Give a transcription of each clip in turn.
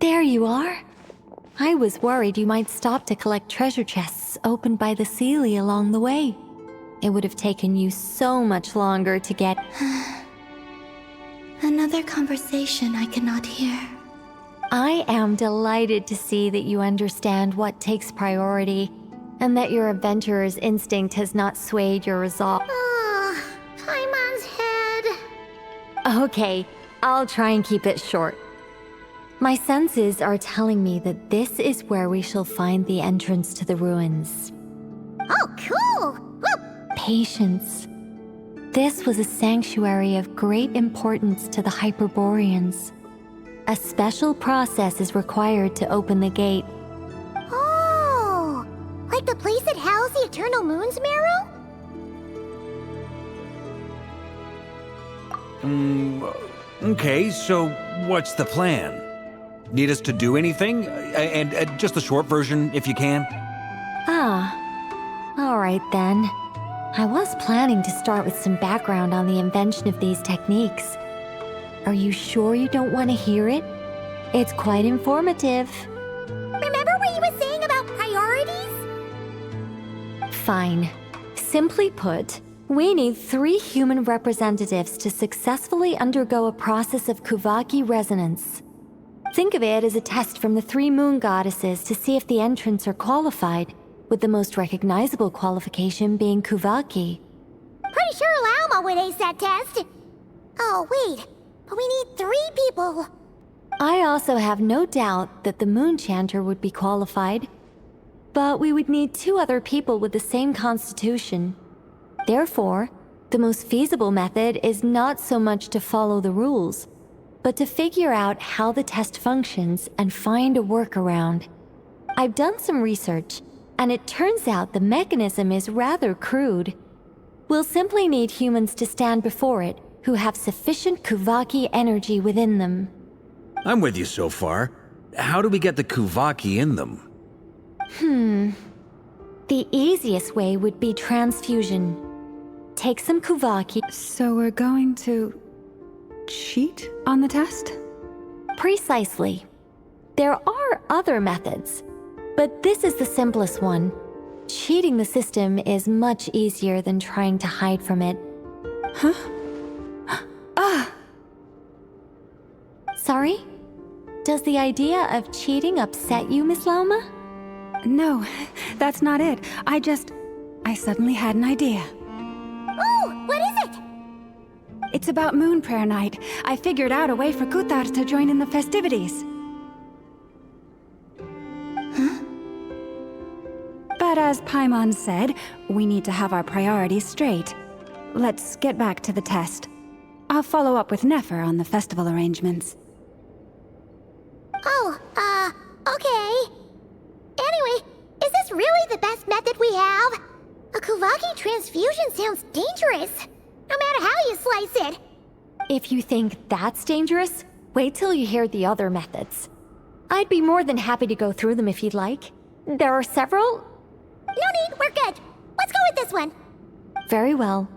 There you are. I was worried you might stop to collect treasure chests opened by the Seelie along the way. It would have taken you so much longer to get... Another conversation I cannot hear. I am delighted to see that you understand what takes priority, and that your adventurer's instinct has not swayed your resolve. Paimon's head. Okay, I'll try and keep it short. My senses are telling me that this is where we shall find the entrance to the ruins. Oh, cool! Woo! Patience. This was a sanctuary of great importance to the Hyperboreans. A special process is required to open the gate. Oh! Like the place that housed the Eternal Moon's marrow? Okay, so what's the plan? Need us to do anything? And just the short version, if you can. All right then. I was planning to start with some background on the invention of these techniques. Are you sure you don't want to hear it? It's quite informative. Remember what you were saying about priorities? Fine. Simply put, we need 3 human representatives to successfully undergo a process of Kuvaki resonance. Think of it as a test from the 3 moon goddesses to see if the entrants are qualified, with the most recognizable qualification being Kuvaki. Pretty sure Lauma would ace that test. Oh, wait. But we need 3 people. I also have no doubt that the Moon Chanter would be qualified. But we would need 2 other people with the same constitution. Therefore, the most feasible method is not so much to follow the rules, but to figure out how the test functions and find a workaround. I've done some research, and it turns out the mechanism is rather crude. We'll simply need humans to stand before it who have sufficient Kuvaki energy within them. I'm with you so far. How do we get the Kuvaki in them? The easiest way would be transfusion. Take some Kuvaki. So we're going to cheat on the test? Precisely. There are other methods, but this is the simplest one. Cheating the system is much easier than trying to hide from it. Huh? Sorry? Does the idea of cheating upset you, Miss Lauma? No, that's not it. I suddenly had an idea. Oh, what is it? It's about Moon Prayer Night. I figured out a way for Kuthar to join in the festivities. But as Paimon said, we need to have our priorities straight. Let's get back to the test. I'll follow up with Nefer on the festival arrangements. Oh, okay. Anyway, is this really the best method we have? A Kuvaki transfusion sounds dangerous, no matter how you slice it. If you think that's dangerous, wait till you hear the other methods. I'd be more than happy to go through them if you'd like. There are several. No need, we're good. Let's go with this one. Very well.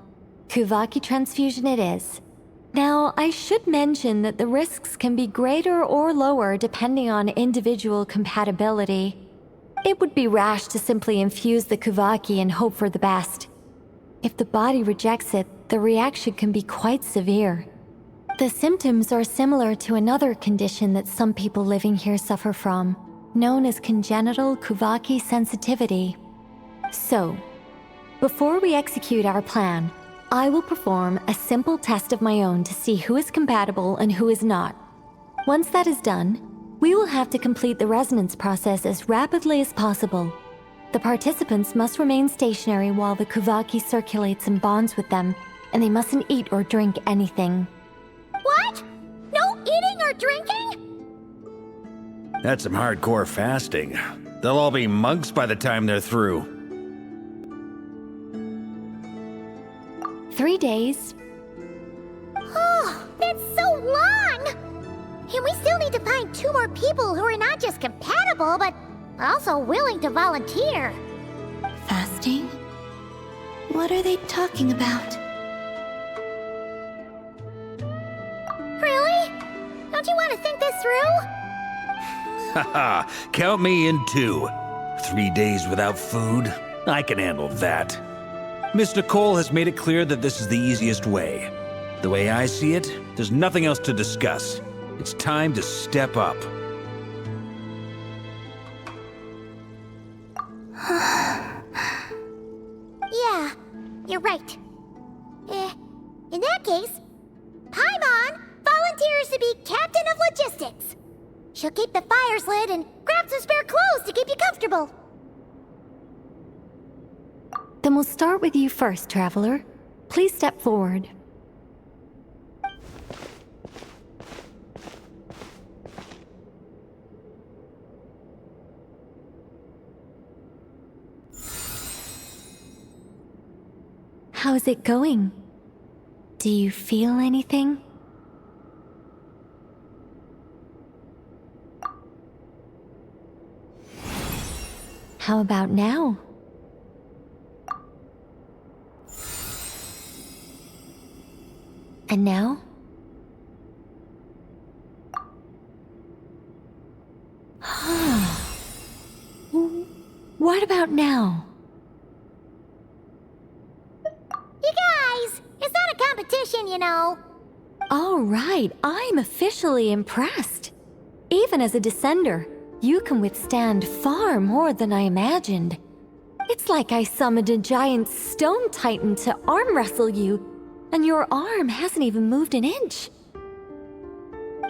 Kuvaki transfusion it is. Now, I should mention that the risks can be greater or lower depending on individual compatibility. It would be rash to simply infuse the Kuvaki and hope for the best. If the body rejects it, the reaction can be quite severe. The symptoms are similar to another condition that some people living here suffer from, known as congenital Kuvaki sensitivity. So, before we execute our plan, I will perform a simple test of my own to see who is compatible and who is not. Once that is done, we will have to complete the resonance process as rapidly as possible. The participants must remain stationary while the Kuvaki circulates and bonds with them, and they mustn't eat or drink anything. What? No eating or drinking? That's some hardcore fasting. They'll all be monks by the time they're through. 3 days. Oh, that's so long! And we still need to find 2 more people who are not just compatible, but also willing to volunteer. Fasting? What are they talking about? Really? Don't you want to think this through? Haha, count me in too. 3 days without food? I can handle that. Miss Nicole has made it clear that this is the easiest way. The way I see it, there's nothing else to discuss. It's time to step up. Yeah, you're right. In that case, Paimon volunteers to be captain of logistics. She'll keep the fires lit and grab some spare clothes to keep you comfortable. Then we'll start with you first, Traveler. Please step forward. How's it going? Do you feel anything? How about now? And now? What about now? You guys, it's not a competition, you know. All right, I'm officially impressed. Even as a descender, you can withstand far more than I imagined. It's like I summoned a giant stone titan to arm wrestle you, and your arm hasn't even moved an inch.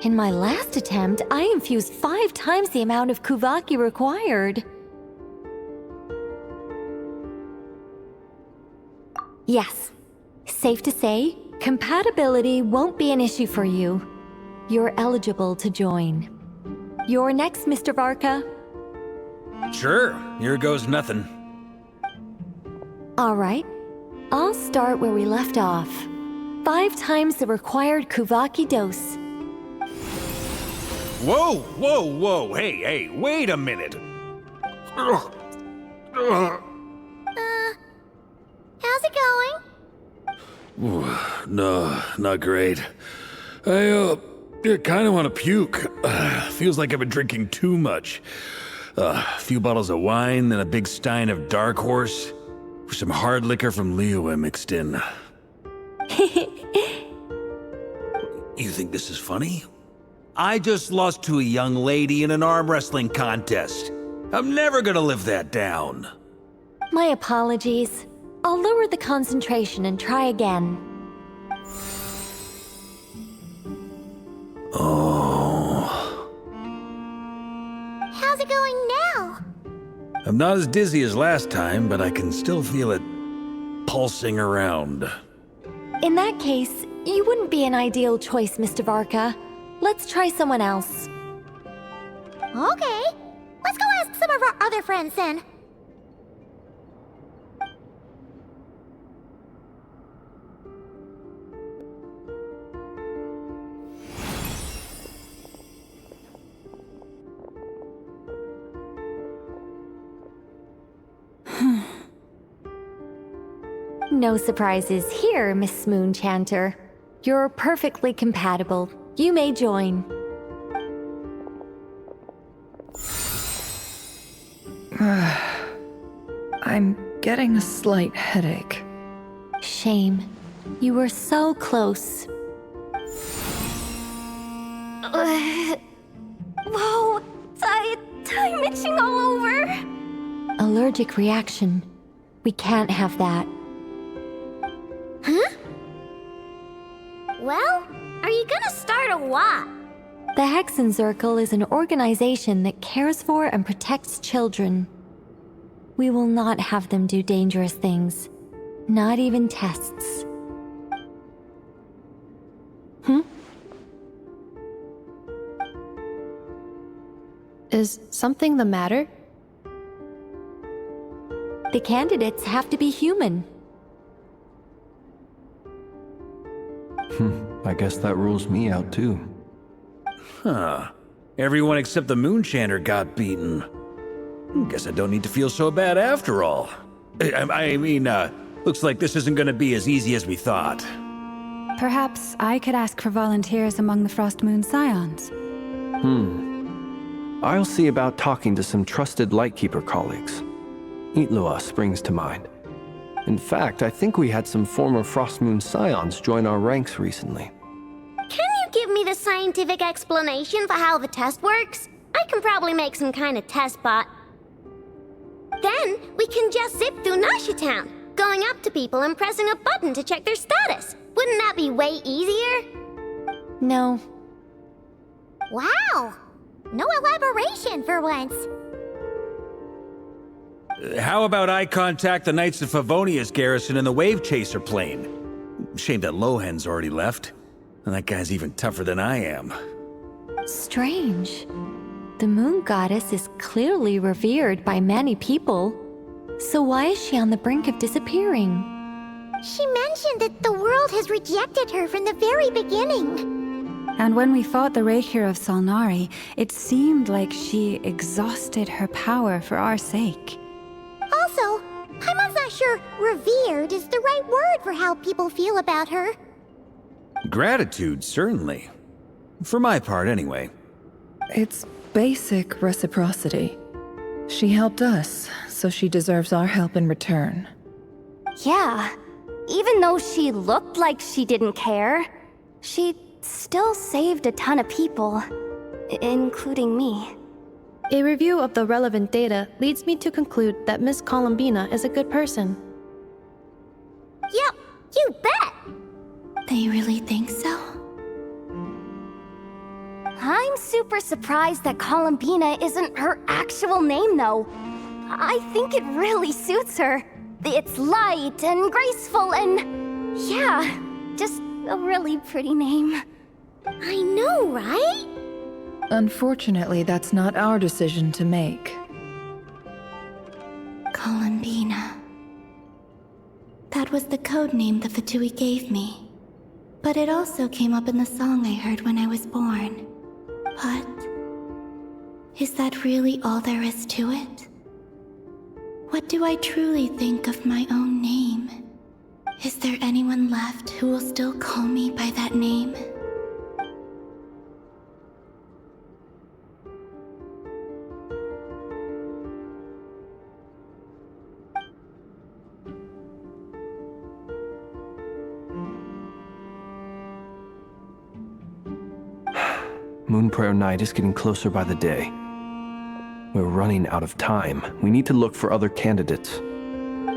In my last attempt, I infused 5 times the amount of Kuvaki required. Yes, safe to say, compatibility won't be an issue for you. You're eligible to join. You're next, Mr. Varka. Sure, here goes nothing. All right, I'll start where we left off. 5 times the required Kuvaki dose. Whoa, whoa, whoa, hey, wait a minute. How's it going? No, not great. I kind of want to puke. Feels like I've been drinking too much. A few bottles of wine, then a big stein of Dark Horse, with some hard liquor from Liyue mixed in. You think this is funny? I just lost to a young lady in an arm wrestling contest. I'm never gonna live that down. My apologies. I'll lower the concentration and try again. Oh. How's it going now? I'm not as dizzy as last time, but I can still feel it pulsing around. In that case, you wouldn't be an ideal choice, Mr. Varka. Let's try someone else. Okay, let's go ask some of our other friends then. No surprises here, Miss Moonchanter. You're perfectly compatible. You may join. I'm getting a slight headache. Shame. You were so close. Whoa, I'm itching all over. Allergic reaction. We can't have that. Huh? Well, are you gonna start a what? The Hexenzirkel is an organization that cares for and protects children. We will not have them do dangerous things. Not even tests. Is something the matter? The candidates have to be human. I guess that rules me out too. Huh. Everyone except the Moonchanter got beaten. Guess I don't need to feel so bad after all. I mean, looks like this isn't gonna be as easy as we thought. Perhaps I could ask for volunteers among the Frost Moon Scions. I'll see about talking to some trusted Lightkeeper colleagues. Itlua springs to mind. In fact, I think we had some former Frostmoon Scions join our ranks recently. Can you give me the scientific explanation for how the test works? I can probably make some kind of test bot. Then we can just zip through Nasha Town, going up to people and pressing a button to check their status. Wouldn't that be way easier? No. Wow! No elaboration for once. How about I contact the Knights of Favonius garrison in the Wave Chaser plane? Shame that Lohan's already left. And that guy's even tougher than I am. Strange. The moon goddess is clearly revered by many people. So why is she on the brink of disappearing? She mentioned that the world has rejected her from the very beginning. And when we fought the Raikir of Salnari, it seemed like she exhausted her power for our sake. Also, I'm not sure revered is the right word for how people feel about her. Gratitude, certainly. For my part, anyway. It's basic reciprocity. She helped us, so she deserves our help in return. Yeah. Even though she looked like she didn't care, she still saved a ton of people, including me. A review of the relevant data leads me to conclude that Miss Columbina is a good person. Yep, you bet! They really think so? I'm super surprised that Columbina isn't her actual name, though. I think it really suits her. It's light and graceful and... yeah, just a really pretty name. I know, right? Unfortunately, that's not our decision to make. Columbina. That was the code name the Fatui gave me. But it also came up in the song I heard when I was born. But... is that really all there is to it? What do I truly think of my own name? Is there anyone left who will still call me by that name? Moonprayer Night is getting closer by the day. We're running out of time. We need to look for other candidates.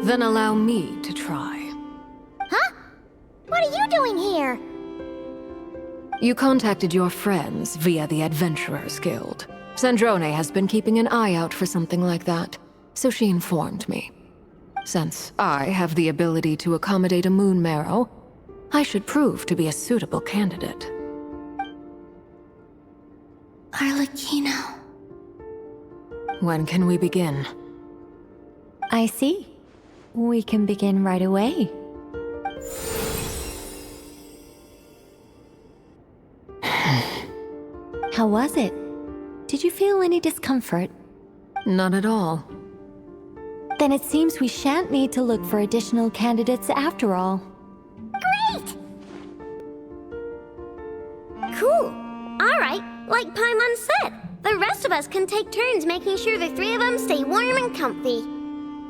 Then allow me to try. Huh? What are you doing here? You contacted your friends via the Adventurers Guild. Sandrone has been keeping an eye out for something like that, so she informed me. Since I have the ability to accommodate a moon marrow, I should prove to be a suitable candidate. Arlecchino. When can we begin? I see. We can begin right away. How was it? Did you feel any discomfort? Not at all. Then it seems we shan't need to look for additional candidates after all. Great! Cool. Alright, like Paimon said, the rest of us can take turns making sure the three of them stay warm and comfy.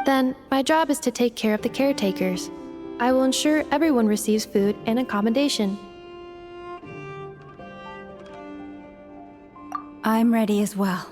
Then, my job is to take care of the caretakers. I will ensure everyone receives food and accommodation. I'm ready as well.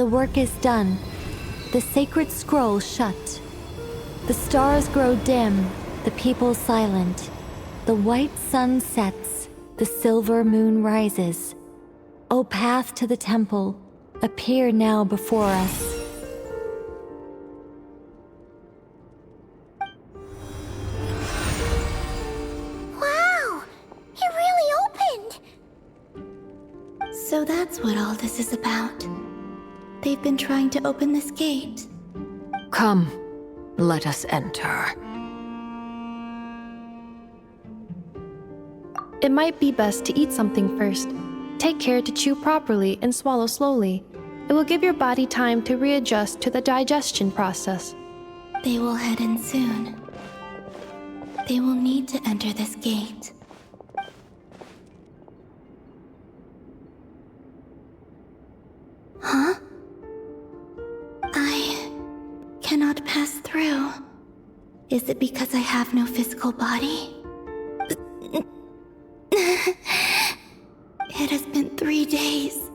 The work is done. The sacred scroll shut. The stars grow dim, the people silent. The white sun sets, the silver moon rises. O path to the temple, appear now before us. Wow! It really opened! So that's what all this is about. They've been trying to open this gate. Come, let us enter. It might be best to eat something first. Take care to chew properly and swallow slowly. It will give your body time to readjust to the digestion process. They will head in soon. They will need to enter this gate. Huh? I cannot pass through. Is it because I have no physical body? It has been 3 days.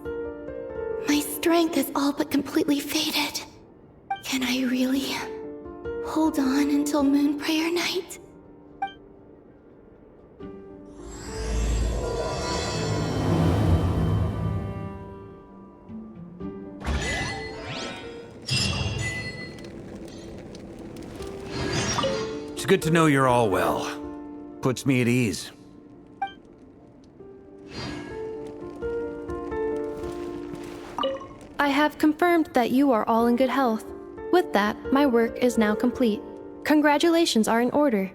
My strength is all but completely faded. Can I really hold on until Moon Prayer Night? It's good to know you're all well. Puts me at ease. I have confirmed that you are all in good health. With that, my work is now complete. Congratulations are in order.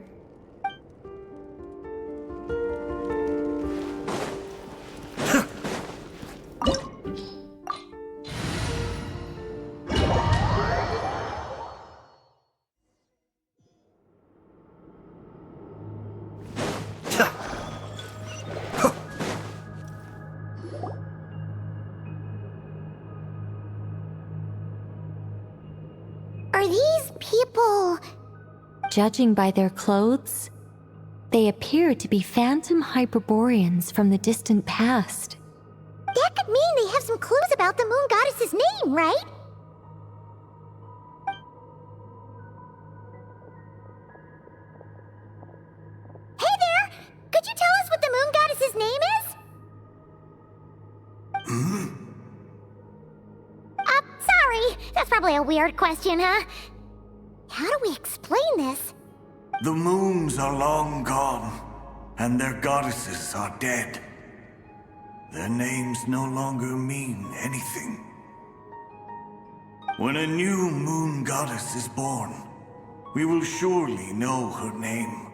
Are these people... Judging by their clothes, they appear to be phantom Hyperboreans from the distant past. That could mean they have some clues about the moon goddess's name, right? Hey there! Could you tell us what the moon goddess's name is? Sorry. That's probably a weird question, huh? How do we explain this? The moons are long gone, and their goddesses are dead. Their names no longer mean anything. When a new moon goddess is born, we will surely know her name.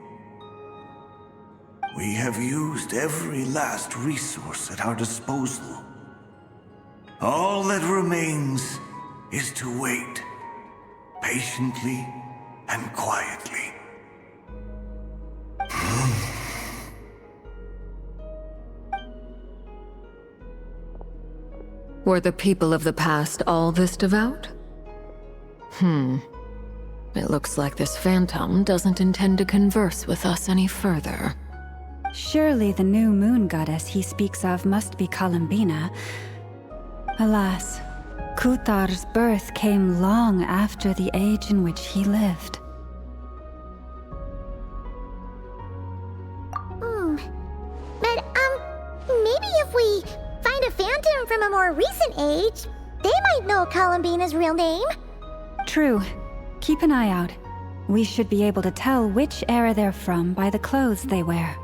We have used every last resource at our disposal. All that remains is to wait, patiently and quietly. Were the people of the past all this devout? It looks like this phantom doesn't intend to converse with us any further. Surely the new moon goddess he speaks of must be Columbina. Alas, Kuthar's birth came long after the age in which he lived. But, maybe if we find a phantom from a more recent age, they might know Columbina's real name. True. Keep an eye out. We should be able to tell which era they're from by the clothes they wear.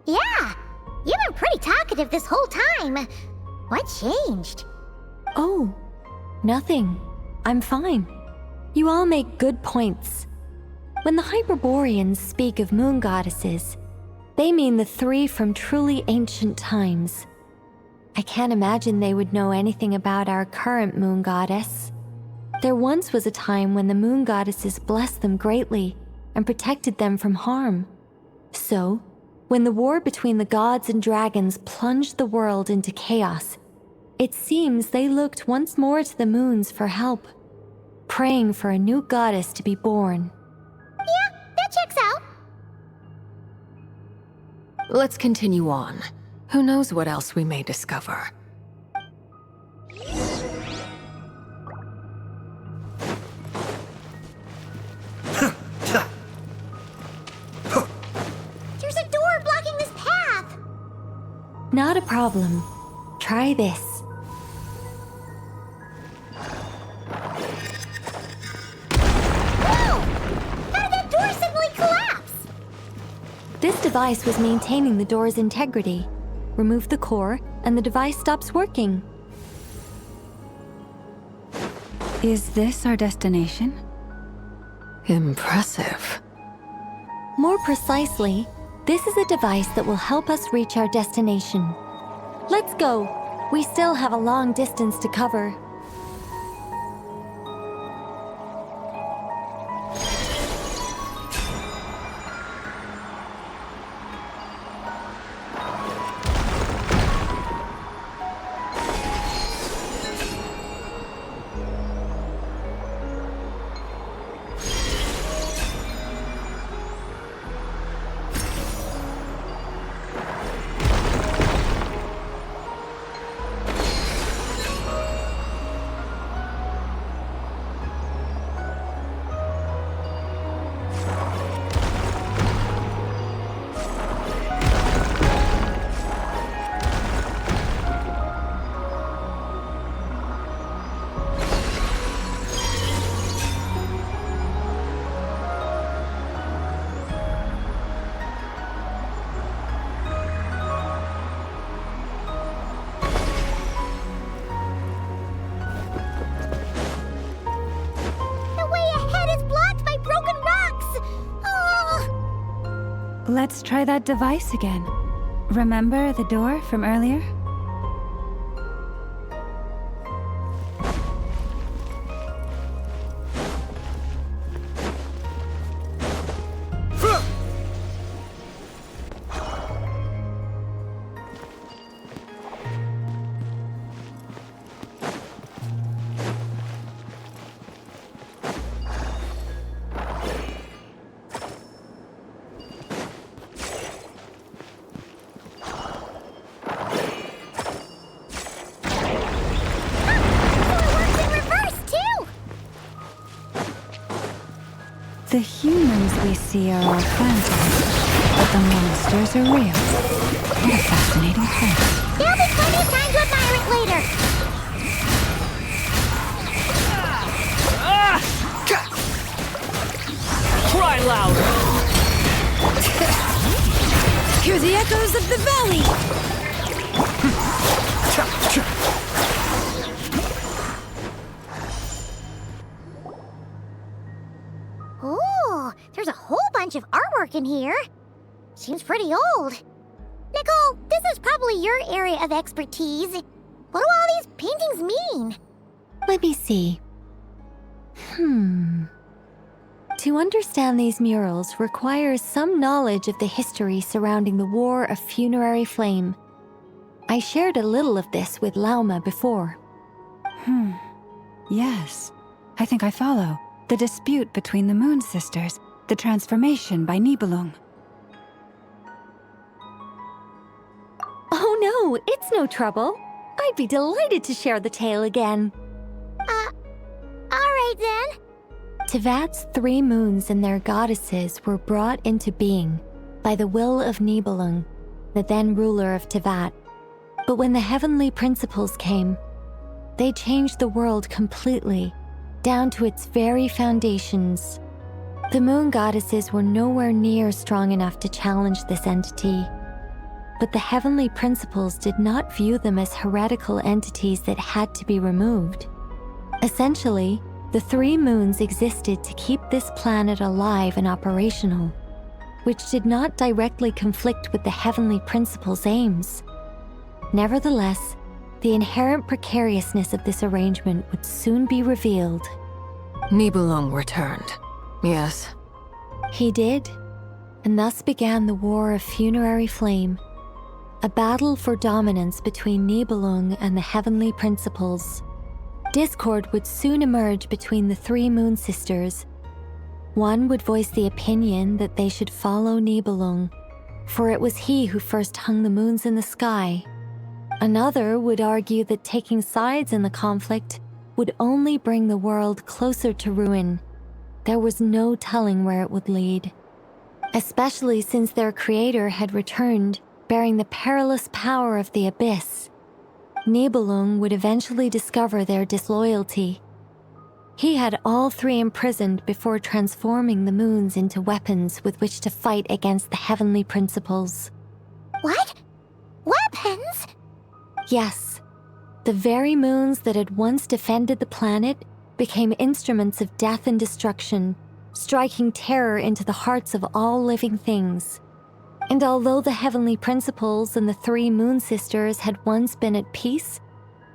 Yeah, you've been pretty talkative this whole time. What changed? Oh, nothing. I'm fine. You all make good points. When the Hyperboreans speak of moon goddesses, they mean the three from truly ancient times. I can't imagine they would know anything about our current moon goddess. There once was a time when the moon goddesses blessed them greatly and protected them from harm. So, when the war between the gods and dragons plunged the world into chaos, it seems they looked once more to the moons for help, praying for a new goddess to be born. Yeah, that checks out. Let's continue on. Who knows what else we may discover? There's a door blocking this path! Not a problem. Try this. Whoa! How did that door suddenly collapse? This device was maintaining the door's integrity. Remove the core, and the device stops working. Is this our destination? Impressive. More precisely, this is a device that will help us reach our destination. Let's go. We still have a long distance to cover. Let's try that device again. Remember the door from earlier? The humans we see are all phantoms, but the monsters are real. What a fascinating place. There'll be plenty of time to admire it later. Cry louder! Hear the echoes of the valley! Oh, there's a whole bunch of artwork in here. Seems pretty old. Nicole, this is probably your area of expertise. What do all these paintings mean? Let me see. To understand these murals requires some knowledge of the history surrounding the War of Funerary Flame. I shared a little of this with Lauma before. Yes, I think I follow. The dispute between the Moon Sisters, the transformation by Nibelung. Oh no, it's no trouble. I'd be delighted to share the tale again. Alright then. Tevat's 3 moons and their goddesses were brought into being by the will of Nibelung, the then ruler of Tevat. But when the heavenly principles came, they changed the world completely, down to its very foundations. The moon goddesses were nowhere near strong enough to challenge this entity. But the heavenly principles did not view them as heretical entities that had to be removed. Essentially, the 3 moons existed to keep this planet alive and operational, which did not directly conflict with the heavenly principles' aims. Nevertheless, the inherent precariousness of this arrangement would soon be revealed. Nibelung returned. Yes. He did, and thus began the War of Funerary Flame, a battle for dominance between Nibelung and the heavenly principles. Discord would soon emerge between the 3 Moon Sisters. One would voice the opinion that they should follow Nibelung, for it was he who first hung the moons in the sky. Another would argue that taking sides in the conflict would only bring the world closer to ruin. There was no telling where it would lead, especially since their creator had returned, bearing the perilous power of the Abyss. Nibelung would eventually discover their disloyalty. He had all three imprisoned before transforming the moons into weapons with which to fight against the heavenly principles. What? Weapons? Yes. The very moons that had once defended the planet became instruments of death and destruction, striking terror into the hearts of all living things. And although the heavenly principles and the three moon sisters had once been at peace,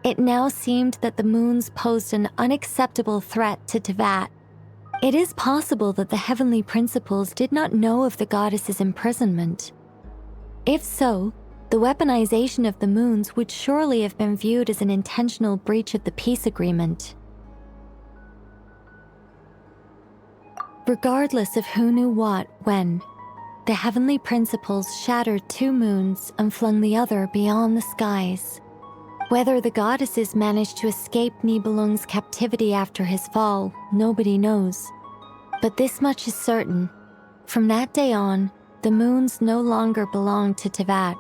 it now seemed that the moons posed an unacceptable threat to Teyvat. It is possible that the heavenly principles did not know of the goddess's imprisonment. If so, the weaponization of the moons would surely have been viewed as an intentional breach of the peace agreement. Regardless of who knew what, when, the heavenly principles shattered two moons and flung the other beyond the skies. Whether the goddesses managed to escape Nibelung's captivity after his fall, nobody knows. But this much is certain. From that day on, the moons no longer belonged to Teyvat.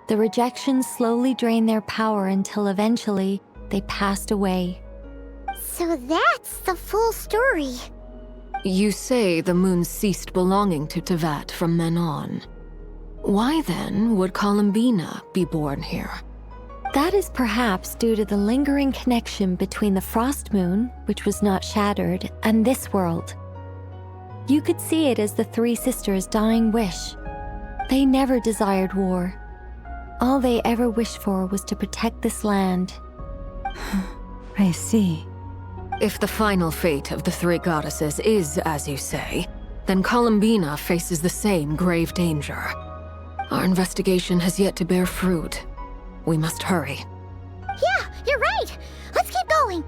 The rejections slowly drained their power until eventually they passed away. So that's the full story. You say the moons ceased belonging to Teyvat from then on. Why then would Columbina be born here? That is perhaps due to the lingering connection between the Frost Moon, which was not shattered, and this world. You could see it as the three sisters' dying wish. They never desired war. All they ever wished for was to protect this land. I see. If the final fate of the three goddesses is as you say, then Columbina faces the same grave danger. Our investigation has yet to bear fruit. We must hurry. Yeah, you're right. Let's keep going.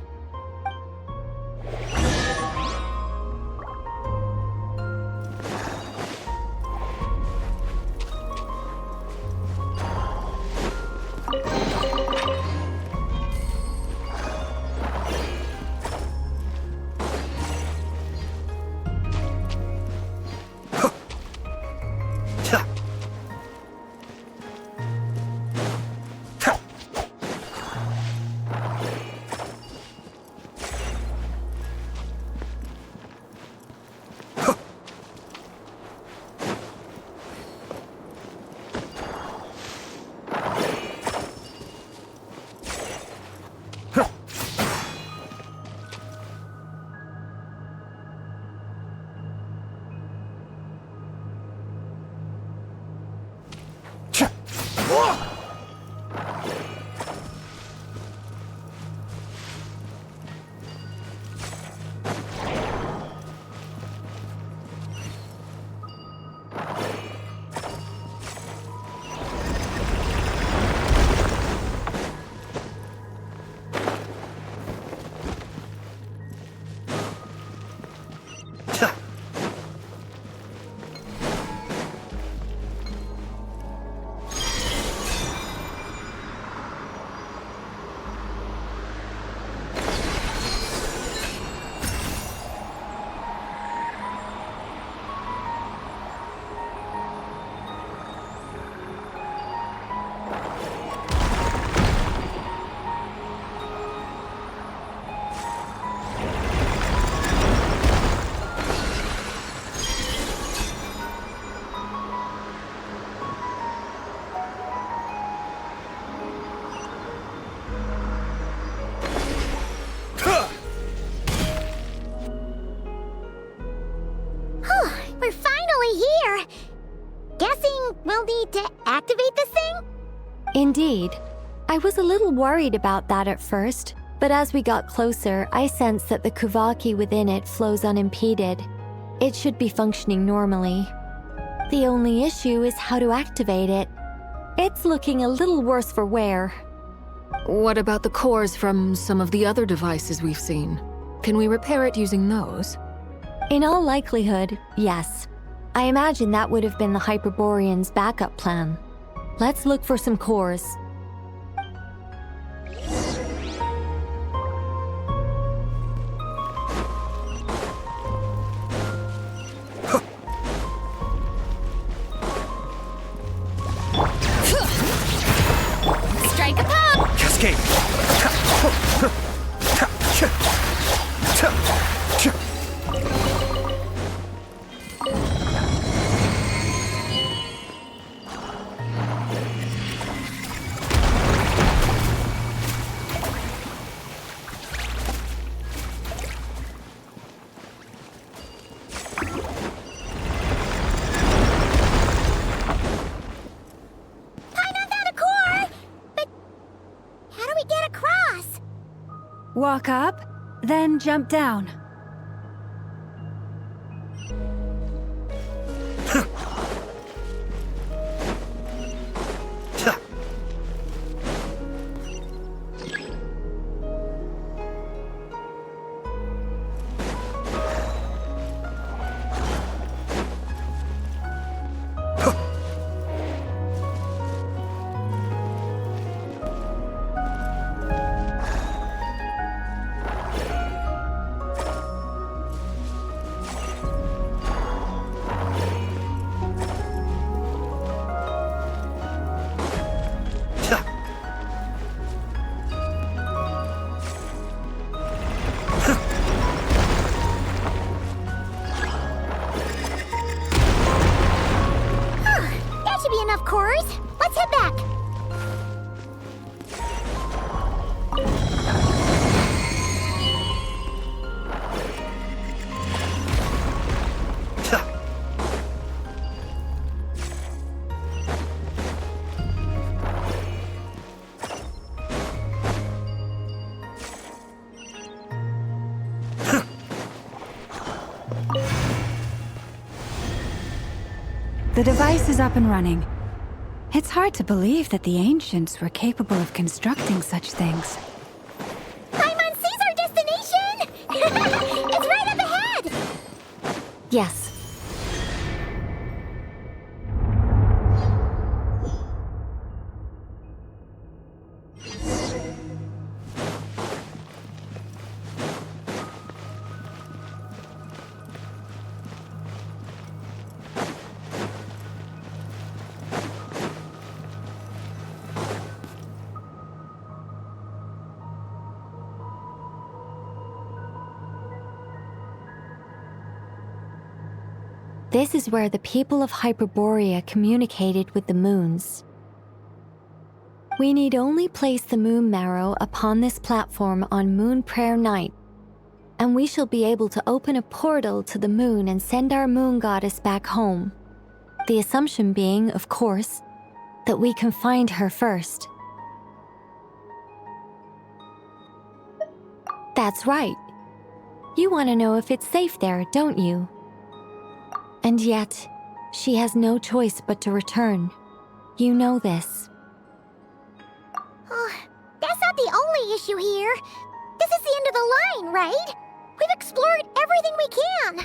We're finally here. Guessing we'll need to activate this thing? Indeed. I was a little worried about that at first, but as we got closer, I sensed that the Kuvaki within it flows unimpeded. It should be functioning normally. The only issue is how to activate it. It's looking a little worse for wear. What about the cores from some of the other devices we've seen? Can we repair it using those? In all likelihood, yes. I imagine that would have been the Hyperborean's backup plan. Let's look for some cores. Strike a pop! Cascade! Walk up, then jump down. Enough cores. Let's head back. The device is up and running. It's hard to believe that the ancients were capable of constructing such things. Paimon sees our destination! It's right up ahead! Yes. This is where the people of Hyperborea communicated with the moons. We need only place the moon marrow upon this platform on Moon Prayer Night, and we shall be able to open a portal to the moon and send our moon goddess back home. The assumption being, of course, that we can find her first. That's right. You want to know if it's safe there, don't you? And yet, she has no choice but to return. You know this. Oh, that's not the only issue here. This is the end of the line, right? We've explored everything we can.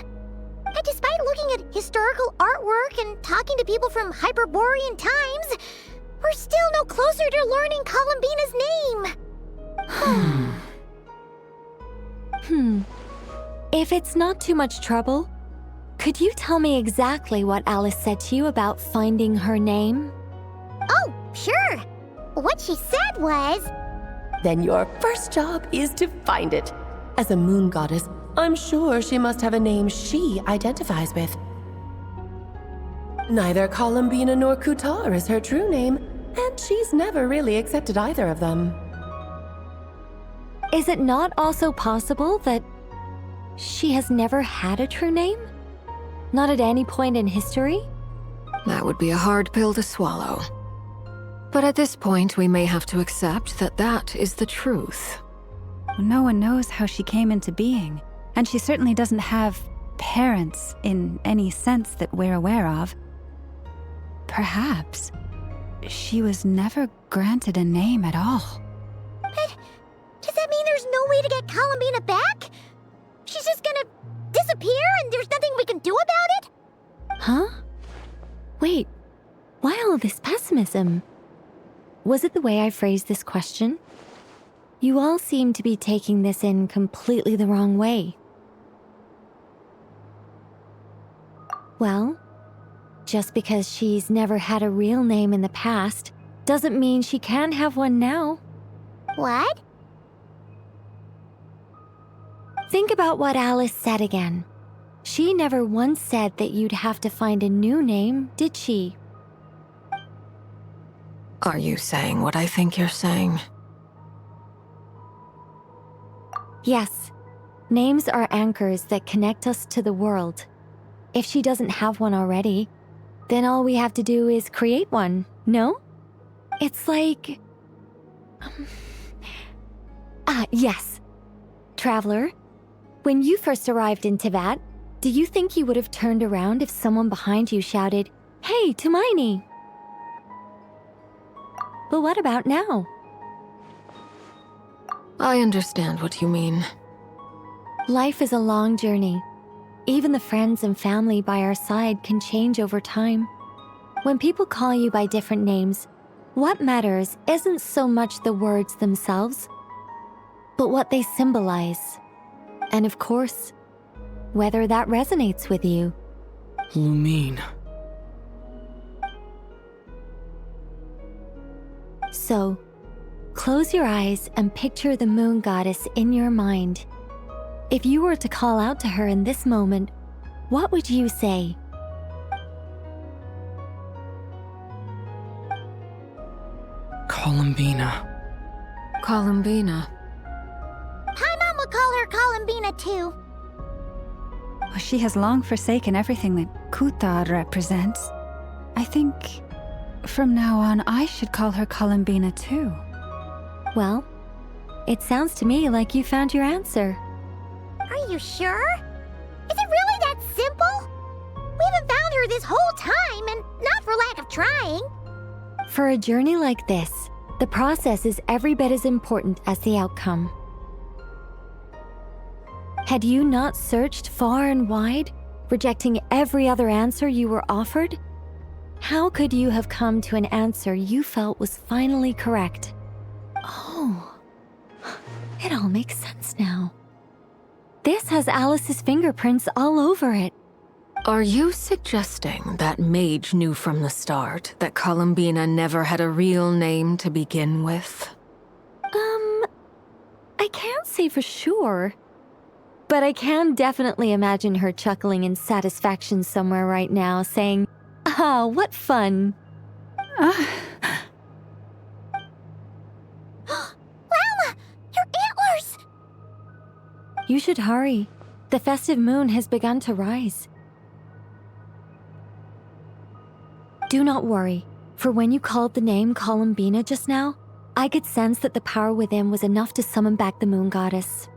And despite looking at historical artwork and talking to people from Hyperborean times, we're still no closer to learning Columbina's name. If it's not too much trouble, could you tell me exactly what Alice said to you about finding her name? Oh, sure. What she said was... Then your first job is to find it. As a moon goddess, I'm sure she must have a name she identifies with. Neither Columbina nor Kutar is her true name, and she's never really accepted either of them. Is it not also possible that she has never had a true name? Not at any point in history? That would be a hard pill to swallow. But at this point, we may have to accept that that is the truth. No one knows how she came into being, and she certainly doesn't have parents in any sense that we're aware of. Perhaps she was never granted a name at all. But does that mean there's no way to get Columbina back? She's just gonna disappear and there's nothing we can do about it? Huh? Wait, why all this pessimism? Was it the way I phrased this question? You all seem to be taking this in completely the wrong way. Well, just because she's never had a real name in the past doesn't mean she can't have one now. What? Think about what Alice said again. She never once said that you'd have to find a new name, did she? Are you saying what I think you're saying? Yes. Names are anchors that connect us to the world. If she doesn't have one already, then all we have to do is create one, no? It's like... yes. Traveler, when you first arrived in Teyvat, do you think you would have turned around if someone behind you shouted, "Hey, Tumaini"? But what about now? I understand what you mean. Life is a long journey. Even the friends and family by our side can change over time. When people call you by different names, what matters isn't so much the words themselves, but what they symbolize. And of course, whether that resonates with you. Lumine. So, close your eyes and picture the moon goddess in your mind. If you were to call out to her in this moment, what would you say? Columbina. Columbina. Paimon would call her Columbina too. She has long forsaken everything that Kutar represents. I think from now on I should call her Columbina too. Well, it sounds to me like you found your answer. Are you sure? Is it really that simple? We haven't found her this whole time, and not for lack of trying. For a journey like this, the process is every bit as important as the outcome. Had you not searched far and wide, rejecting every other answer you were offered? How could you have come to an answer you felt was finally correct? Oh, it all makes sense now. This has Alice's fingerprints all over it. Are you suggesting that Mage knew from the start that Columbina never had a real name to begin with? I can't say for sure. But I can definitely imagine her chuckling in satisfaction somewhere right now, saying, "Ah, what fun." Llama! Your antlers! You should hurry. The festive moon has begun to rise. Do not worry, for when you called the name Columbina just now, I could sense that the power within was enough to summon back the moon goddess.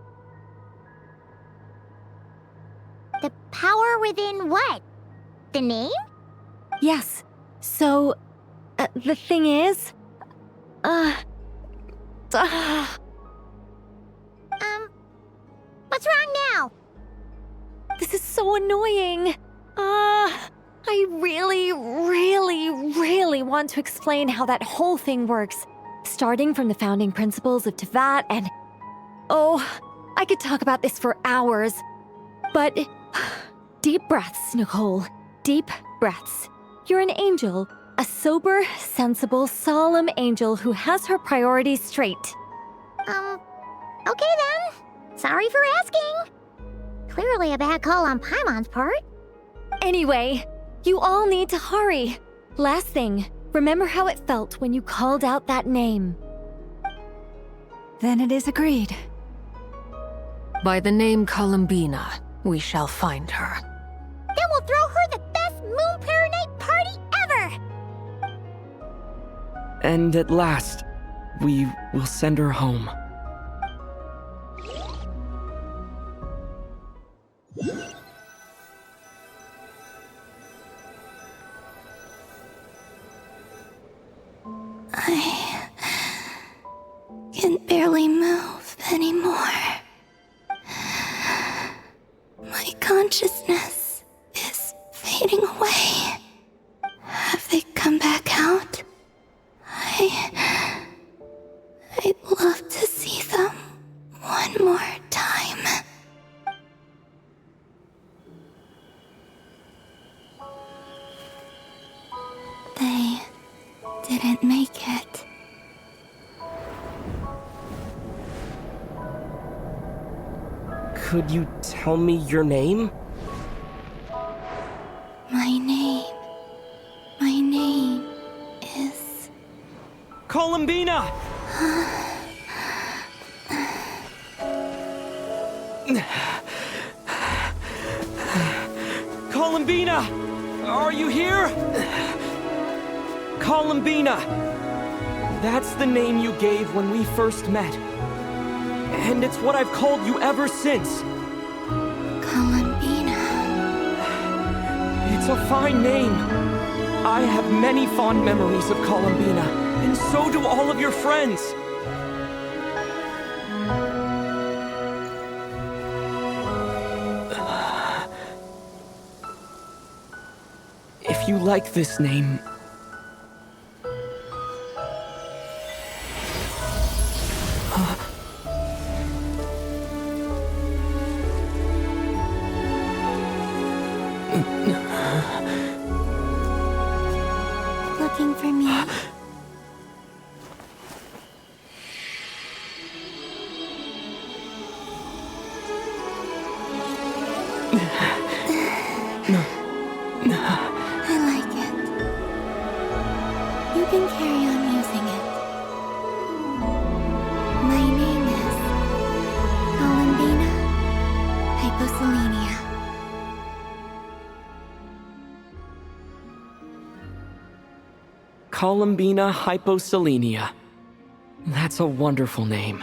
The power within what? The name? Yes. So, the thing is... What's wrong now? This is so annoying. I really want to explain how that whole thing works. Starting from the founding principles of Teyvat and... Oh, I could talk about this for hours. But... Deep breaths, Nicole. Deep breaths. You're an angel. A sober, sensible, solemn angel who has her priorities straight. Okay then. Sorry for asking. Clearly a bad call on Paimon's part. Anyway, you all need to hurry. Last thing, remember how it felt when you called out that name. Then it is agreed. By the name Columbina, we shall find her. Then we'll throw her the best Moon Pair Night party ever! And at last, we will send her home. I can barely move anymore. My consciousness is fading away. I'd love to see them one more time. They didn't make it. Could you tell me your name? My name is... Columbina! Columbina! Are you here? Columbina! That's the name you gave when we first met. And it's what I've called you ever since. Columbina. It's a fine name. I have many fond memories of Columbina, and so do all of your friends. If you like this name... Looking for me? I like it. You can carry on using it. My name is Columbina Hyposelenia. Columbina Hyposelenia. That's a wonderful name.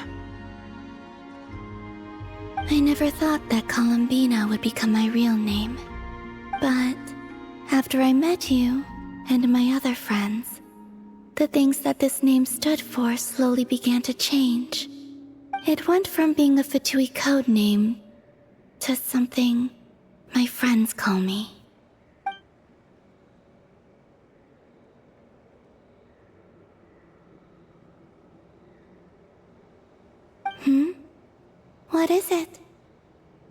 I never thought that Columbina would become my real name. But after I met you and my other friends, the things that this name stood for slowly began to change. It went from being a Fatui code name to something my friends call me. What is it?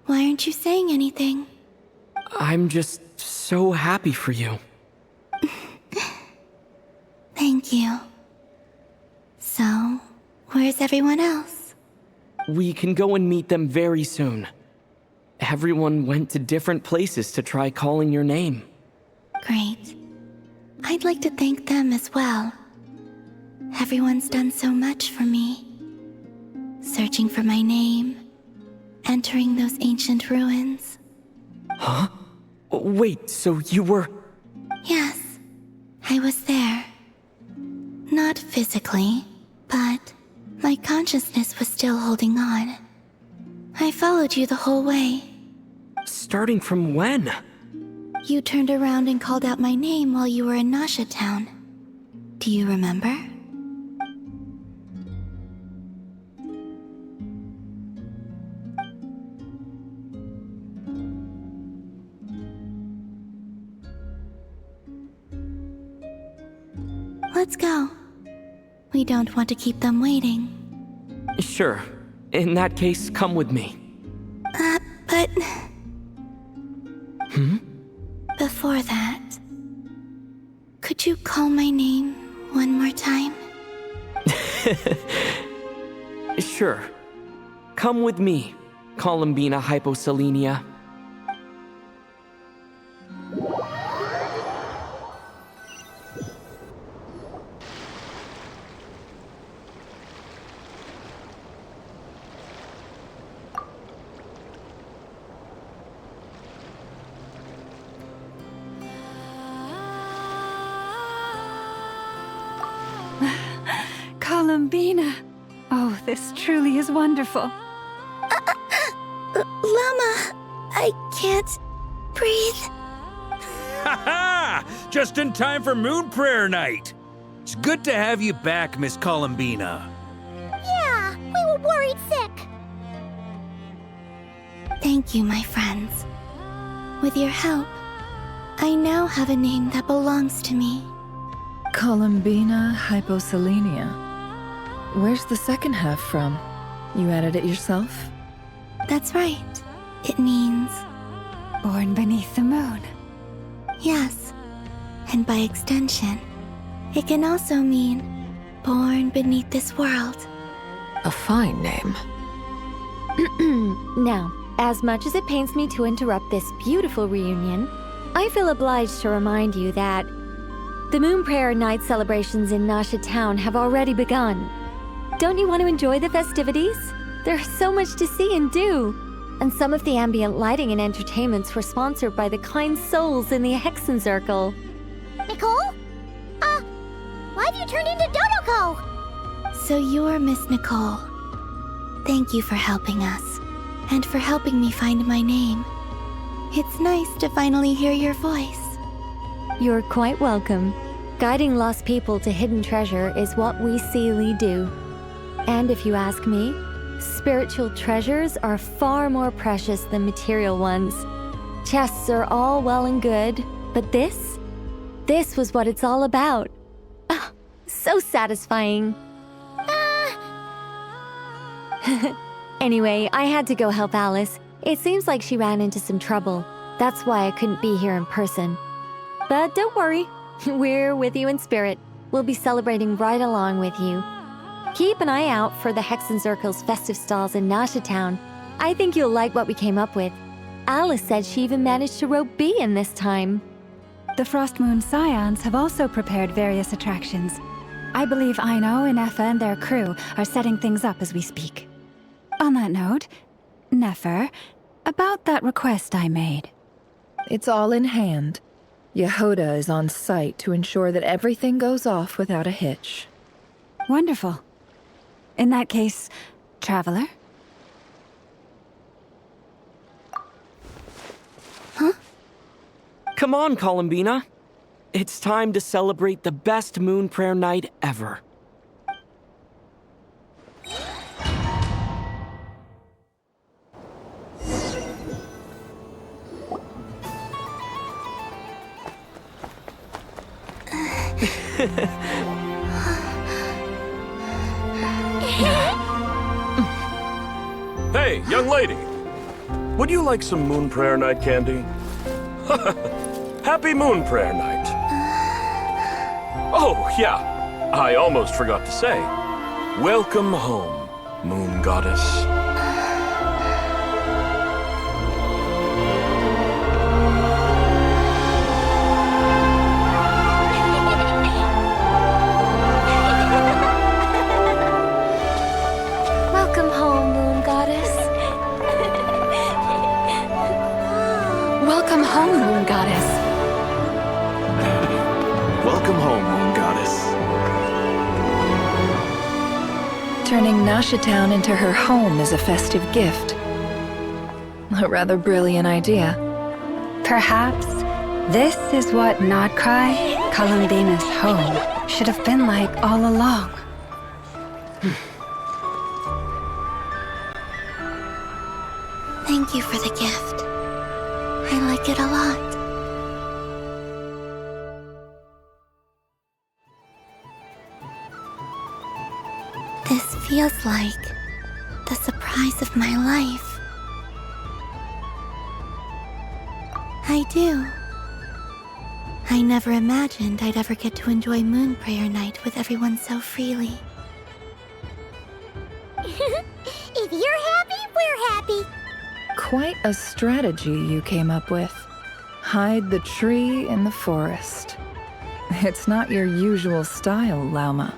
Why aren't you saying anything? I'm just so happy for you. Thank you. So, where's everyone else? We can go and meet them very soon. Everyone went to different places to try calling your name. Great. I'd like to thank them as well. Everyone's done so much for me. Searching for my name, entering those ancient ruins. Huh? Wait, so you were... Yes, I was there. Not physically, but my consciousness was still holding on. I followed you the whole way. Starting from when? You turned around and called out my name while you were in Nasha Town. Do you remember? Let's go. We don't want to keep them waiting. Sure. In that case, come with me. But... Before that... Could you call my name one more time? Sure. Come with me, Columbina Hyposelenia. Columbina! Oh, this truly is wonderful. Llama, I can't breathe. Ha ha! Just in time for Moon Prayer Night. It's good to have you back, Miss Columbina. Yeah, we were worried sick. Thank you, my friends. With your help, I now have a name that belongs to me. Columbina Hyposelenia. Where's the second half from? You added it yourself? That's right. It means... Born beneath the moon. yes. And by extension, it can also mean born beneath this world. A fine name. Now, as much as it pains me to interrupt this beautiful reunion, I feel obliged to remind you that the Moon Prayer Night celebrations in Nasha Town have already begun. Don't you want to enjoy the festivities? There's so much to see and do. And some of the ambient lighting and entertainments were sponsored by the kind souls in the Hexen Circle. Nicole? Why have you turned into Dodoko? So you're Miss Nicole. Thank you for helping us, and for helping me find my name. It's nice to finally hear your voice. You're quite welcome. Guiding lost people to hidden treasure is what we Seelie do. And if you ask me, spiritual treasures are far more precious than material ones. Chests are all well and good, but this was what it's all about. So satisfying. Anyway, I had to go help Alice. It seems like she ran into some trouble. That's why I couldn't be here in person. But don't worry, we're with you in spirit. We'll be celebrating right along with you. Keep an eye out for the Hexen Circle's festive stalls in Nasha Town. I think you'll like what we came up with. Alice said she even managed to rope B in this time. The Frost Moon Scions have also prepared various attractions. I believe Aino, Ineffa, and their crew are setting things up as we speak. On that note, Nefer, about that request I made. It's all in hand. Yehoda is on site to ensure that everything goes off without a hitch. Wonderful. In that case, Traveler? Huh? Come on, Columbina. It's time to celebrate the best Moon Prayer Night ever. Hey, young lady. Would you like some Moon Prayer Night candy? Happy Moon Prayer Night. Oh, yeah. I almost forgot to say. Welcome home, Moon Goddess. Welcome home, Moon Goddess. Welcome home, Moon Goddess. Welcome home, Moon Goddess. Turning Nasha Town into her home is a festive gift. A rather brilliant idea. Perhaps this is what Krai, Columbina's home, should have been like all along. Thank you for the gift. I like it a lot. This feels like the surprise of my life. I do. I never imagined I'd ever get to enjoy Moon Prayer Night with everyone so freely. If you're happy, we're happy. Quite a strategy you came up with. Hide the tree in the forest. It's not your usual style, Lauma.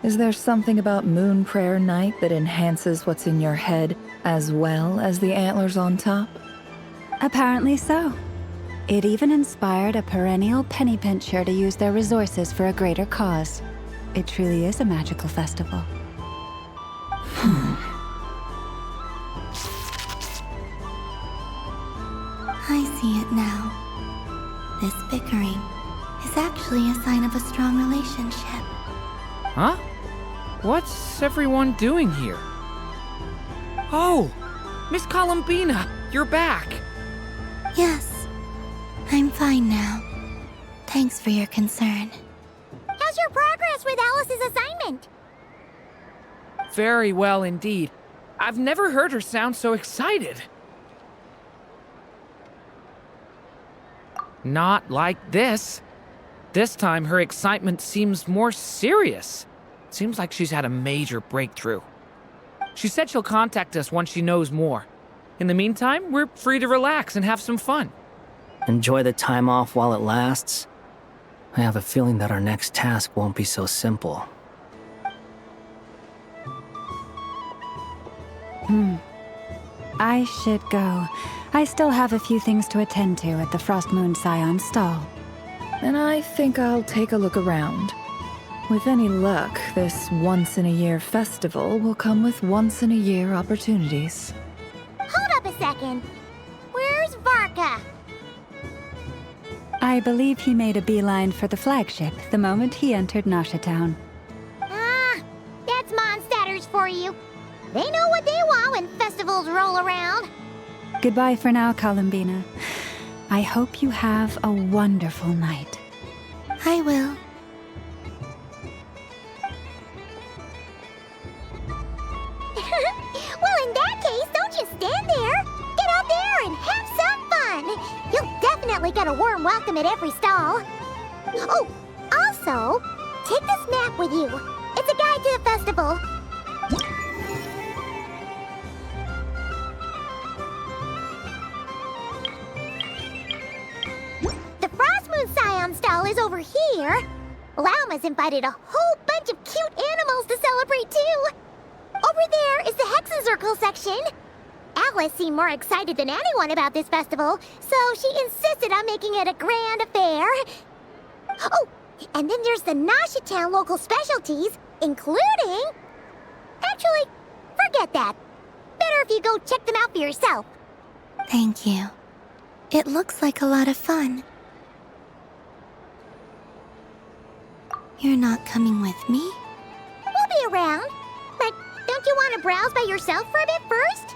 Is there something about Moon Prayer Night that enhances what's in your head as well as the antlers on top? Apparently so. It even inspired a perennial penny pincher to use their resources for a greater cause. It truly is a magical festival. I see it now. This bickering is actually a sign of a strong relationship. Huh? What's everyone doing here? Oh! Miss Columbina, you're back! Yes, I'm fine now. Thanks for your concern. How's your progress with Alice's assignment? very well indeed. I've never heard her sound so excited. Not like this. This time, her excitement seems more serious. Seems like she's had a major breakthrough. She said she'll contact us once she knows more. In the meantime, we're free to relax and have some fun. Enjoy the time off while it lasts. I have a feeling that our next task won't be so simple. I should go. I still have a few things to attend to at the Frost Moon Scion stall. And I think I'll take a look around. With any luck, this once-in-a-year festival will come with once-in-a-year opportunities. Hold up a second. Where's Varka? I believe he made a beeline for the flagship the moment he entered Nasha Town. Ah, that's Mondstadters for you. They know what they want when festivals roll around. Goodbye for now, Columbina. I hope you have a wonderful night. I will. Well, in that case, don't just stand there. Get out there and have some fun. You'll definitely get a warm welcome at every stall. Oh, also, take this map with you. It's a guide to the festival. The Frost Moon Scion stall is over here. Lauma's invited a whole bunch of cute animals to celebrate too. Over there is the Hexencircle section. Alice seemed more excited than anyone about this festival, so she insisted on making it a grand affair. Oh, and then there's the Nasha Town local specialties, including... Actually, forget that. Better if you go check them out for yourself. Thank you. It looks like a lot of fun. You're not coming with me? We'll be around. But don't you want to browse by yourself for a bit first?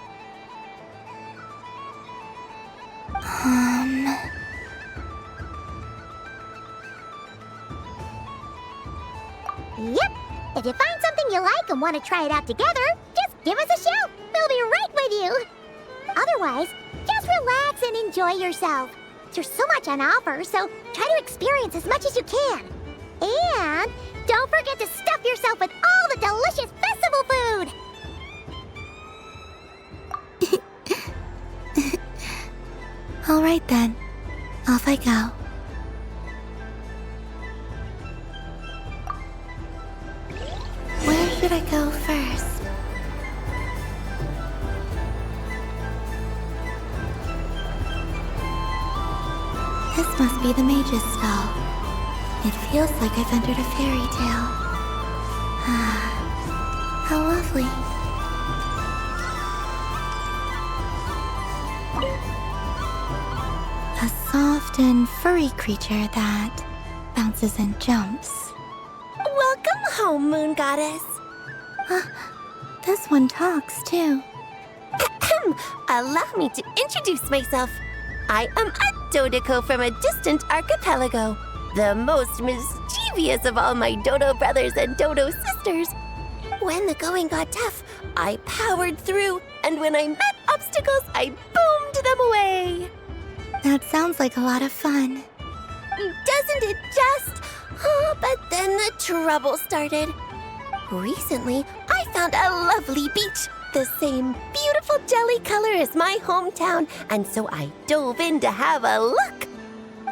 Yep. If you find something you like and want to try it out together, just give us a shout. We'll be right with you. Otherwise, just relax and enjoy yourself. There's so much on offer, so try to experience as much as you can. And don't forget to stuff yourself with all the delicious festival food. All right then. Off I go. Where should I go first? This must be the mage's stall. It feels like I've entered a fairy tale. Ah, how lovely. A soft and furry creature that bounces and jumps. Welcome home, Moon Goddess. This one talks too. Allow me to introduce myself. I am a Dodico from a distant archipelago, the most mischievous of all my Dodo brothers and Dodo sisters. When the going got tough, I powered through, and when I met obstacles, I boomed them away. That sounds like a lot of fun. Doesn't it just? Oh, but then the trouble started. Recently, I found a lovely beach, the same beautiful jelly color as my hometown, and so I dove in to have a look.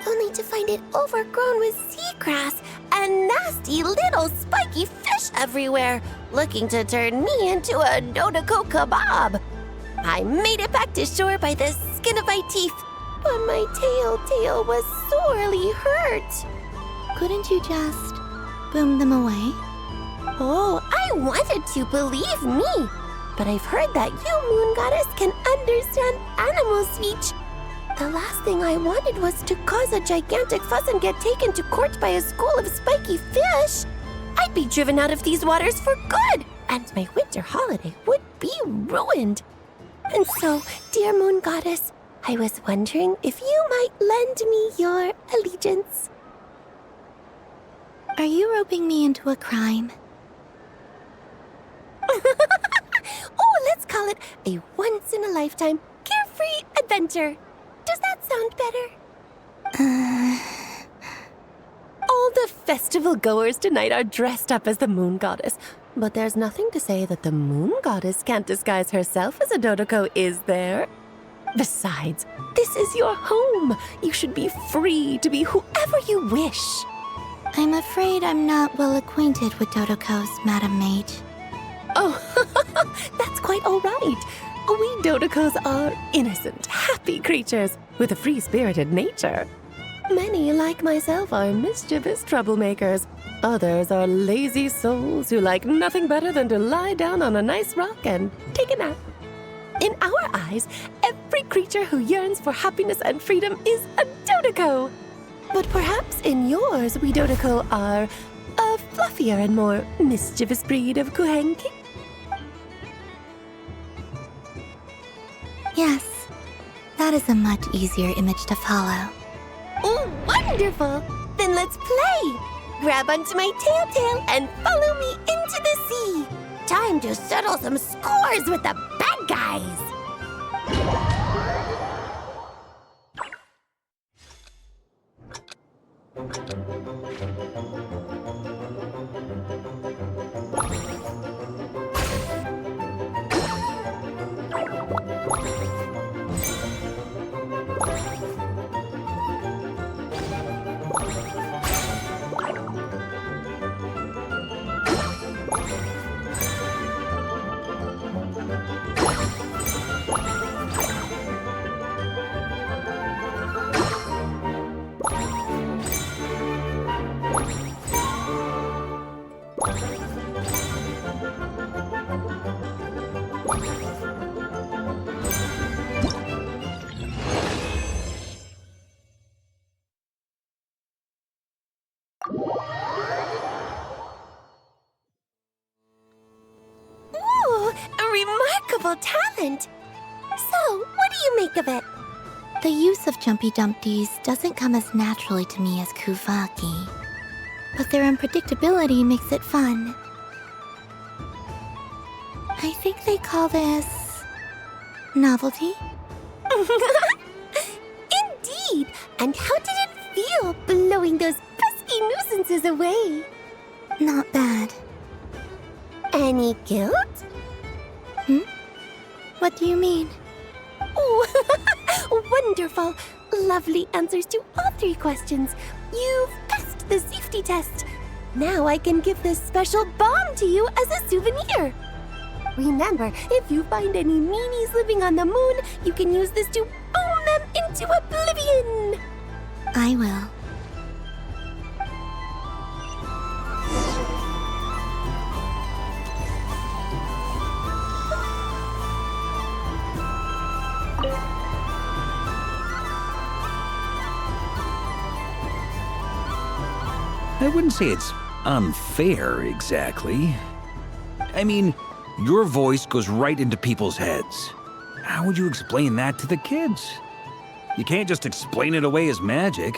Only to find it overgrown with seagrass and nasty little spiky fish everywhere, looking to turn me into a Dodico kebab. I made it back to shore by the skin of my teeth, but my tail was sorely hurt. Couldn't you just boom them away? Oh, I wanted to, believe me. But I've heard that you, Moon Goddess, can understand animal speech. The last thing I wanted was to cause a gigantic fuss and get taken to court by a school of spiky fish. I'd be driven out of these waters for good, and my winter holiday would be ruined. And so, dear Moon Goddess, I was wondering if you might lend me your allegiance. Are you roping me into a crime? A once-in-a-lifetime, carefree adventure. Does that sound better? All the festival goers tonight are dressed up as the Moon Goddess. But there's nothing to say that the Moon Goddess can't disguise herself as a Dodoko, is there? Besides, this is your home. You should be free to be whoever you wish. I'm afraid I'm not well acquainted with Dodokos, Madam Mage. Oh, that's quite all right. We Dodokos are innocent, happy creatures with a free-spirited nature. Many, like myself, are mischievous troublemakers. Others are lazy souls who like nothing better than to lie down on a nice rock and take a nap. In our eyes, every creature who yearns for happiness and freedom is a Dodoko. But perhaps in yours, we Dodoko are a fluffier and more mischievous breed of Kuhenki. Yes, that is a much easier image to follow. Oh, wonderful! Then let's play! Grab onto my tail and follow me into the sea! Time to settle some scores with the bad guys! Ooh, a remarkable talent! So, what do you make of it? The use of Jumpy Dumpties doesn't come as naturally to me as Kuvaki, but their unpredictability makes it fun. I think they call this novelty. Indeed! And how did it feel blowing those pesky nuisances away? Not bad. Any guilt? What do you mean? Oh, wonderful! Lovely answers to all 3 questions. You've passed the safety test. Now I can give this special bomb to you as a souvenir. Remember, if you find any meanies living on the moon, you can use this to boom them into oblivion. I will. I wouldn't say it's unfair, exactly. I mean, your voice goes right into people's heads. How would you explain that to the kids? You can't just explain it away as magic.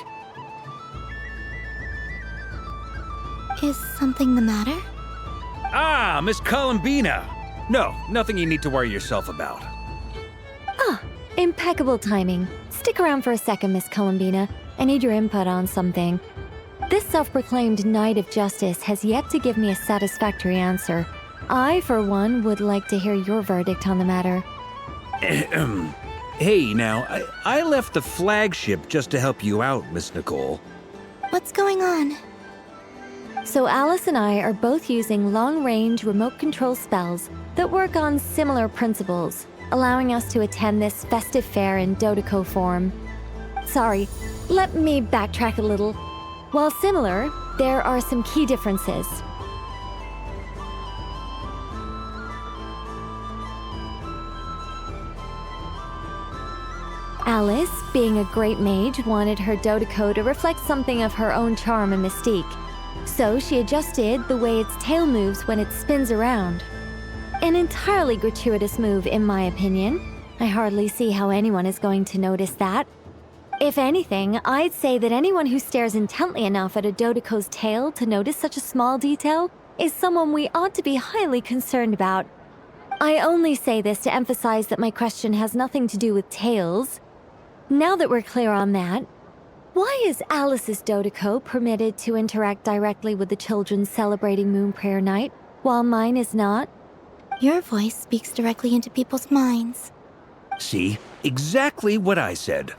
Is something the matter? Ah, Miss Columbina! No, nothing you need to worry yourself about. Ah, impeccable timing. Stick around for a second, Miss Columbina. I need your input on something. This self-proclaimed Knight of Justice has yet to give me a satisfactory answer. I, for one, would like to hear your verdict on the matter. Hey, now, I left the flagship just to help you out, Miss Nicole. What's going on? So Alice and I are both using long-range remote control spells that work on similar principles, allowing us to attend this festive fair in Dodoko form. Sorry, let me backtrack a little. While similar, there are some key differences. Alice, being a great mage, wanted her Dodoko to reflect something of her own charm and mystique. So she adjusted the way its tail moves when it spins around. An entirely gratuitous move, in my opinion. I hardly see how anyone is going to notice that. If anything, I'd say that anyone who stares intently enough at a Dodoko's tail to notice such a small detail is someone we ought to be highly concerned about. I only say this to emphasize that my question has nothing to do with tails. Now that we're clear on that, why is Alice's Dodiko permitted to interact directly with the children celebrating Moon Prayer Night, while mine is not? Your voice speaks directly into people's minds. See? Exactly what I said.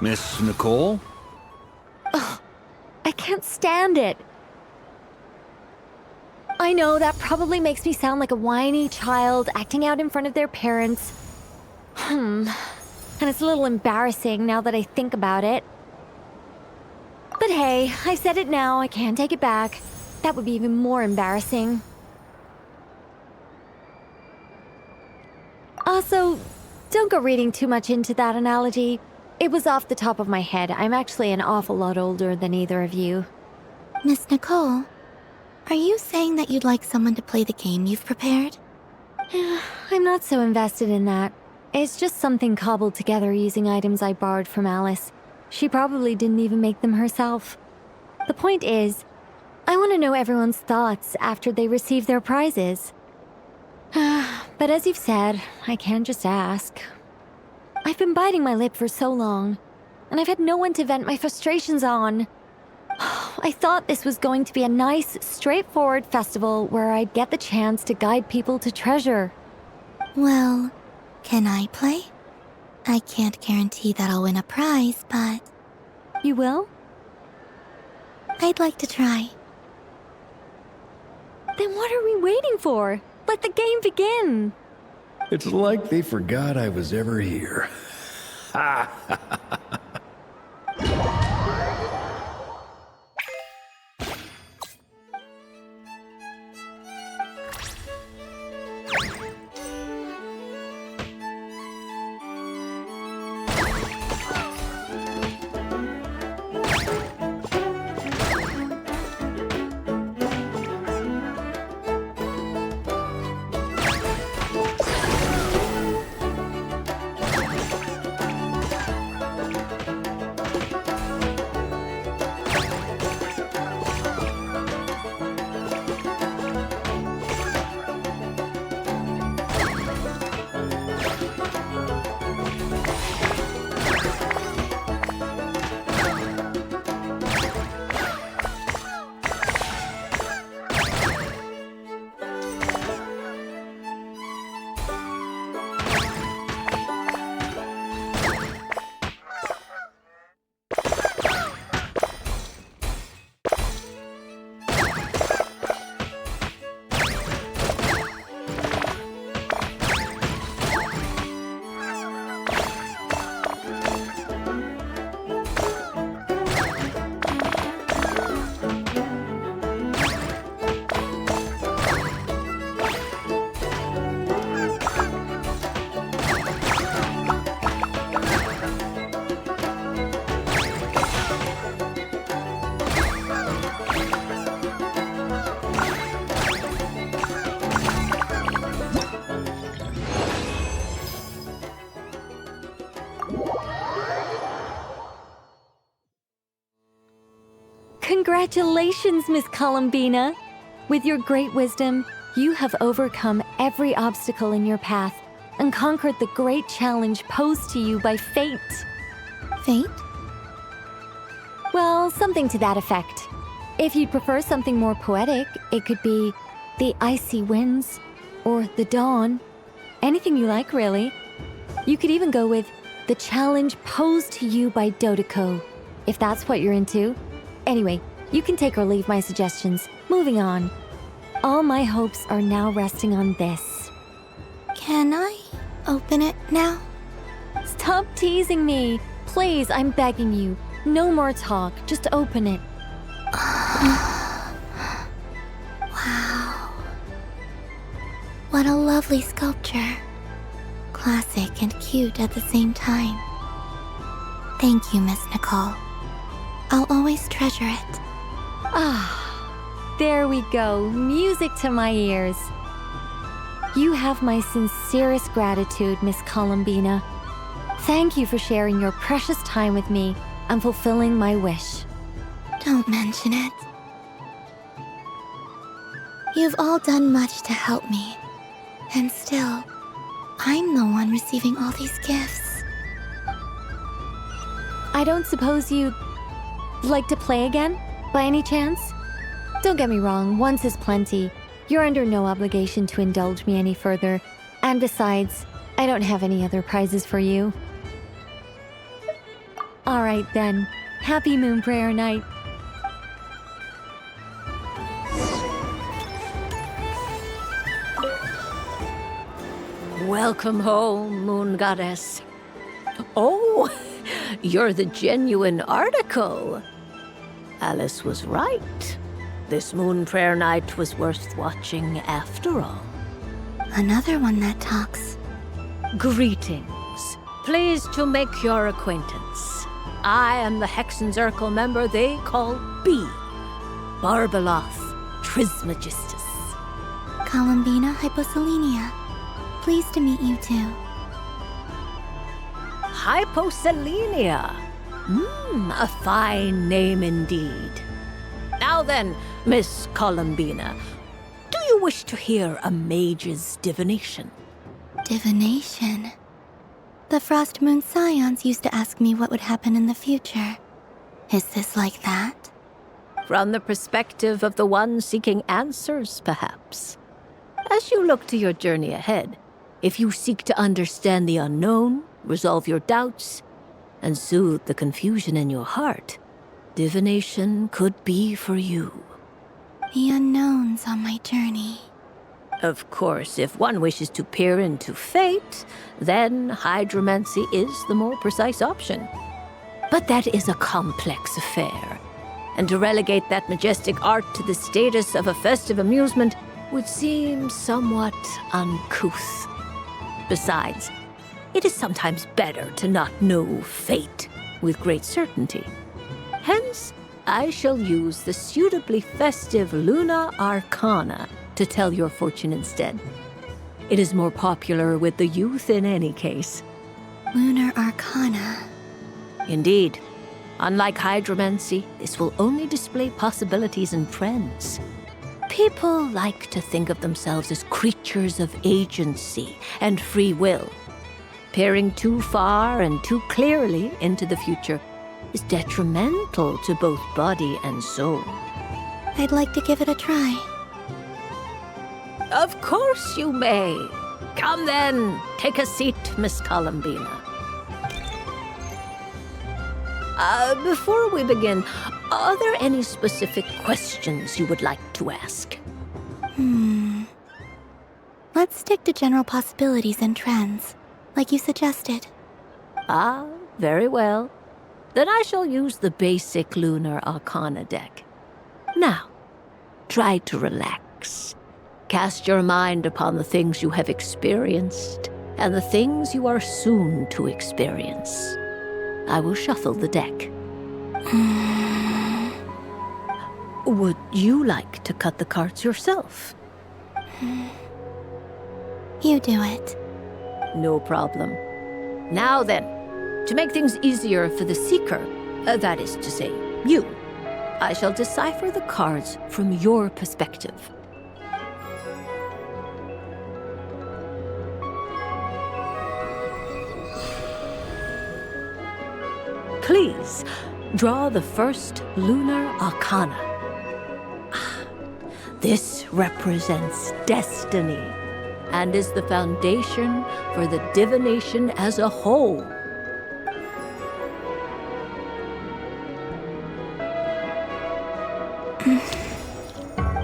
Miss Nicole? I can't stand it. I know that probably makes me sound like a whiny child acting out in front of their parents. And it's a little embarrassing now that I think about it. But hey, I said it now, I can't take it back. That would be even more embarrassing. Also, don't go reading too much into that analogy. It was off the top of my head. I'm actually an awful lot older than either of you. Miss Nicole, are you saying that you'd like someone to play the game you've prepared? I'm not so invested in that. It's just something cobbled together using items I borrowed from Alice. She probably didn't even make them herself. The point is, I want to know everyone's thoughts after they receive their prizes. But as you've said, I can't just ask. I've been biting my lip for so long, and I've had no one to vent my frustrations on. I thought this was going to be a nice, straightforward festival where I'd get the chance to guide people to treasure. Well, can I play? I can't guarantee that I'll win a prize, but... You will? I'd like to try. Then what are we waiting for? Let the game begin! It's like they forgot I was ever here. Ha! Congratulations, Miss Columbina! With your great wisdom, you have overcome every obstacle in your path and conquered the great challenge posed to you by fate. Fate? Well, something to that effect. If you'd prefer something more poetic, it could be the icy winds or the dawn. Anything you like, really. You could even go with the challenge posed to you by Dodiko, if that's what you're into. Anyway, you can take or leave my suggestions. Moving on. All my hopes are now resting on this. Can I open it now? Stop teasing me. Please, I'm begging you. No more talk. Just open it. Wow. What a lovely sculpture. Classic and cute at the same time. Thank you, Miss Nicole. I'll always treasure it. Ah, there we go. Music to my ears. You have my sincerest gratitude, Miss Columbina. Thank you for sharing your precious time with me and fulfilling my wish. Don't mention it. You've all done much to help me. And still, I'm the one receiving all these gifts. I don't suppose you'd like to play again, by any chance? Don't get me wrong, once is plenty. You're under no obligation to indulge me any further. And besides, I don't have any other prizes for you. Alright then. Happy Moon Prayer Night. Welcome home, Moon Goddess. Oh, you're the genuine article. Alice was right. This Moon Prayer Night was worth watching after all. Another one that talks. Greetings. Pleased to make your acquaintance. I am the Hexenzirkel member they call B. Barbeloth Trismegistus. Columbina Hyposelenia. Pleased to meet you too. Hyposelenia. A fine name indeed. Now then, Miss Columbina, do you wish to hear a mage's divination? Divination? The Frost Moon Scions used to ask me what would happen in the future. Is this like that? From the perspective of the one seeking answers, perhaps. As you look to your journey ahead, if you seek to understand the unknown, resolve your doubts, and soothe the confusion in your heart, divination could be for you. The unknowns on my journey. Of course, if one wishes to peer into fate, then hydromancy is the more precise option. But that is a complex affair, and to relegate that majestic art to the status of a festive amusement would seem somewhat uncouth. Besides, it is sometimes better to not know fate with great certainty. Hence, I shall use the suitably festive Luna Arcana to tell your fortune instead. It is more popular with the youth in any case. Lunar Arcana. Indeed. Unlike hydromancy, this will only display possibilities and trends. People like to think of themselves as creatures of agency and free will. Peering too far and too clearly into the future is detrimental to both body and soul. I'd like to give it a try. Of course you may. Come then, take a seat, Miss Columbina. Before we begin, are there any specific questions you would like to ask? Let's stick to general possibilities and trends, like you suggested. Ah, very well. Then I shall use the basic Lunar Arcana deck. Now, try to relax. Cast your mind upon the things you have experienced and the things you are soon to experience. I will shuffle the deck. Would you like to cut the cards yourself? You do it. No problem. Now then, to make things easier for the seeker, that is to say, you, I shall decipher the cards from your perspective. Please, draw the first Lunar Arcana. This represents destiny and is the foundation for the divination as a whole.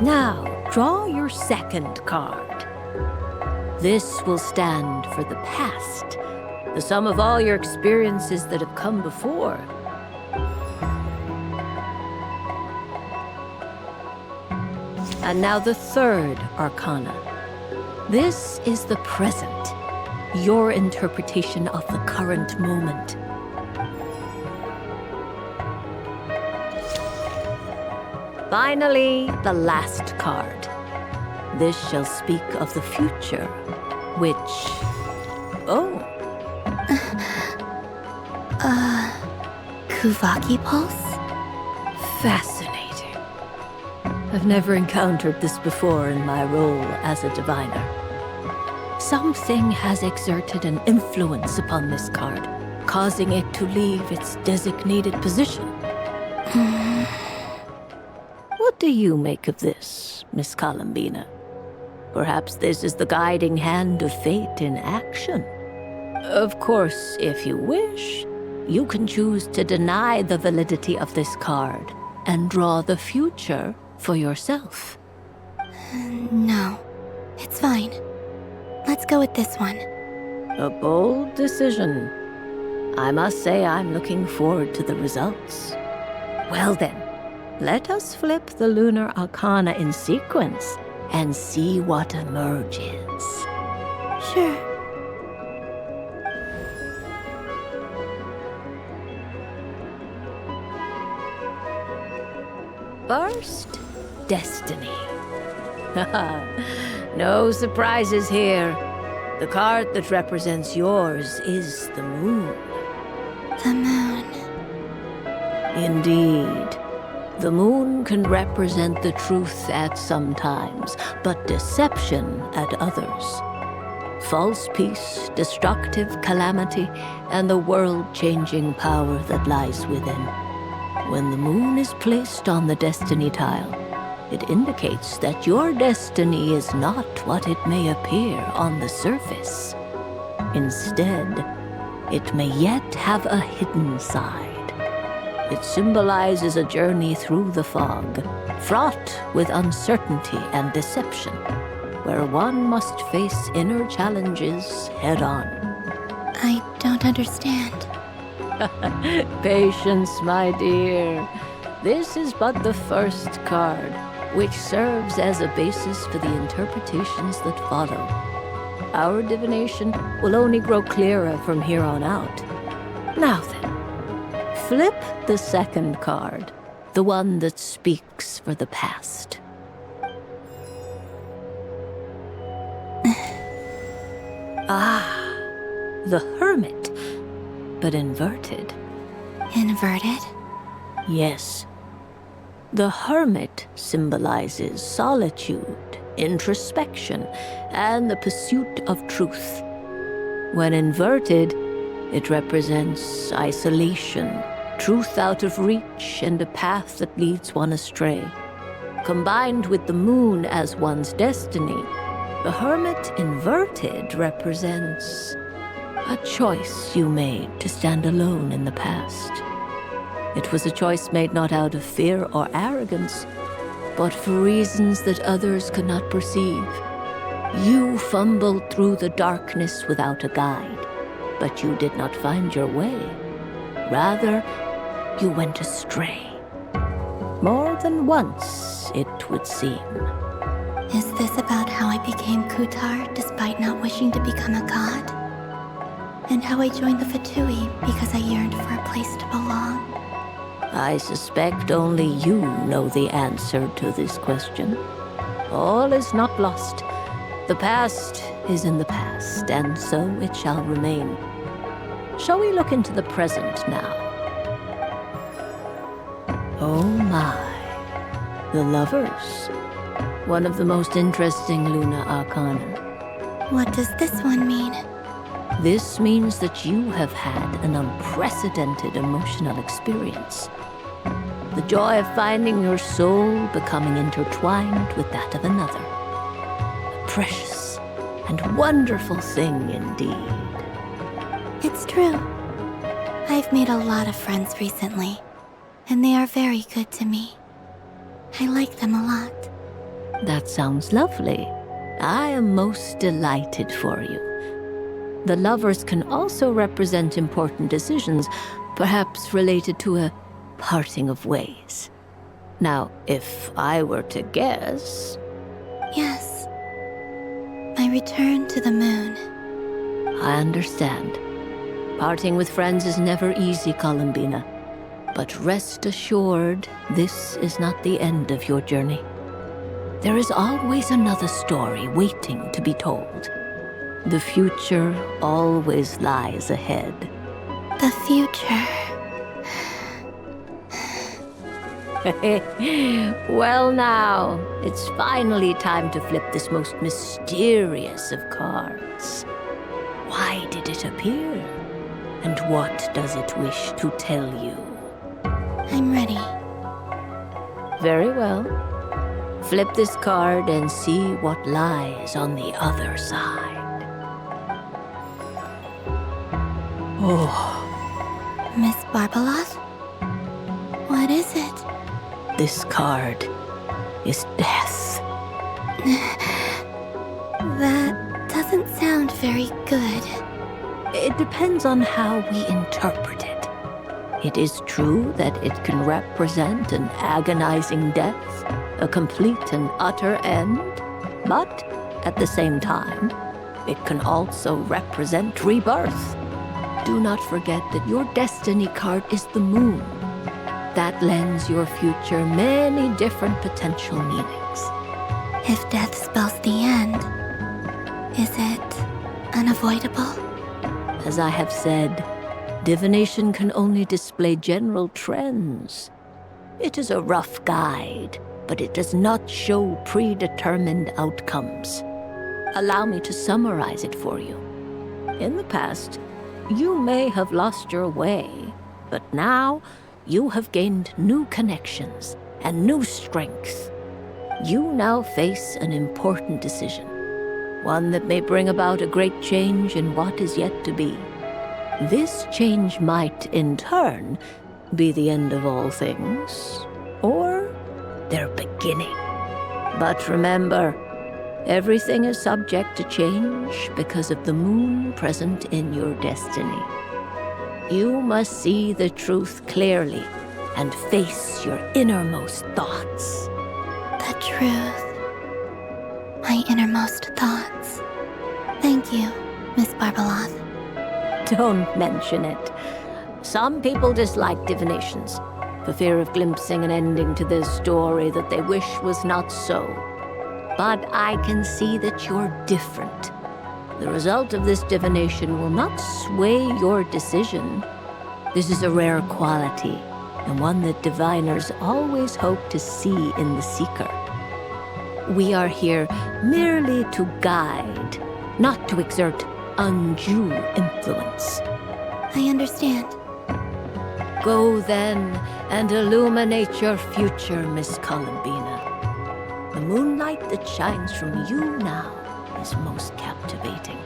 Now, draw your second card. This will stand for the past, the sum of all your experiences that have come before. And now the third Arcana. This is the present, your interpretation of the current moment. Finally, the last card. This shall speak of the future, which... Oh. Kuvaki Pulse? Fascinating. I've never encountered this before in my role as a diviner. Something has exerted an influence upon this card, causing it to leave its designated position. What do you make of this, Miss Columbina? Perhaps this is the guiding hand of fate in action. Of course, if you wish, you can choose to deny the validity of this card and draw the future for yourself. No, it's fine. Let's go with this one. A bold decision. I must say I'm looking forward to the results. Well then, let us flip the lunar arcana in sequence and see what emerges. Sure. First, Destiny. No surprises here. The card that represents yours is the moon. The moon. Indeed. The moon can represent the truth at some times, but deception at others. False peace, destructive calamity, and the world-changing power that lies within. When the moon is placed on the destiny tile, it indicates that your destiny is not what it may appear on the surface. Instead, it may yet have a hidden side. It symbolizes a journey through the fog, fraught with uncertainty and deception, where one must face inner challenges head-on. I don't understand. Patience, my dear. This is but the first card, which serves as a basis for the interpretations that follow. Our divination will only grow clearer from here on out. Now then, flip the second card, the one that speaks for the past. The Hermit, but inverted. Inverted? Yes. The Hermit symbolizes solitude, introspection, and the pursuit of truth. When inverted, it represents isolation, truth out of reach, and a path that leads one astray. Combined with the moon as one's destiny, the Hermit inverted represents a choice you made to stand alone in the past. It was a choice made not out of fear or arrogance, but for reasons that others could not perceive. You fumbled through the darkness without a guide, but you did not find your way. Rather, you went astray. More than once, it would seem. Is this about how I became Kutar despite not wishing to become a god? And how I joined the Fatui because I yearned for a place to belong? I suspect only you know the answer to this question. All is not lost. The past is in the past, and so it shall remain. Shall we look into the present now? Oh my. The Lovers. One of the most interesting Luna Arcana. What does this one mean? This means that you have had an unprecedented emotional experience. The joy of finding your soul becoming intertwined with that of another. A precious and wonderful thing indeed. It's true. I've made a lot of friends recently, and they are very good to me. I like them a lot. That sounds lovely. I am most delighted for you. The Lovers can also represent important decisions, perhaps related to a parting of ways. Now, if I were to guess... Yes. My return to the moon. I understand. Parting with friends is never easy, Columbina. But rest assured, this is not the end of your journey. There is always another story waiting to be told. The future always lies ahead. The future. Well now, it's finally time to flip this most mysterious of cards. Why did it appear? And what does it wish to tell you? I'm ready. Very well. Flip this card and see what lies on the other side. Oh. Miss Barbeloth? What is it? This card is death. That doesn't sound very good. It depends on how we interpret it. It is true that it can represent an agonizing death, a complete and utter end, but at the same time, it can also represent rebirth. Do not forget that your destiny card is the moon. That lends your future many different potential meanings. If death spells the end, is it unavoidable? As I have said, divination can only display general trends. It is a rough guide, but it does not show predetermined outcomes. Allow me to summarize it for you. In the past, you may have lost your way, but now you have gained new connections and new strength. You now face an important decision, one that may bring about a great change in what is yet to be. This change might, in turn, be the end of all things, or their beginning. But remember, everything is subject to change because of the moon present in your destiny. You must see the truth clearly and face your innermost thoughts. The truth. My innermost thoughts. Thank you, Miss Barbeloth. Don't mention it. Some people dislike divinations, for fear of glimpsing an ending to their story that they wish was not so. But I can see that you're different. The result of this divination will not sway your decision. This is a rare quality, and one that diviners always hope to see in the seeker. We are here merely to guide, not to exert undue influence. I understand. Go then and illuminate your future, Miss Columbina. The moonlight that shines from you now is most captivating.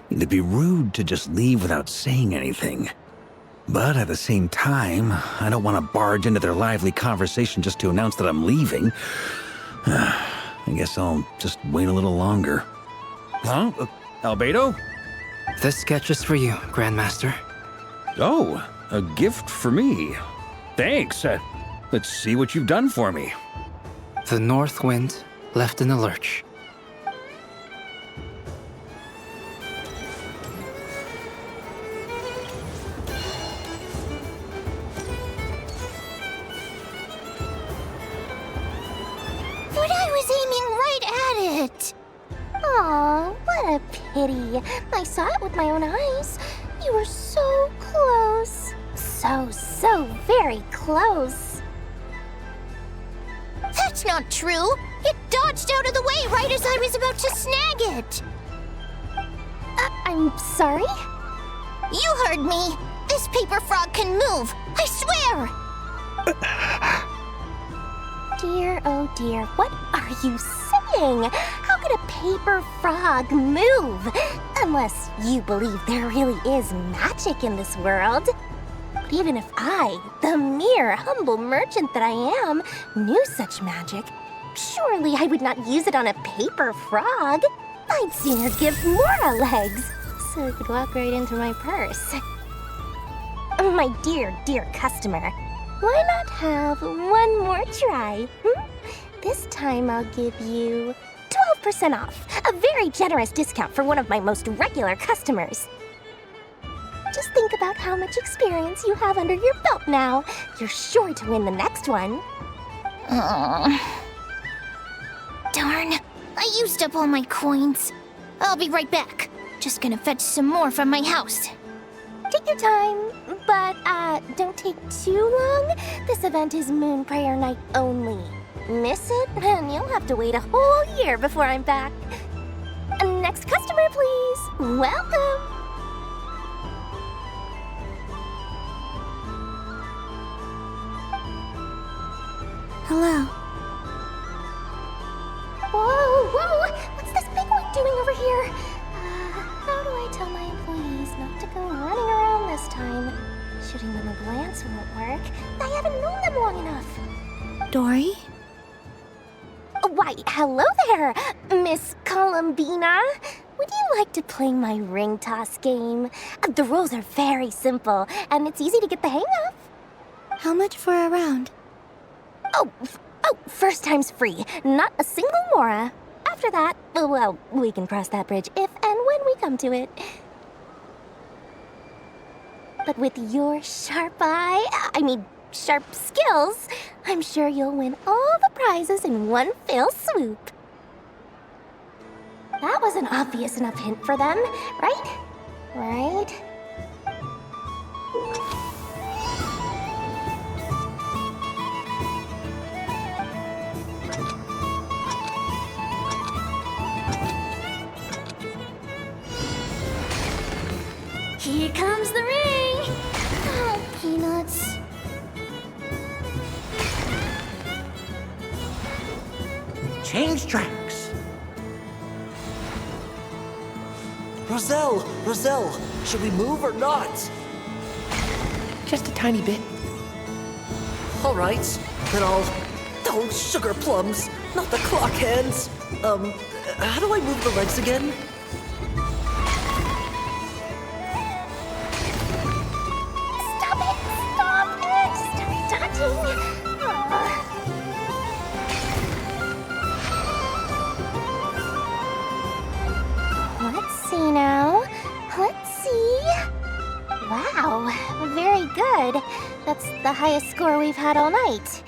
It'd be rude to just leave without saying anything. But at the same time, I don't want to barge into their lively conversation just to announce that I'm leaving. I guess I'll just wait a little longer. Huh? Albedo? This sketch is for you, Grandmaster. Oh, a gift for me. Thanks. Let's see what you've done for me. The North Wind left in a lurch. Aw, what a pity. I saw it with my own eyes. You were so close. So very close. That's not true. It dodged out of the way right as I was about to snag it. I'm sorry? You heard me. This paper frog can move. I swear. Dear, oh dear, what are you saying? How could a paper frog move? Unless you believe there really is magic in this world. But even if I, the mere humble merchant that I am, knew such magic, surely I would not use it on a paper frog. I'd sooner give Mora legs, so it could walk right into my purse. My dear customer, why not have one more try? This time I'll give you 12% off, a very generous discount for one of my most regular customers. Just think about how much experience you have under your belt now. You're sure to win the next one. Darn, I used up all my coins. I'll be right back. Just gonna fetch some more from my house. Take your time, but don't take too long. This event is Moon Prayer Night only. Miss it, and you'll have to wait a whole year before I'm back. Next customer, please. Welcome. Hello. Whoa! What's this big one doing over here? How do I tell my employees not to go running around this time? Shooting them a glance won't work. I haven't known them long enough. Dory? Why, hello there, Miss Columbina. Would you like to play my ring toss game? The rules are very simple, and it's easy to get the hang of. How much for a round? Oh, first time's free. Not a single mora. After that, well, we can cross that bridge if and when we come to it. But with your sharp skills, I'm sure you'll win all the prizes in one fell swoop. That was an obvious enough hint for them, right? Right? Here comes the ring! Oh, peanuts. Change tracks. Roselle, should we move or not? Just a tiny bit. All right, then I'll... Oh, sugar plums, not the clock hands. How do I move the legs again? Let's see now. Let's see. Wow, very good. That's the highest score we've had all night.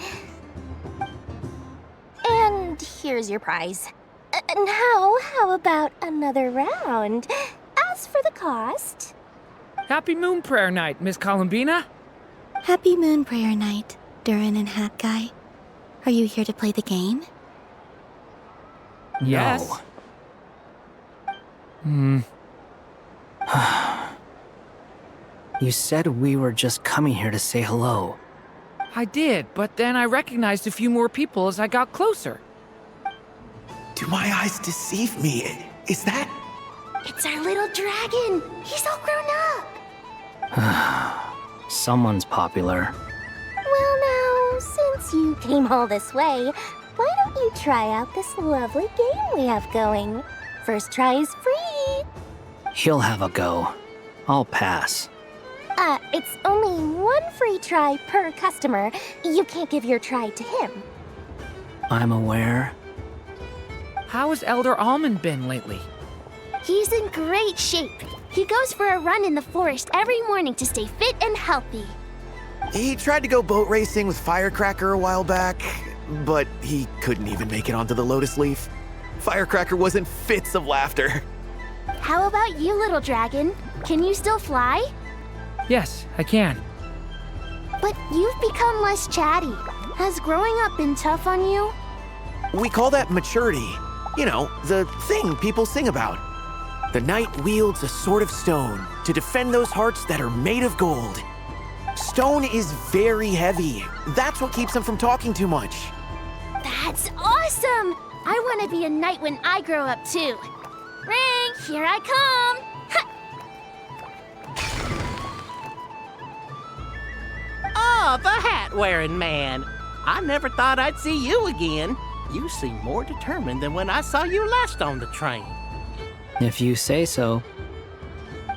And here's your prize. Now, how about another round? As for the cost... Happy Moon Prayer Night, Miss Columbina. Happy Moon Prayer Night, Durin and Hat Guy. Are you here to play the game? Yes. You said we were just coming here to say hello. I did, but then I recognized a few more people as I got closer. Do my eyes deceive me? Is that... It's our little dragon! He's all grown up! Someone's popular. Well now, since you came all this way, why don't you try out this lovely game we have going? First try is free! He'll have a go. I'll pass. It's only one free try per customer. You can't give your try to him. I'm aware. How has Elder Almond been lately? He's in great shape. He goes for a run in the forest every morning to stay fit and healthy. He tried to go boat racing with Firecracker a while back, but he couldn't even make it onto the Lotus Leaf. Firecracker was in fits of laughter. How about you, little dragon? Can you still fly? Yes, I can. But you've become less chatty. Has growing up been tough on you? We call that maturity. You know, the thing people sing about. The knight wields a sword of stone to defend those hearts that are made of gold. Stone is very heavy. That's what keeps him from talking too much. That's awesome! I want to be a knight when I grow up too. Ring, here I come! Oh, the hat-wearing man. I never thought I'd see you again. You seem more determined than when I saw you last on the train. If you say so.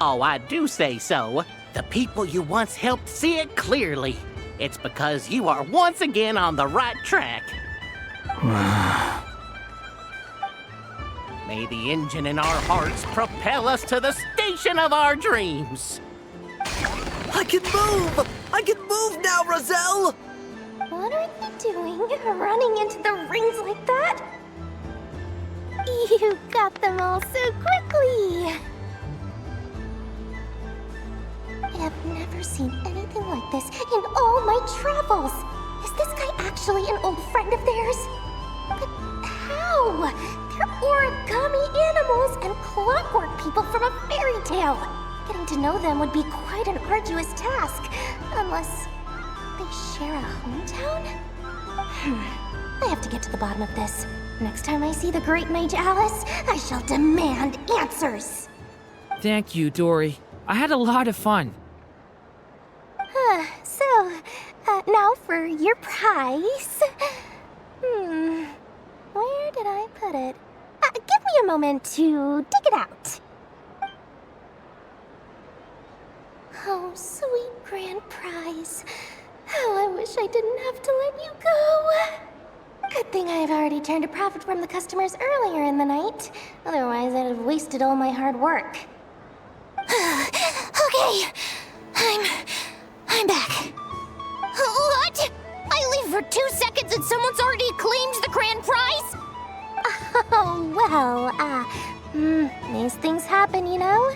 Oh, I do say so. The people you once helped see it clearly. It's because you are once again on the right track. May the engine in our hearts propel us to the station of our dreams. I can move! I can move now, Roselle! What are you doing, running into the rings like that? You got them all so quickly! I've never seen anything like this in all my travels! Is this guy actually an old friend of theirs? But how? They're origami animals and clockwork people from a fairy tale. Getting to know them would be quite an arduous task, unless they share a hometown? I have to get to the bottom of this. Next time I see the Great Mage Alice, I shall demand answers. Thank you, Dory. I had a lot of fun. Now for your prize. Where did I put it? Give me a moment to dig it out. Oh, sweet grand prize. How I wish I didn't have to let you go. Good thing I've already turned a profit from the customers earlier in the night. Otherwise, I'd have wasted all my hard work. Okay, I'm back. What? I leave for 2 seconds and someone's already claimed the grand prize? Oh, well, these things happen, you know?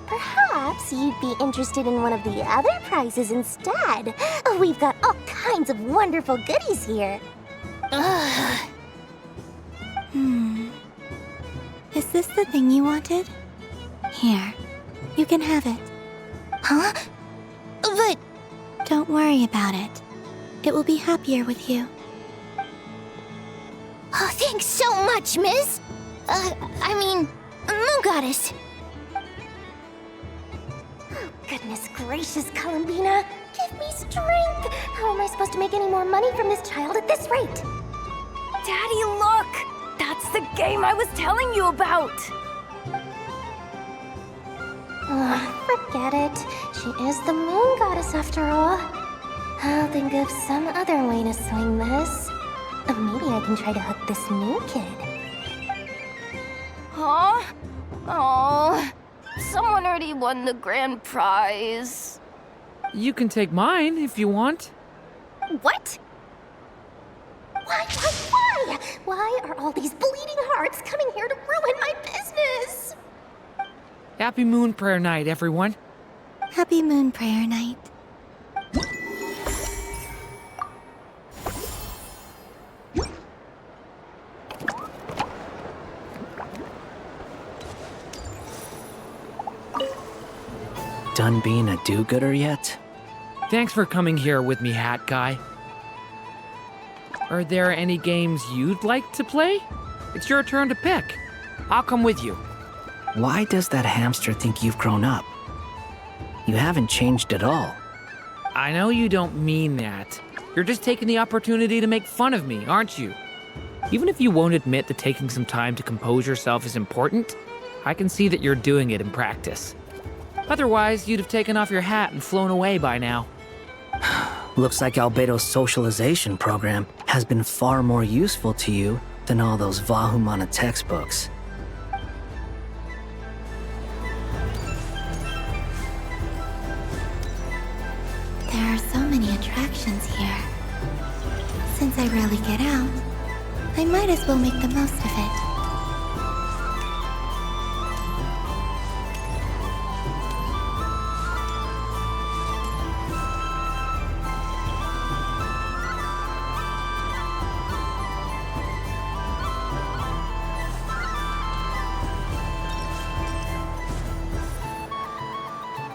Perhaps you'd be interested in one of the other prizes instead. We've got all kinds of wonderful goodies here. Is this the thing you wanted? Here, you can have it. Huh? But... Don't worry about it. It will be happier with you. Oh, thanks so much, Miss. Moon Goddess. Oh, goodness gracious, Columbina. Give me strength. How am I supposed to make any more money from this child at this rate? Daddy, look! That's the game I was telling you about! Forget it. She is the Moon Goddess after all. I'll think of some other way to swing this. Maybe I can try to hook this new kid. Huh? Oh, someone already won the grand prize. You can take mine if you want. What? Why? Why are all these bleeding hearts coming here to ruin my business? Happy Moon Prayer Night, everyone. Happy Moon Prayer Night. Done being a do-gooder yet? Thanks for coming here with me, Hat Guy. Are there any games you'd like to play? It's your turn to pick. I'll come with you. Why does that hamster think you've grown up? You haven't changed at all. I know you don't mean that. You're just taking the opportunity to make fun of me, aren't you? Even if you won't admit that taking some time to compose yourself is important, I can see that you're doing it in practice. Otherwise, you'd have taken off your hat and flown away by now. Looks like Albedo's socialization program has been far more useful to you than all those Vahumana textbooks. There are so many attractions here. Since I rarely get out, I might as well make the most of it.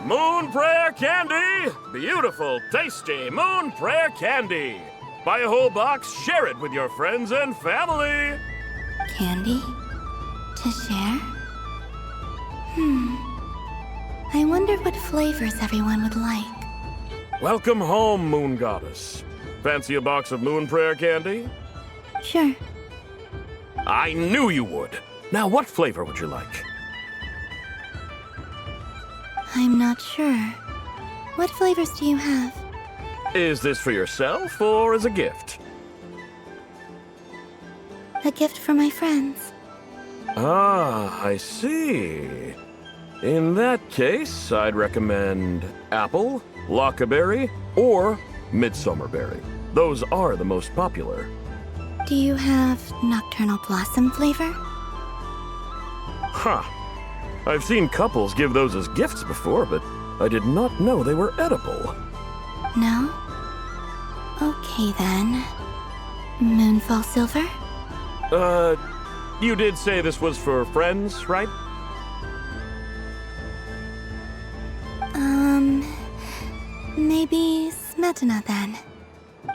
Moon Prayer Candy! Beautiful, tasty Moon Prayer Candy! Buy a whole box, share it with your friends and family! Candy? To share? I wonder what flavors everyone would like. Welcome home, Moon Goddess. Fancy a box of Moon Prayer Candy? Sure. I knew you would. Now, what flavor would you like? I'm not sure. What flavors do you have? Is this for yourself or as a gift? A gift for my friends. Ah, I see. In that case, I'd recommend apple, Lockaberry, or Midsummerberry. Those are the most popular. Do you have Nocturnal Blossom flavor? Huh. I've seen couples give those as gifts before, but I did not know they were edible. No? Okay then. Moonfall Silver? You did say this was for friends, right? Maybe Smetana then.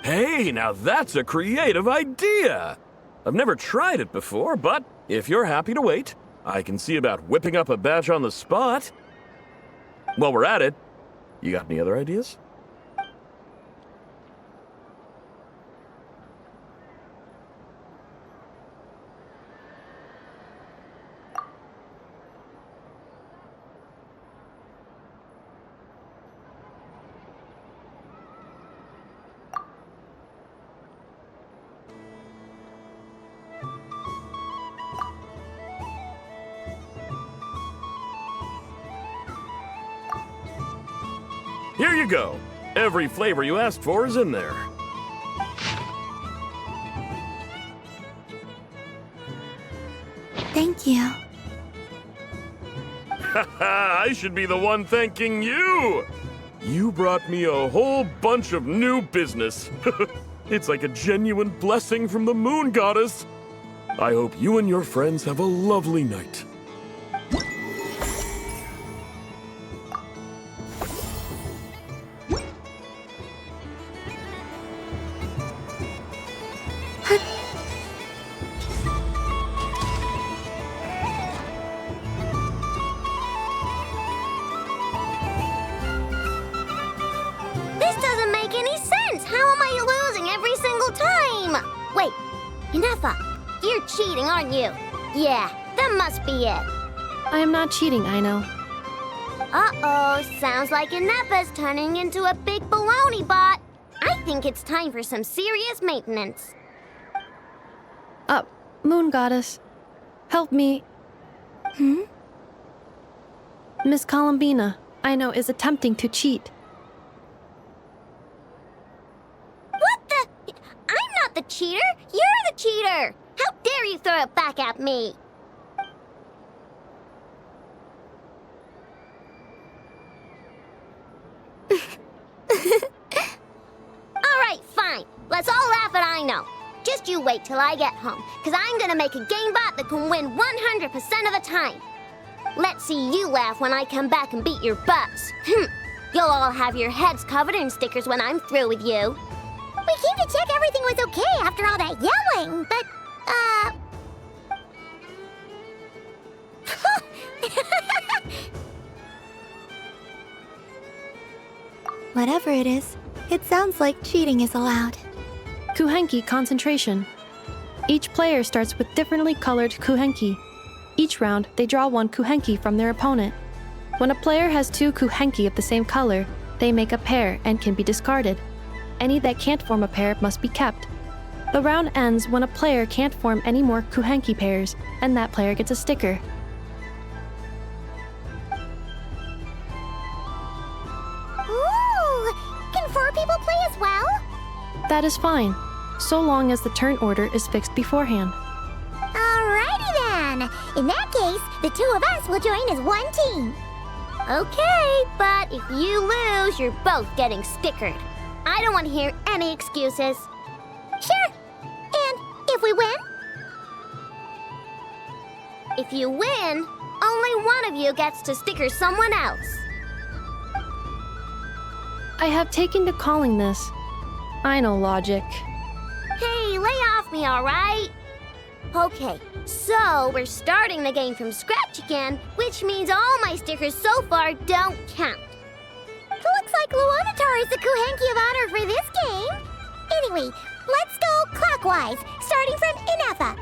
Hey, now that's a creative idea! I've never tried it before, but if you're happy to wait, I can see about whipping up a batch on the spot. While we're at it, you got any other ideas? Here you go. Every flavor you asked for is in there. Thank you. Haha, I should be the one thanking you! You brought me a whole bunch of new business. It's like a genuine blessing from the Moon Goddess. I hope you and your friends have a lovely night. This doesn't make any sense! How am I losing every single time? Wait, Inefa, you're cheating, aren't you? Yeah, that must be it. I am not cheating, Aino. Uh-oh, sounds like Inefa's turning into a big baloney bot. I think it's time for some serious maintenance. Moon Goddess, help me. Miss Columbina, Aino is attempting to cheat. What the? I'm not the cheater! You're the cheater! How dare you throw it back at me? Alright, fine. Let's all laugh at Aino. Just you wait till I get home, because I'm gonna make a game bot that can win 100% of the time. Let's see you laugh when I come back and beat your butts. You'll all have your heads covered in stickers when I'm through with you. We came to check everything was okay after all that yelling, but, Whatever it is, it sounds like cheating is allowed. Kuhenki concentration. Each player starts with differently colored kuhenki. Each round, they draw one kuhenki from their opponent. When a player has two kuhenki of the same color, they make a pair and can be discarded. Any that can't form a pair must be kept. The round ends when a player can't form any more kuhenki pairs, and that player gets a sticker. ooh, can 4 people play as well? That is fine, so long as the turn order is fixed beforehand. Alrighty then. In that case, the 2 of us will join as one team. Okay, but if you lose, you're both getting stickered. I don't want to hear any excuses. Sure. And if we win? If you win, only one of you gets to sticker someone else. I have taken to calling this. I know logic. Hey, lay off me, all right? Okay, so we're starting the game from scratch again, which means all my stickers so far don't count. Looks like Luonatar is the Kuhenki of honor for this game. Anyway, let's go clockwise, starting from Inefa.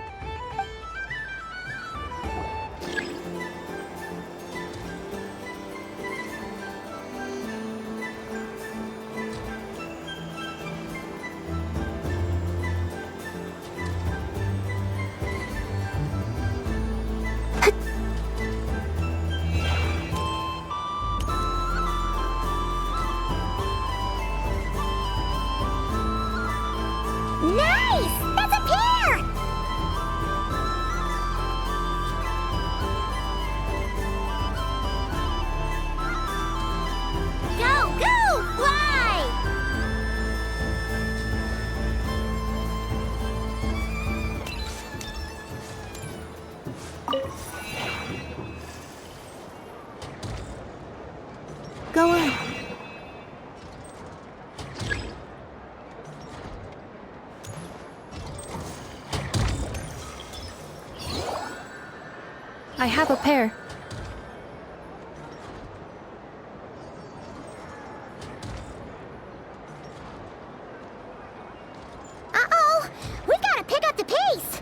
Nice! That's a pair! Go, go, fly! Go on. I have a pair. Uh-oh! We gotta pick up the pace!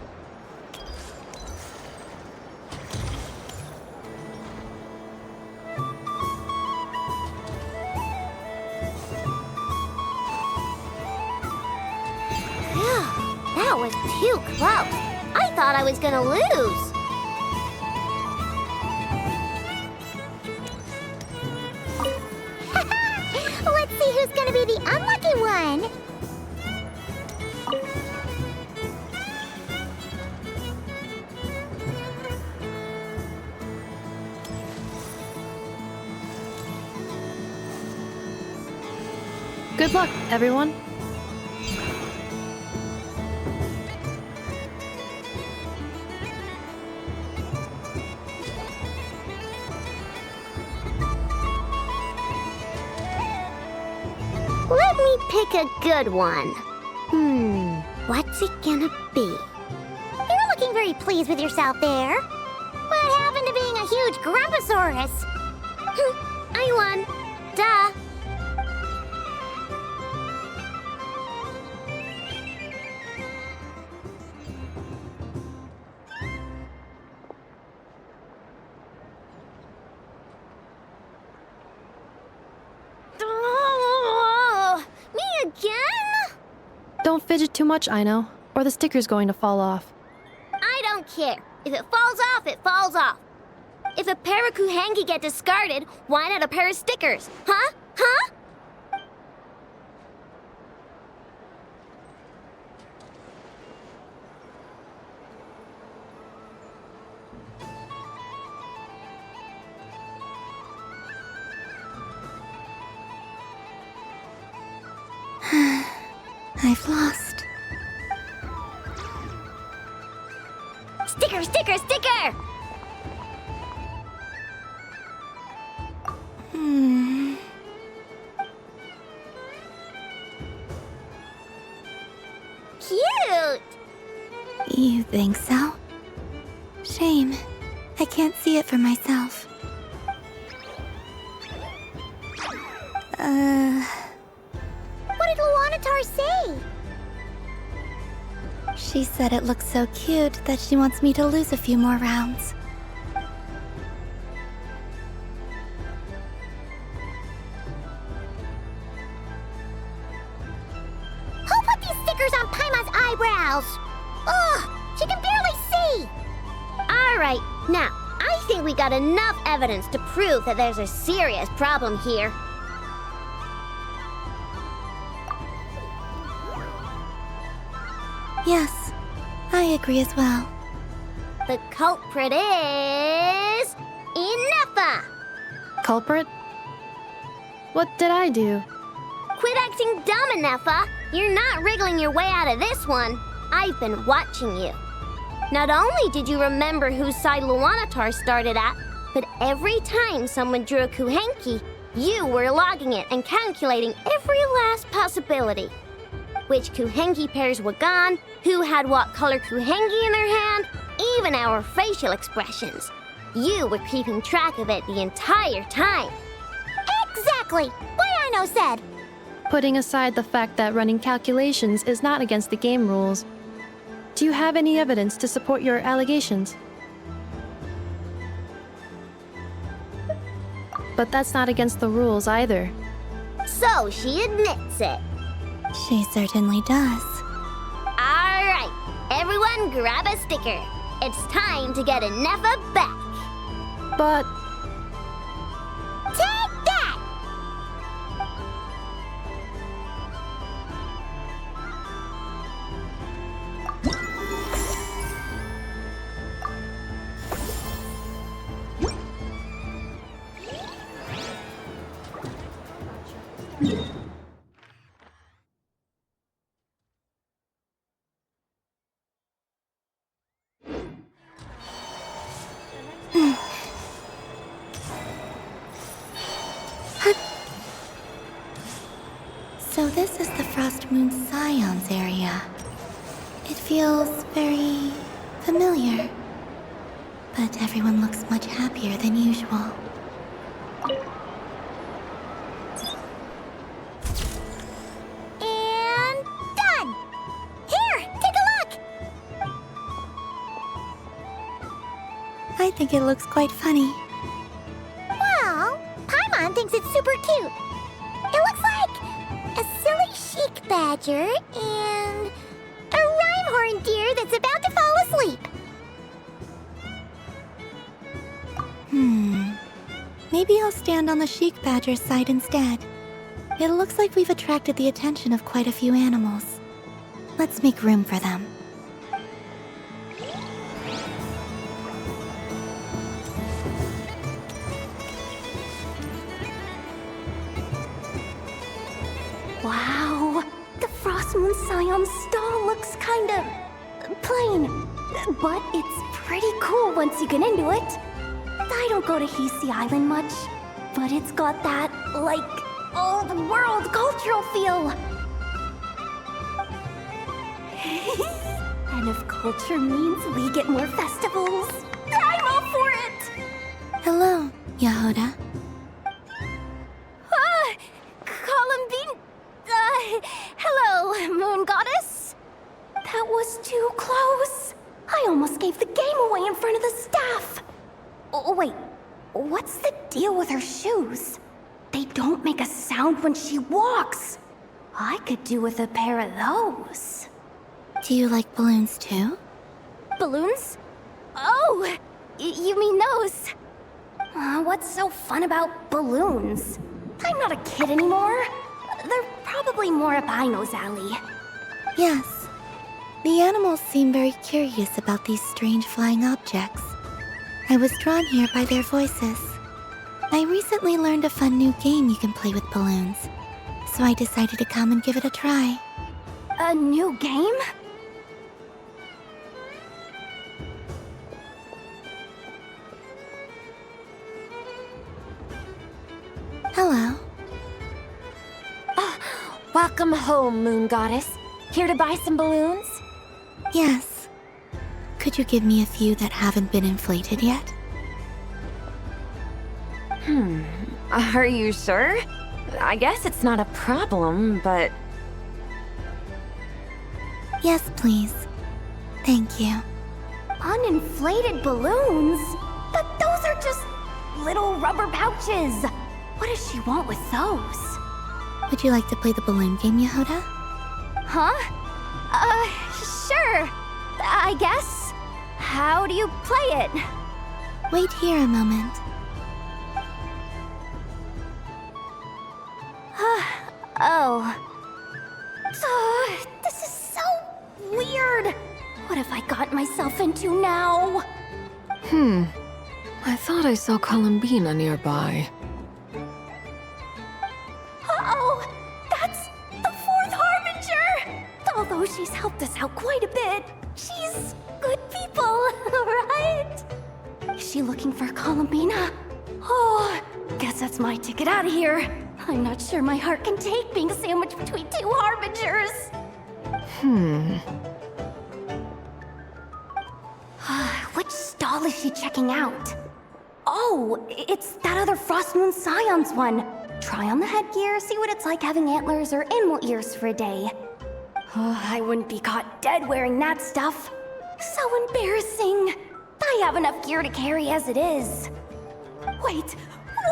Phew, that was too close. I thought I was gonna lose. Let's see who's gonna be the unlucky one. Good luck, everyone. Let me pick a good one. What's it gonna be? You're looking very pleased with yourself there. What happened to being a huge Grumposaurus? I won. Duh. Oh, me again? Don't fidget too much, Ino, or the sticker's going to fall off. I don't care. If it falls off, it falls off. If a pair of Kuhengi get discarded, why not a pair of stickers? Huh? Huh? I've lost. Sticker, sticker, sticker! Cute! You think so? Shame. I can't see it for myself. What did Luanatar say? She said it looks so cute that she wants me to lose a few more rounds. Who put these stickers on Paimon's eyebrows? Ugh, she can barely see! Alright, now, I think we got enough evidence to prove that there's a serious problem here. Yes, I agree as well. The culprit is... Inefa! Culprit? What did I do? Quit acting dumb, Inefa! You're not wriggling your way out of this one. I've been watching you. Not only did you remember whose side Luanatar started at, but every time someone drew a Kuhenki, you were logging it and calculating every last possibility. Which Kuhenki pairs were gone, who had what color Kuhenki in their hand, even our facial expressions. You were keeping track of it the entire time. Exactly! What Ino said! Putting aside the fact that running calculations is not against the game rules, do you have any evidence to support your allegations? But that's not against the rules either. So she admits it. She certainly does. Alright, everyone grab a sticker. It's time to get Inefa back. But... Take that! So this is the Frost Moon Scions area. It feels very familiar. But everyone looks much happier than usual. And done! Here, take a look! I think it looks quite funny. Well, Paimon thinks it's super cute. It looks like a silly chic badger and a rhyme-horned deer that's about to fall asleep. Maybe I'll stand on the Sheik Badger's side instead. It looks like we've attracted the attention of quite a few animals. Let's make room for them. Wow, the Frost Moon Scion stall looks kinda plain, but it's pretty cool once you get into it. I don't go to Hisi Island much, but it's got that, like, old world cultural feel. And if culture means we get more festivals, I'm all for it! Hello, Yehoda. Columbine... hello, Moon Goddess. That was too close. I almost gave the game away in front of the staff. Oh, wait, what's the deal with her shoes? They don't make a sound when she walks. I could do with a pair of those. Do you like balloons too? Balloons? Oh, you mean those? What's so fun about balloons? I'm not a kid anymore. They're probably more up Aino's alley. Yes. The animals seem very curious about these strange flying objects. I was drawn here by their voices. I recently learned a fun new game you can play with balloons, so I decided to come and give it a try. A new game? Hello. Welcome home, Moon Goddess. Here to buy some balloons? Yes. Could you give me a few that haven't been inflated yet? Are you sure? I guess it's not a problem, but... Yes, please. Thank you. Uninflated balloons? But those are just little rubber pouches. What does she want with those? Would you like to play the balloon game, Yehoda? Huh? Sure. I guess. How do you play it? Wait here a moment. This is so weird. What have I got myself into now? I thought I saw Columbina nearby. Uh-oh! That's the fourth Harbinger! Although she's helped us out quite a bit, she's good people, right? Is she looking for Columbina? Oh, guess that's my ticket out of here. I'm not sure my heart can take being sandwiched between two Harbingers. Which stall is she checking out? Oh, it's that other Frost Moon Scions one. Try on the headgear, see what it's like having antlers or animal ears for a day. Oh, I wouldn't be caught dead wearing that stuff. So embarrassing. I have enough gear to carry as it is. Wait,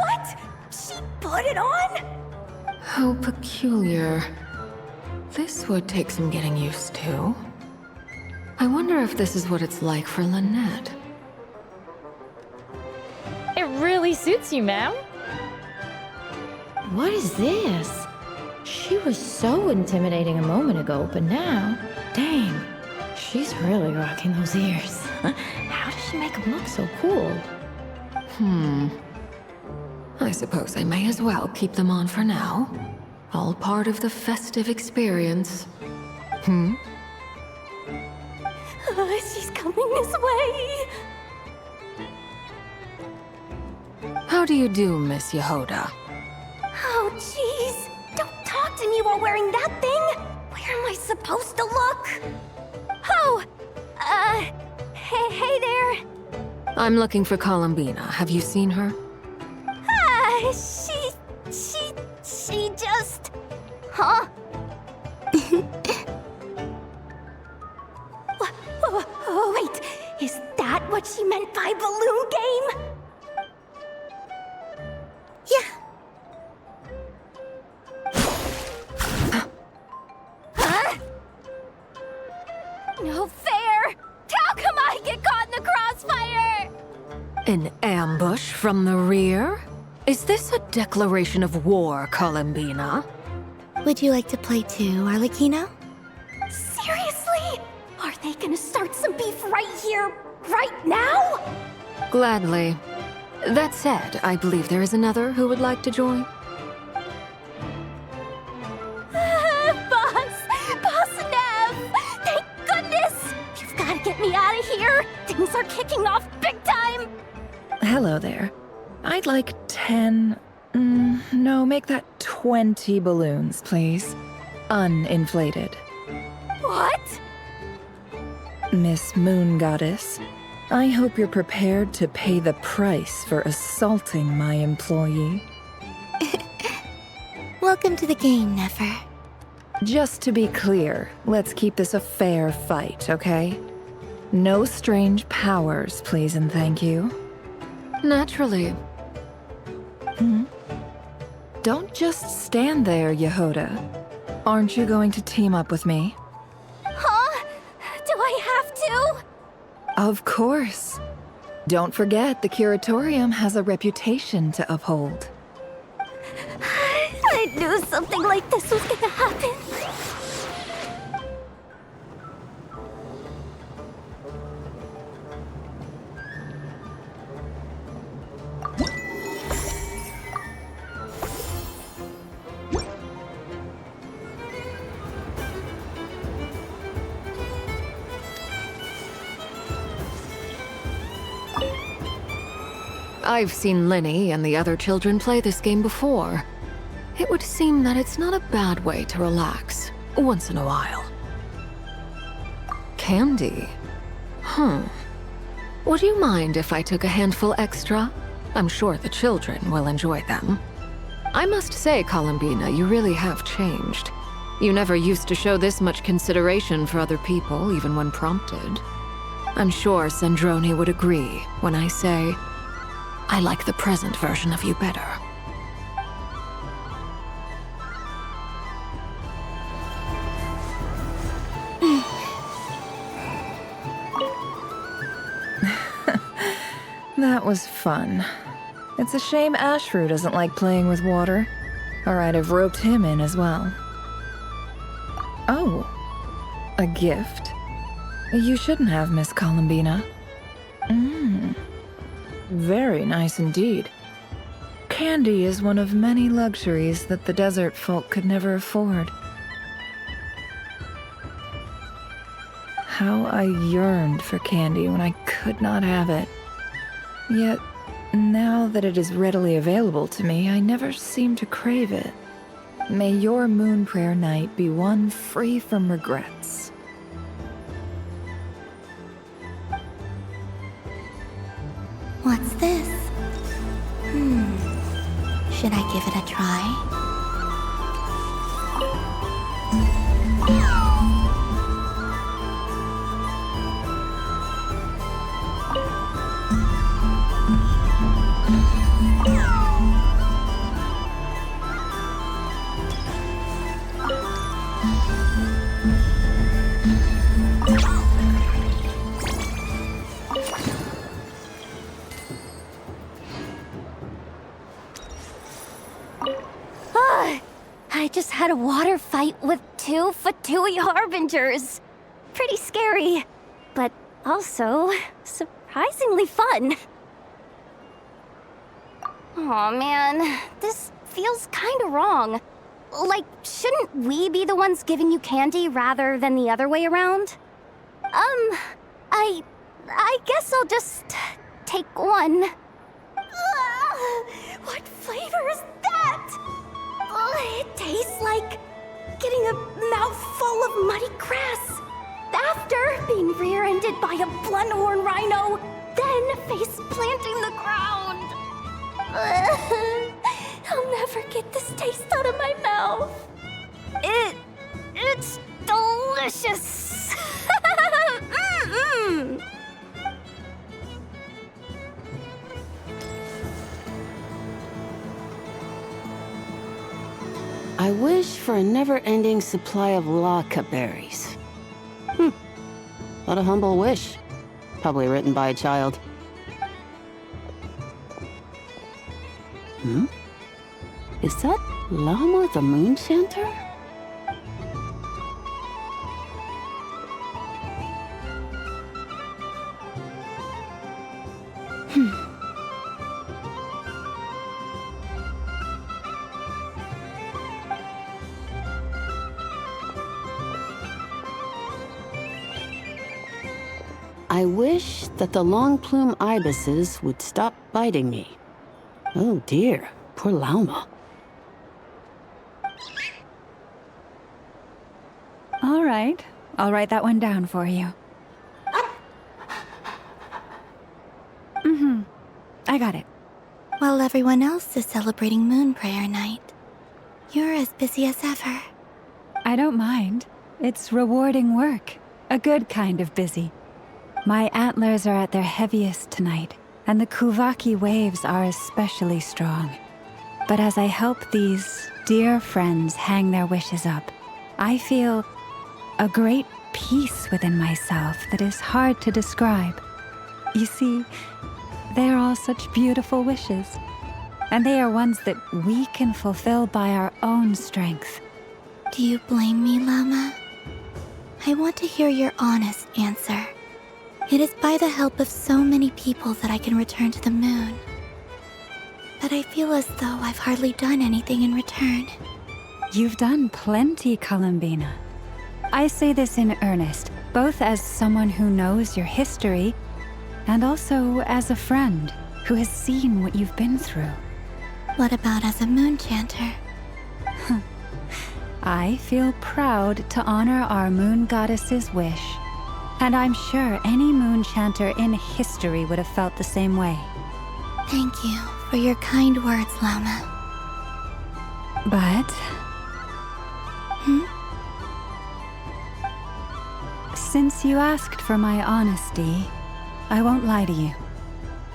what? She put it on? How peculiar. This would take some getting used to. I wonder if this is what it's like for Lynette. It really suits you, ma'am. What is this? She was so intimidating a moment ago, but now, dang, she's really rocking those ears. How does she make them look so cool? I suppose I may as well keep them on for now. All part of the festive experience. She's coming this way. How do you do, Miss Yehoda? Oh, jeez. Don't talk to me me while wearing that thing? Where am I supposed to look? Oh, hey there. I'm looking for Columbina. Have you seen her? She just... Huh? Wait, is that what she meant by balloon game? Yeah. Huh? No fair! How come I get caught in the crossfire? An ambush from the rear? Is this a declaration of war, Columbina? Would you like to play too, Arlecchino? Seriously? Are they gonna start some beef right here, right now? Gladly. That said, I believe there is another who would like to join. Boss Nev! Thank goodness! You've gotta get me out of here! Things are kicking off big time! Hello there. I'd like 10... no, make that 20 balloons, please. Uninflated. What? Miss Moon Goddess, I hope you're prepared to pay the price for assaulting my employee. Welcome to the game, Nefer. Just to be clear, let's keep this a fair fight, okay? No strange powers, please and thank you. Naturally. Don't just stand there, Yehoda. Aren't you going to team up with me? Huh? Do I have to? Of course. Don't forget, the Curatorium has a reputation to uphold. I knew something like this was gonna happen. I've seen Lenny and the other children play this game before. It would seem that it's not a bad way to relax, once in a while. Candy? Would you mind if I took a handful extra? I'm sure the children will enjoy them. I must say, Columbina, you really have changed. You never used to show this much consideration for other people, even when prompted. I'm sure Sandrone would agree when I say, I like the present version of you better. That was fun. It's a shame Ashru doesn't like playing with water, or I'd have roped him in as well. Oh, a gift? You shouldn't have, Miss Columbina. Very nice indeed. Candy is one of many luxuries that the desert folk could never afford. How I yearned for candy when I could not have it. Yet, now that it is readily available to me, I never seem to crave it. May your moon prayer night be one free from regrets. What's this? Should I give it a try? I just had a water fight with 2 Fatui Harbingers. Pretty scary, but also surprisingly fun. Aw, man, this feels kinda wrong. Like, shouldn't we be the ones giving you candy rather than the other way around? I guess I'll just take one. What flavor is that? It tastes like getting a mouthful of muddy grass. After being rear-ended by a blunt-horn rhino, then face-planting the ground. I'll never get this taste out of my mouth. It's delicious. Mm-mm. I wish for a never-ending supply of laka berries. What a humble wish. Probably written by a child. Is that Llama the Moon Chanter? I wish that the long plume ibises would stop biting me. Oh dear, poor Llama. All right, I'll write that one down for you. I got it. While everyone else is celebrating Moon Prayer Night, you're as busy as ever. I don't mind. It's rewarding work. A good kind of busy. My antlers are at their heaviest tonight, and the Kuvaki waves are especially strong. But as I help these dear friends hang their wishes up, I feel a great peace within myself that is hard to describe. You see, they are all such beautiful wishes, and they are ones that we can fulfill by our own strength. Do you blame me, Llama? I want to hear your honest answer. It is by the help of so many people that I can return to the moon. But I feel as though I've hardly done anything in return. You've done plenty, Columbina. I say this in earnest, both as someone who knows your history, and also as a friend who has seen what you've been through. What about as a moon chanter? I feel proud to honor our moon goddess's wish. And I'm sure any moon chanter in history would have felt the same way. Thank you for your kind words, Llama. But... Since you asked for my honesty, I won't lie to you.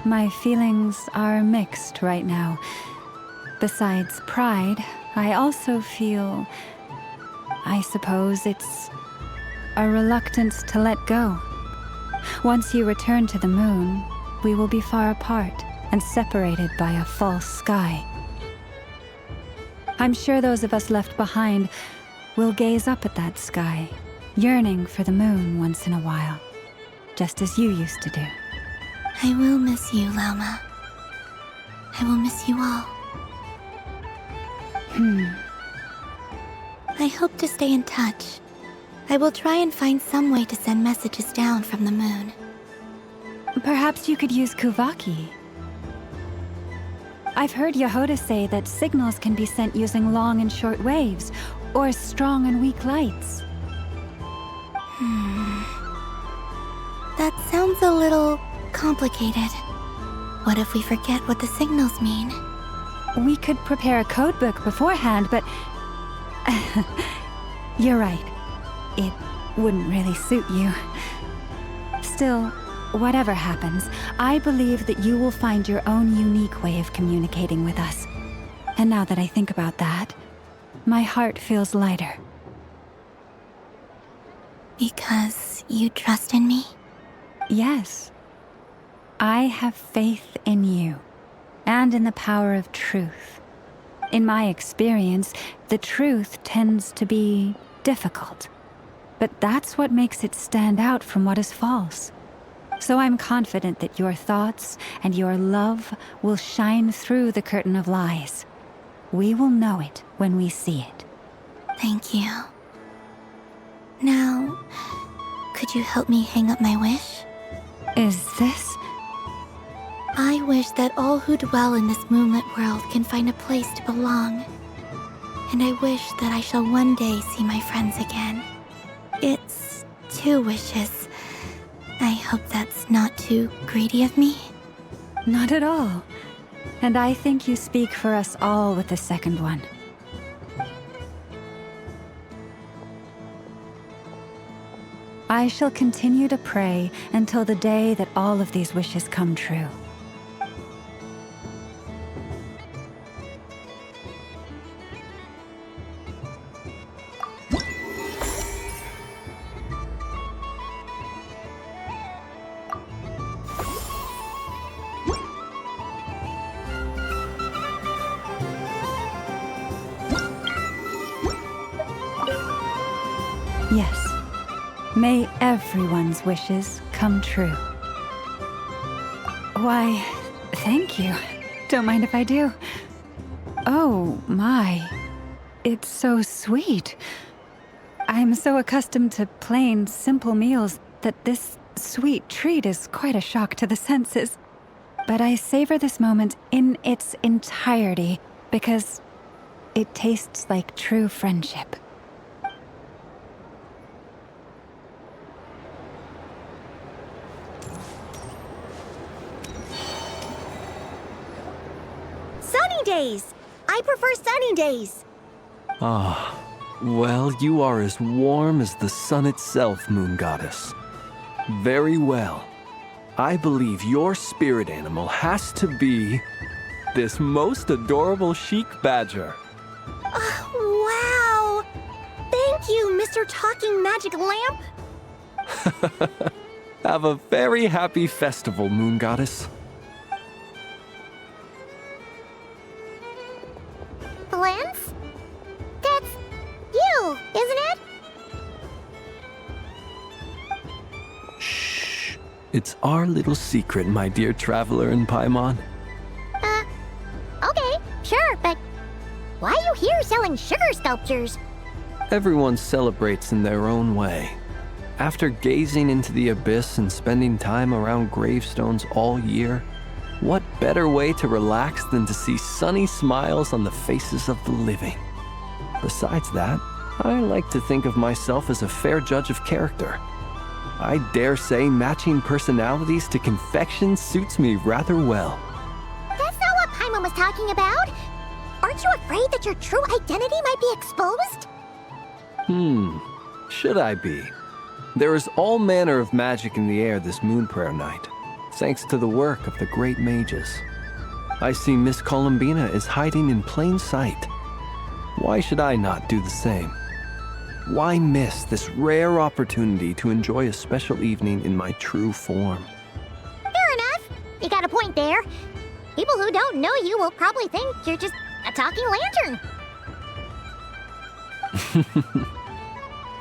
My feelings are mixed right now. Besides pride, I also feel... I suppose it's... a reluctance to let go. Once you return to the moon, we will be far apart and separated by a false sky. I'm sure those of us left behind will gaze up at that sky, yearning for the moon once in a while, just as you used to do. I will miss you, Llama. I will miss you all. I hope to stay in touch. I will try and find some way to send messages down from the moon. Perhaps you could use Kuvaki. I've heard Yehoda say that signals can be sent using long and short waves, or strong and weak lights. That sounds a little complicated. What if we forget what the signals mean? We could prepare a codebook beforehand, but... You're right. It wouldn't really suit you. Still, whatever happens, I believe that you will find your own unique way of communicating with us. And now that I think about that, my heart feels lighter. Because you trust in me? Yes. I have faith in you, and in the power of truth. In my experience, the truth tends to be difficult. But that's what makes it stand out from what is false. So I'm confident that your thoughts and your love will shine through the curtain of lies. We will know it when we see it. Thank you. Now, could you help me hang up my wish? Is this? I wish that all who dwell in this moonlit world can find a place to belong. and I wish that I shall one day see my friends again. It's 2 wishes. I hope that's not too greedy of me. Not at all. And I think you speak for us all with the second one. I shall continue to pray until the day that all of these wishes come true. Yes. May everyone's wishes come true. Why, thank you. Don't mind if I do. Oh, my. It's so sweet. I'm so accustomed to plain, simple meals that this sweet treat is quite a shock to the senses. But I savor this moment in its entirety because it tastes like true friendship. Sunny days! I prefer sunny days. Ah, well, you are as warm as the sun itself, Moon Goddess. Very well. I believe your spirit animal has to be this most adorable chic badger. Wow! Thank you, Mr. Talking Magic Lamp. Have a very happy festival, Moon Goddess. Flens? That's you, isn't it? Shh. It's our little secret, my dear traveler in Paimon. Okay, sure, but why are you here selling sugar sculptures? Everyone celebrates in their own way. After gazing into the abyss and spending time around gravestones all year, what better way to relax than to see sunny smiles on the faces of the living? Besides that, I like to think of myself as a fair judge of character. I dare say matching personalities to confection suits me rather well. That's not what Paimon was talking about. Aren't you afraid that your true identity might be exposed? Should I be? There is all manner of magic in the air this moon prayer night, thanks to the work of the great mages. I see Miss Columbina is hiding in plain sight. Why should I not do the same? Why miss this rare opportunity to enjoy a special evening in my true form? Fair enough. You got a point there. People who don't know you will probably think you're just a talking lantern.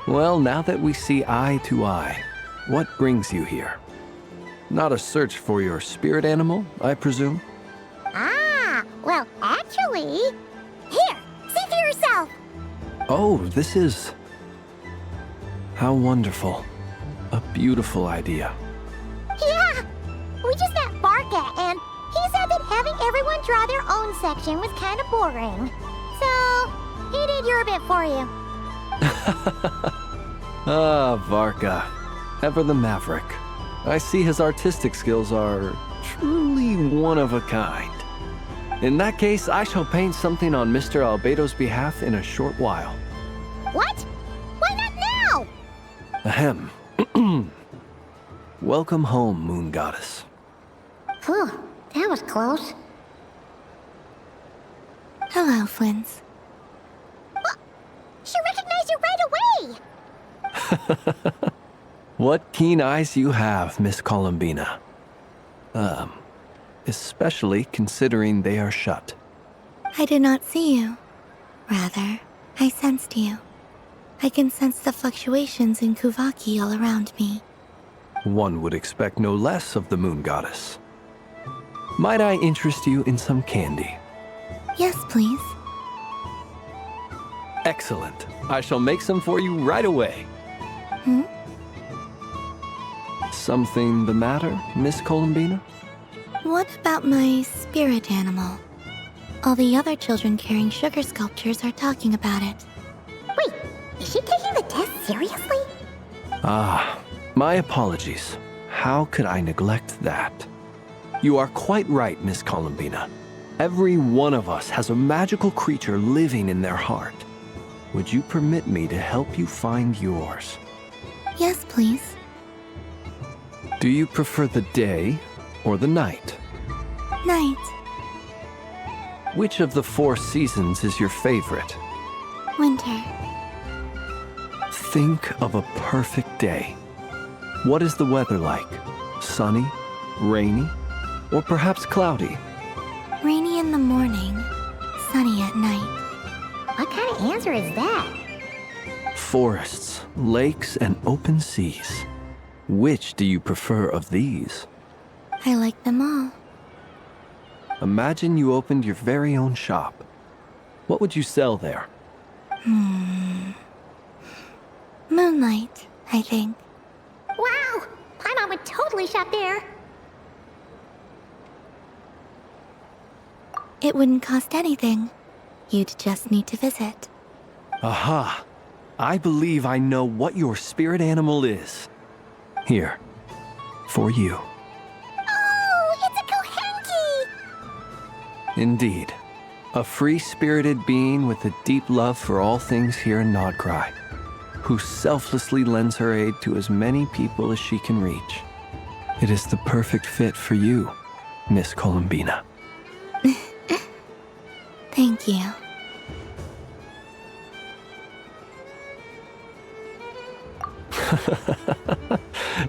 Well, now that we see eye to eye, what brings you here? Not a search for your spirit animal, I presume? Ah, well, actually... Here, see for yourself. Oh, this is... How wonderful. A beautiful idea. Yeah, we just met Barca, and he said that having everyone draw their own section was kind of boring. So, he did your bit for you. Ah, Varka. Ever the maverick. I see his artistic skills are truly one of a kind. In that case, I shall paint something on Mr. Albedo's behalf in a short while. What? Why not now? Ahem. Welcome home, Moon Goddess. Phew, that was close. Hello, Flins. She recognized you right away! What keen eyes you have, Miss Columbina. Especially considering they are shut. I did not see you. Rather, I sensed you. I can sense the fluctuations in Kuvaki all around me. One would expect no less of the Moon Goddess. Might I interest you in some candy? Yes, please. Excellent. I shall make some for you right away. Something the matter, Miss Columbina? What about my spirit animal? All the other children carrying sugar sculptures are talking about it. Wait, is she taking the test seriously? Ah, my apologies. How could I neglect that? You are quite right, Miss Columbina. Every one of us has a magical creature living in their heart. Would you permit me to help you find yours? Yes, please. Do you prefer the day or the night? Night. Which of the 4 seasons is your favorite? Winter. Think of a perfect day. What is the weather like? Sunny, rainy, or perhaps cloudy? Rainy in the morning, sunny at night. What kind of answer is that? Forests, lakes, and open seas. Which do you prefer of these? I like them all. Imagine you opened your very own shop. What would you sell there? Moonlight, I think. Wow! Paimon would totally shop there. It wouldn't cost anything. You'd just need to visit. Aha! I believe I know what your spirit animal is. Here, for you. Oh, it's a Kohenki! Indeed. A free-spirited being with a deep love for all things here in Krai, who selflessly lends her aid to as many people as she can reach. It is the perfect fit for you, Miss Columbina. Thank you.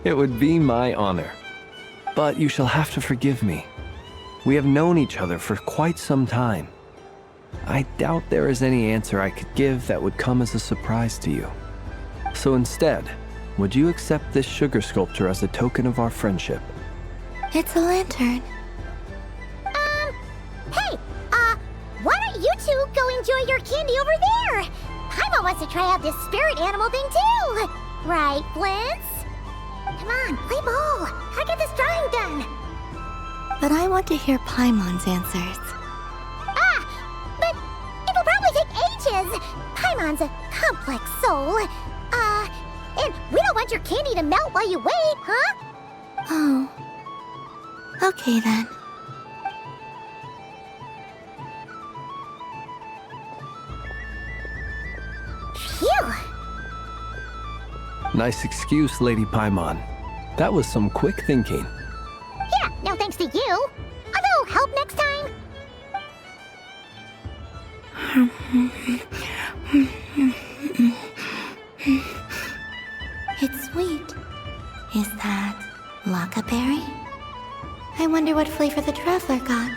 It would be my honor. But you shall have to forgive me. We have known each other for quite some time. I doubt there is any answer I could give that would come as a surprise to you. So instead, would you accept this sugar sculpture as a token of our friendship? It's a lantern. Hey, why don't you two go enjoy your candy over there? Paimon wants to try out this spirit animal thing too. Right, Blintz? Come on, play ball. Gotta get this drawing done. But I want to hear Paimon's answers. But it'll probably take ages. Paimon's a complex soul. And we don't want your candy to melt while you wait, huh? Oh. Okay then. Phew. Nice excuse, Lady Paimon. That was some quick thinking. Yeah, no thanks to you. A little help next time. It's sweet. Is that Lockaberry? I wonder what flavor the traveler got.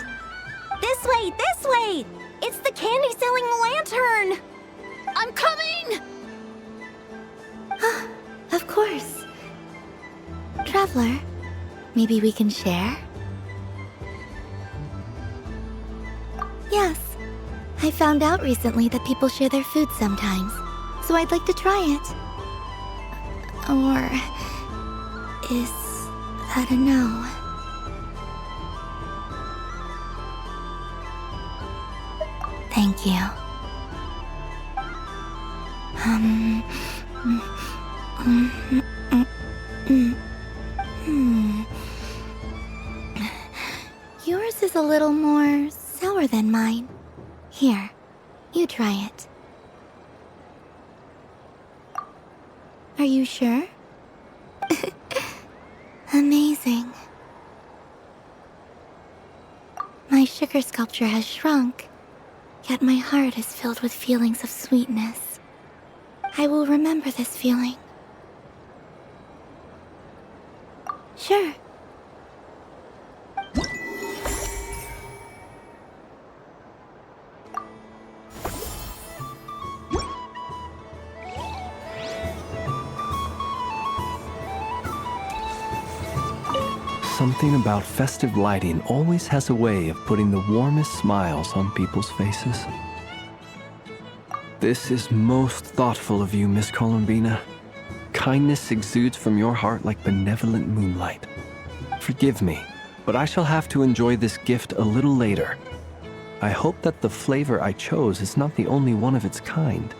This way, this way! It's the candy-selling lantern! I'm coming! Of course. Traveler, maybe we can share? Yes. I found out recently that people share their food sometimes, so I'd like to try it. Or is that a no? Thank you. Yours is a little more sour than mine. Here, you try it. Are you sure? Amazing. My sugar sculpture has shrunk, yet my heart is filled with feelings of sweetness. I will remember this feeling. Sure. Something about festive lighting always has a way of putting the warmest smiles on people's faces. This is most thoughtful of you, Miss Columbina. Kindness exudes from your heart like benevolent moonlight. Forgive me, but I shall have to enjoy this gift a little later. I hope that the flavor I chose is not the only one of its kind.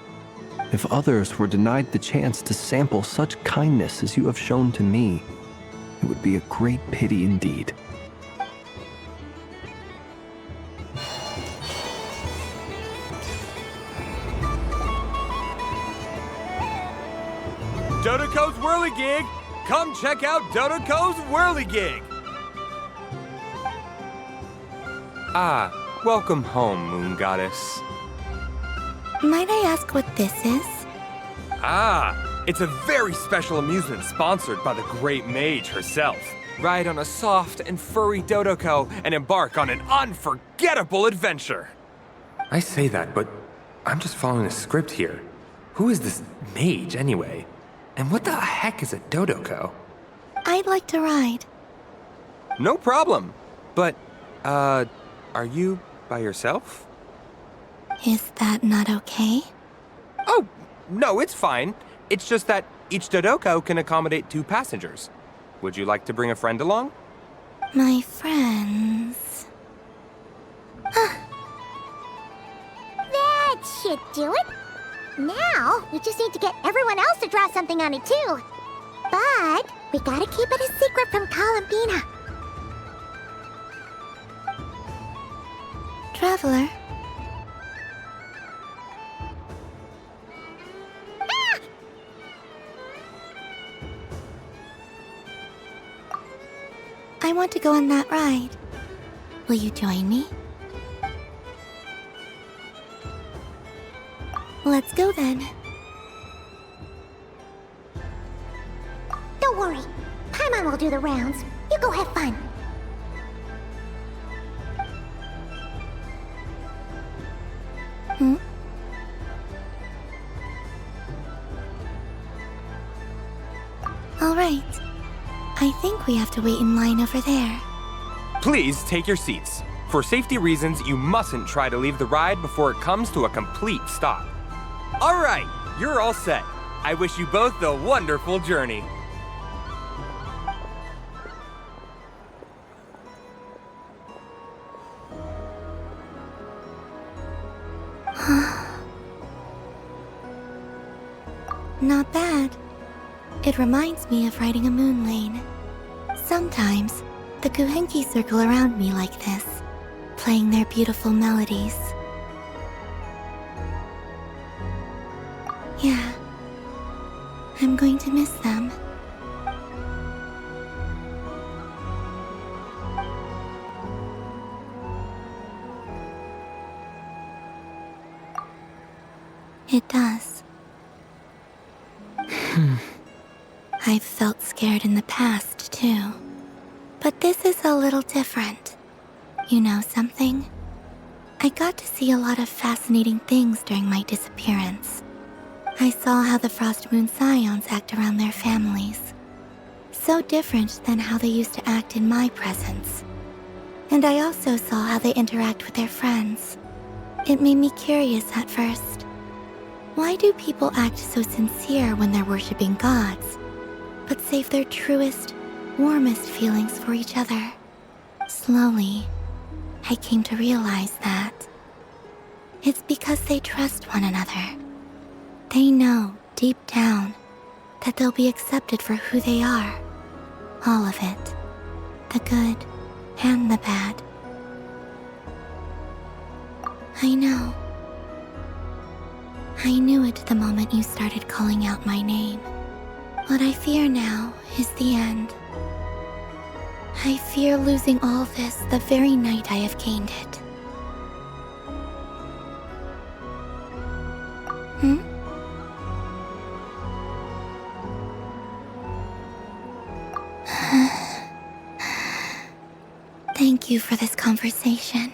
If others were denied the chance to sample such kindness as you have shown to me, it would be a great pity indeed. Dodoco's Whirligig! Come check out Dodoco's Whirligig! Ah, welcome home, Moon Goddess. Might I ask what this is? Ah, it's a very special amusement sponsored by the great mage herself. Ride on a soft and furry Dodoco and embark on an unforgettable adventure. I say that, but I'm just following a script here. Who is this mage, anyway? And what the heck is a Dodoco? I'd like to ride. No problem. But, are you by yourself? Is that not okay? Oh, no, it's fine. It's just that each Dodoco can accommodate 2 passengers. Would you like to bring a friend along? My friends... That should do it. Now, we just need to get everyone else to draw something on it too. But we gotta keep it a secret from Columbina. Traveler. Ah! I want to go on that ride. Will you join me? Let's go then. Don't worry. Paimon will do the rounds. You go have fun. Hmm? All right. I think we have to wait in line over there. Please take your seats. For safety reasons, you mustn't try to leave the ride before it comes to a complete stop. All right, you're all set. I wish you both a wonderful journey. Not bad. It reminds me of riding a moon lane. Sometimes, the Kuhenki circle around me like this, playing their beautiful melodies. Yeah, I'm going to miss them. It does. I've felt scared in the past, too. But this is a little different. You know something? I got to see a lot of fascinating things during my disappearance. I saw how the Frost Moon Scions act around their families. So different than how they used to act in my presence. And I also saw how they interact with their friends. It made me curious at first. Why do people act so sincere when they're worshipping gods, but save their truest, warmest feelings for each other? Slowly, I came to realize that it's because they trust one another. They know, deep down, that they'll be accepted for who they are. All of it. The good and the bad. I know. I knew it the moment you started calling out my name. What I fear now is the end. I fear losing all this the very night I have gained it. Hmm? Thank you for this conversation.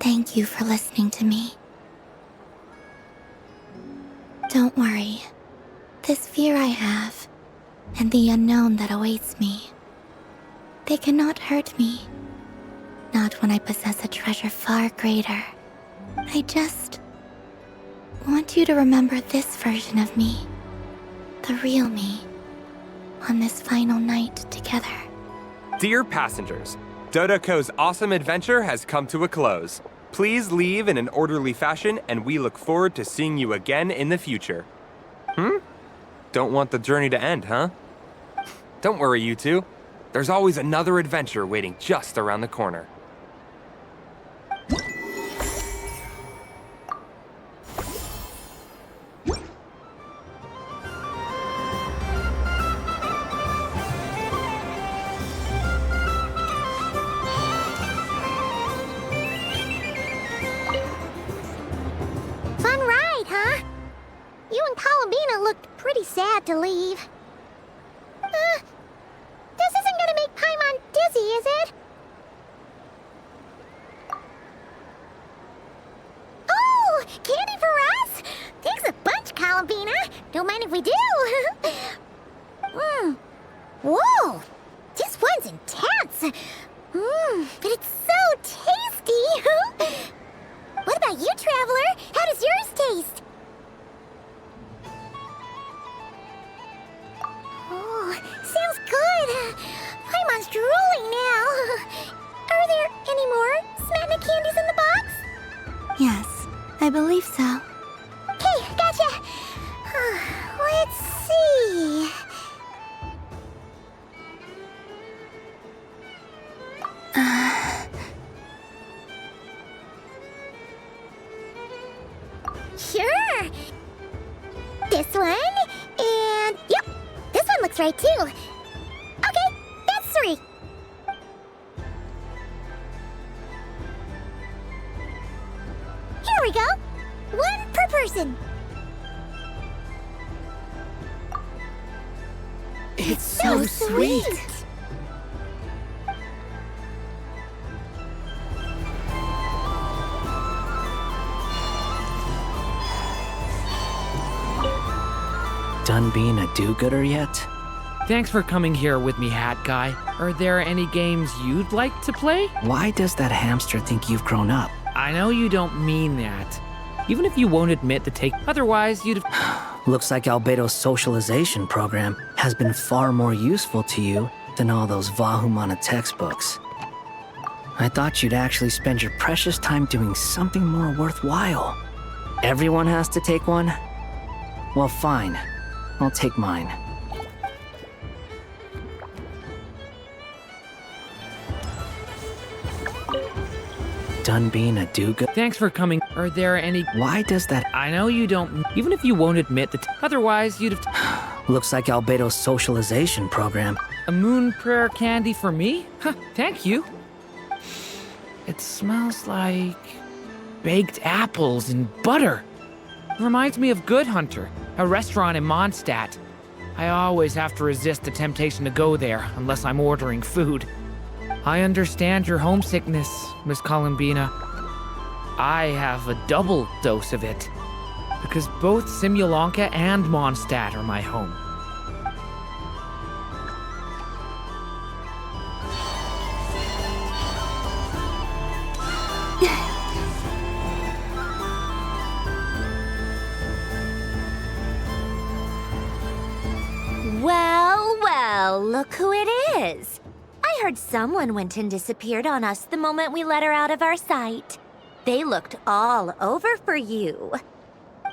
Thank you for listening to me. Don't worry. This fear I have, and the unknown that awaits me, they cannot hurt me. Not when I possess a treasure far greater. I just want you to remember this version of me, the real me, on this final night together. Dear passengers, Dodoco's awesome adventure has come to a close. Please leave in an orderly fashion, and we look forward to seeing you again in the future. Don't want the journey to end, huh? Don't worry, you two. There's always another adventure waiting just around the corner. Fun ride, huh? You and Columbina looked pretty sad to leave. This isn't gonna make Paimon dizzy, is it? Oh, candy for us? Thanks a bunch, Columbina. Don't mind if we do. Whoa, this one's intense. But it's so tasty. What about you, Traveler? How does yours taste? Oh, sounds good. Paimon's drooling now. Are there any more Smatna candies in the box? Yes, I believe so. Okay, gotcha. Let's see. Sure. This one, and yep, this one looks right too. Okay, that's 3. Here we go. 1 per person. It's so sweet. Done being a do-gooder yet? Thanks for coming here with me, Hat Guy. Are there any games you'd like to play? Why does that hamster think you've grown up? I know you don't mean that. Even if you won't admit the take, otherwise you'd have... Looks like Albedo's socialization program has been far more useful to you than all those Vahumana textbooks. I thought you'd actually spend your precious time doing something more worthwhile. Everyone has to take one? Well, fine. I'll take mine. Done being a do-gooder? Thanks for coming. Are there any... Why does that... I know you don't... Even if you won't admit the... Otherwise, you'd have... Looks like Albedo's socialization program. A moon prayer candy for me? Huh, thank you. It smells like... baked apples and butter. Reminds me of Good Hunter, a restaurant in Mondstadt. I always have to resist the temptation to go there unless I'm ordering food. I understand your homesickness, Miss Columbina. I have a double dose of it, because both Simulanka and Mondstadt are my home. Well, well, look who it is. I heard someone went and disappeared on us the moment we let her out of our sight. They looked all over for you.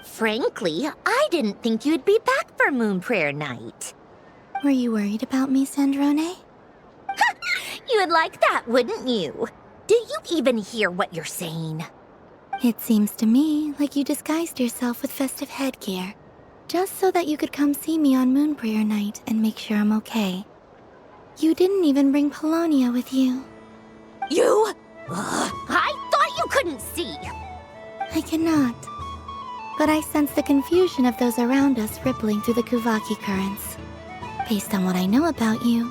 Frankly, I didn't think you'd be back for Moon Prayer Night. Were you worried about me, Sandrone? You would like that, wouldn't you? Do you even hear what you're saying? It seems to me like you disguised yourself with festive headgear, just so that you could come see me on Moon Prayer Night and make sure I'm okay. You didn't even bring Polonia with you. You? I thought you couldn't see. I cannot. But I sense the confusion of those around us rippling through the Kuvaki currents. Based on what I know about you,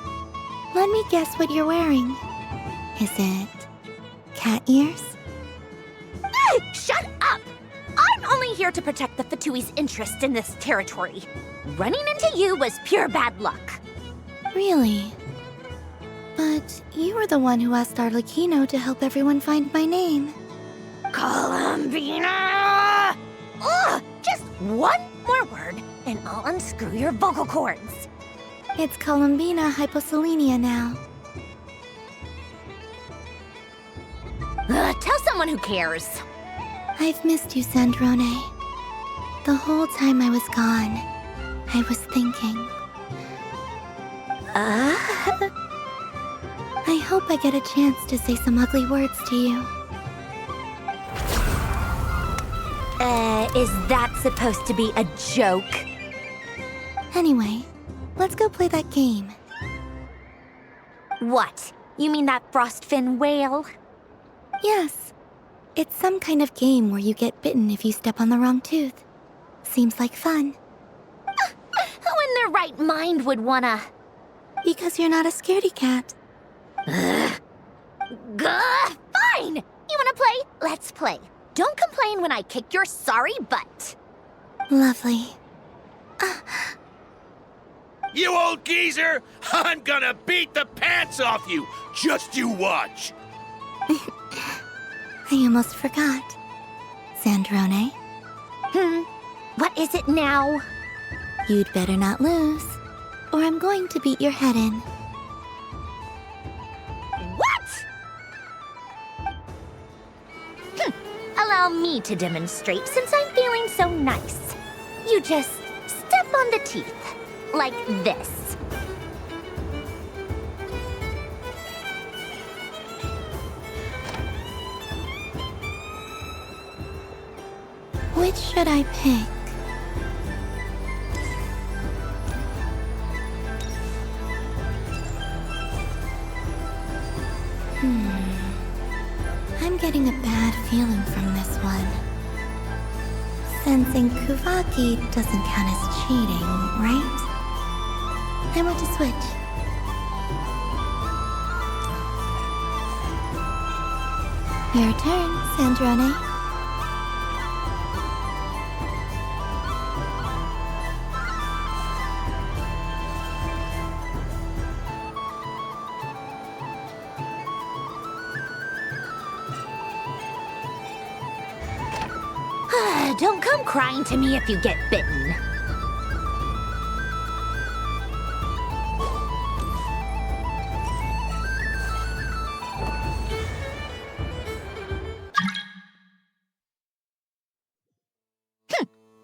let me guess what you're wearing. Is it cat ears? Shut up! I'm only here to protect the Fatui's interest in this territory. Running into you was pure bad luck. Really? But you were the one who asked Arlecchino to help everyone find my name. Columbina! Ugh! Just one more word, and I'll unscrew your vocal cords. It's Columbina hyposelenia now. Tell someone someone who cares. I've missed you, Sandrone. The whole time I was gone, I was thinking. I hope I get a chance to say some ugly words to you. Is that supposed to be a joke? Anyway, let's go play that game. What? You mean that frostfin whale? Yes. It's some kind of game where you get bitten if you step on the wrong tooth. Seems like fun. Who in their right mind would wanna... Because you're not a scaredy cat. Fine! You wanna play? Let's play. Don't complain when I kick your sorry butt. Lovely. You old geezer! I'm gonna beat the pants off you! Just you watch! I almost forgot. Sandrone? What is it now? You'd better not lose, or I'm going to beat your head in. What? Allow me to demonstrate since I'm feeling so nice. You just step on the teeth, like this. Which should I pick? I'm getting a bad feeling from this one. Sensing Kuvaki doesn't count as cheating, right? I want to switch. Your turn, Sandrone. Don't come crying to me if you get bitten.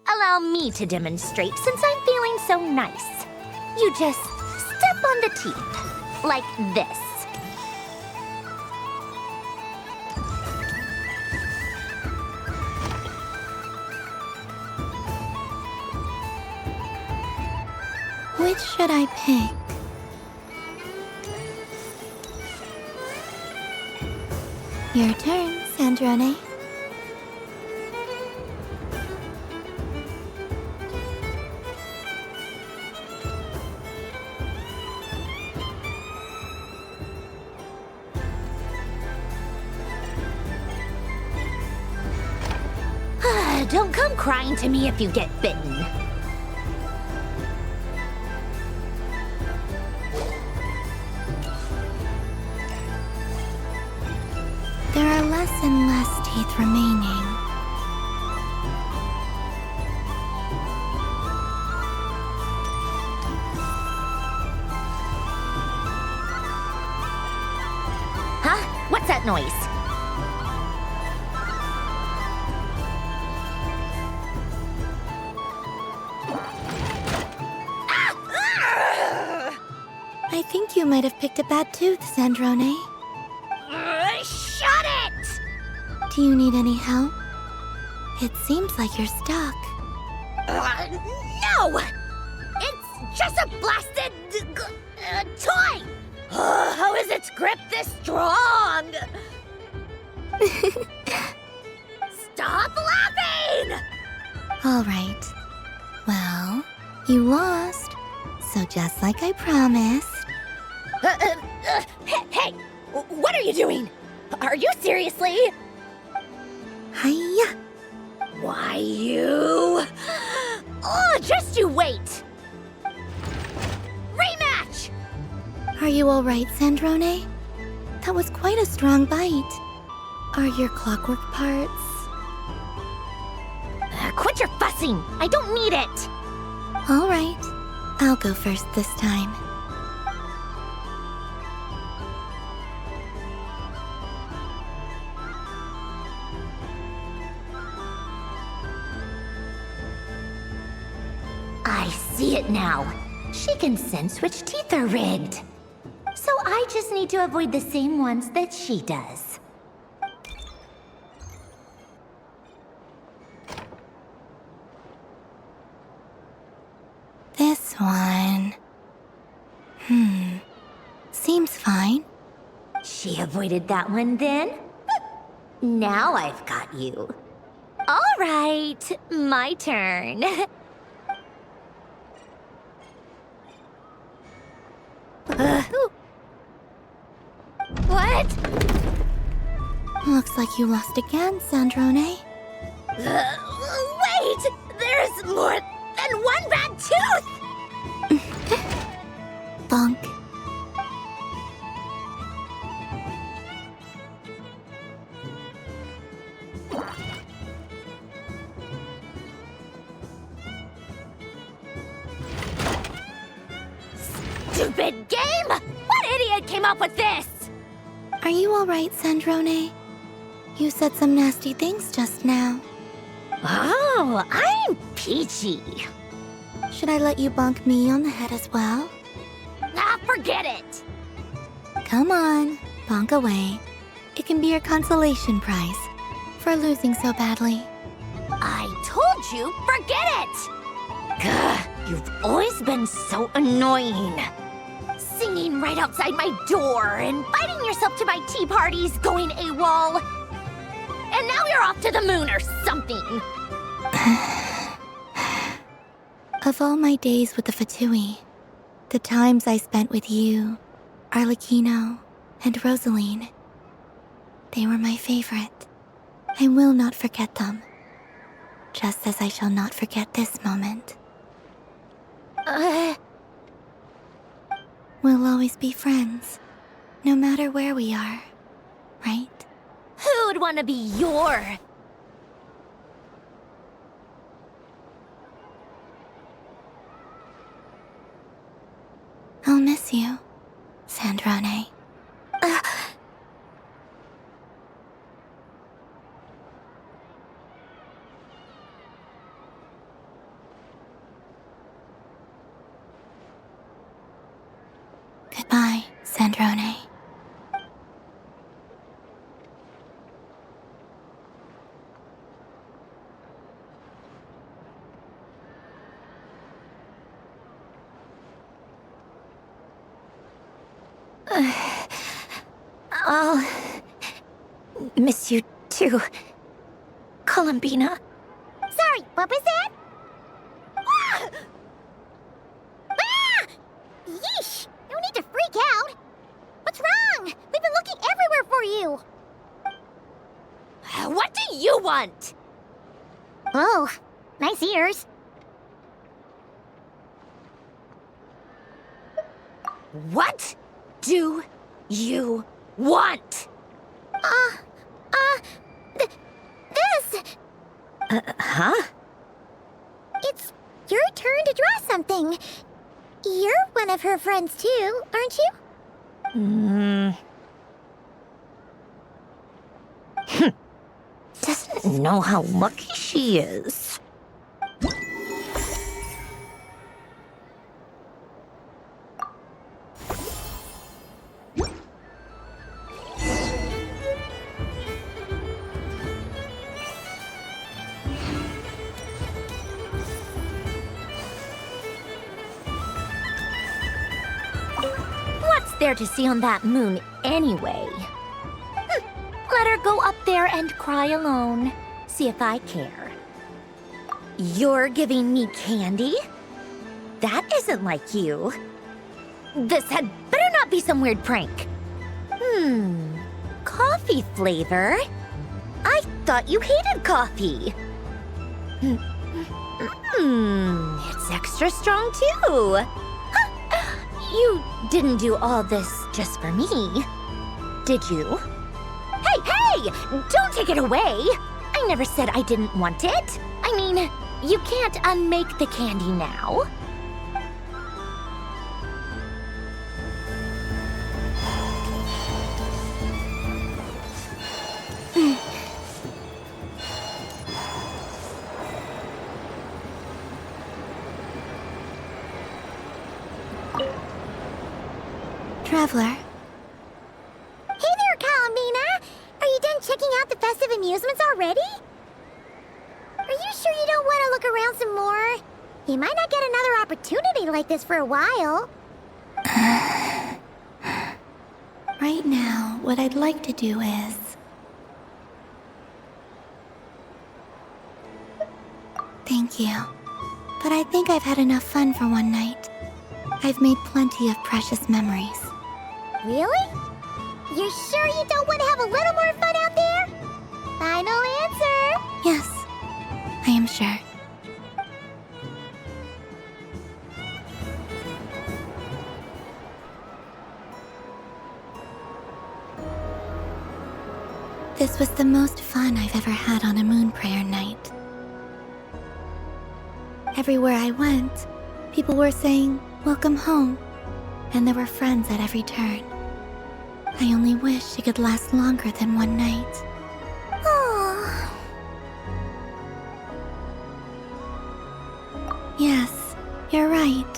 Allow me to demonstrate since I'm feeling so nice. You just step on the teeth, like this. Which should I pick? Your turn, Sandrone. Don't come crying to me if you get bitten. There are less and less teeth remaining. Huh? What's that noise? I think you might have picked a bad tooth, Sandrone. Shut it! Do you need any help? It seems like you're stuck. No! It's just a blasted toy! How is its grip this strong? Stop laughing! All right. Well, you lost. So just like I promised. Hey! What are you doing? Are you seriously? Hiya! Why, you... Oh, just you wait! Rematch! Are you all right, Sandrone? That was quite a strong bite. Are your clockwork parts? Quit your fussing! I don't need it! All right. I'll go first this time. see it now. She can sense which teeth are rigged. So I just need to avoid the same ones that she does. This one... Seems fine. She avoided that one then? Now I've got you. All right, my turn. What? Looks like you lost again, Sandrone. Wait! There's more than one bad tooth! Bonk. Stupid game! What idiot came up with this? Are you alright, Sandrone? You said some nasty things just now. Oh, I'm peachy. Should I let you bonk me on the head as well? Ah, forget it! Come on, bonk away. It can be your consolation prize for losing so badly. I told you, forget it! Gah, you've always been so annoying. Singing right outside my door, inviting yourself to my tea parties, going AWOL. And now you're off to the moon or something. Of all my days with the Fatui, the times I spent with you, Arlecchino, and Rosaline, they were my favorite. I will not forget them. Just as I shall not forget this moment. We'll always be friends, no matter where we are, right? Who'd want to be your... I'll miss you, Sandrone. Goodbye, Sandrone. I'll miss you too, Columbina. Sorry, what was that? Ah! Ah! Yeesh! No need to freak out. What's wrong? We've been looking everywhere for you. What do you want? Oh, nice ears. What do you want? This! Huh? It's your turn to draw something. You're one of her friends too, aren't you? Doesn't know how lucky she is. What's there to see on that moon anyway? Let her go up there and cry alone. See if I care. You're giving me candy? That isn't like you. This had better not be some weird prank. Coffee flavor? I thought you hated coffee. It's extra strong too. Huh. You didn't do all this just for me, did you? Hey! Don't take it away! I never said I didn't want it. I mean, you can't unmake the candy now. Traveler, Hey there, Columbina! Are you done checking out the festive amusements already? Are you sure you don't want to look around some more? You might not get another opportunity like this for a while. right now, what I'd like to do is... Thank you. But I think I've had enough fun for one night. I've made plenty of precious memories. Really? You sure you don't want to have a little more fun out there? Final answer? Yes, I am sure. This was the most fun I've ever had on a moon prayer night. Everywhere I went, people were saying, "Welcome home," and there were friends at every turn. I only wish it could last longer than one night. Oh. Yes, you're right.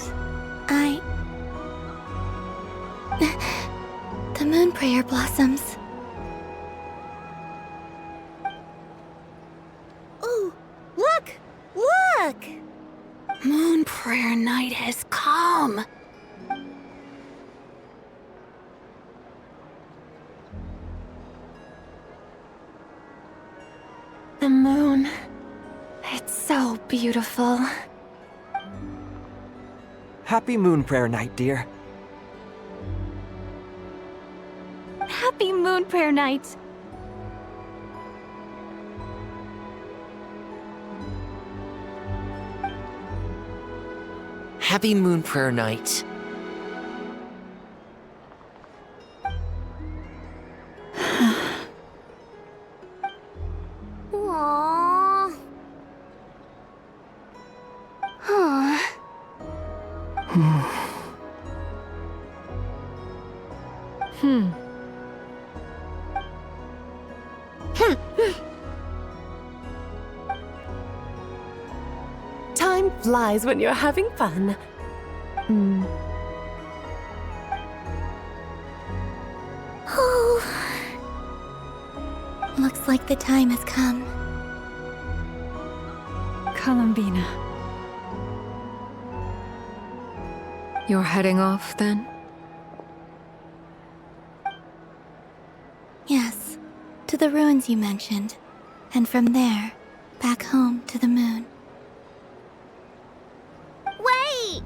The moon prayer blossoms. Ooh, look! Look! Moon prayer night has come. The moon. It's so beautiful. Happy Moon Prayer Night, dear. Happy Moon Prayer Night! Happy Moon Prayer Night. Aww. Huh. Time flies when you're having fun. Oh. Looks like the time has come. Columbina. You're heading off, then? Yes, to the ruins you mentioned. And from there, back home to the moon. Wait!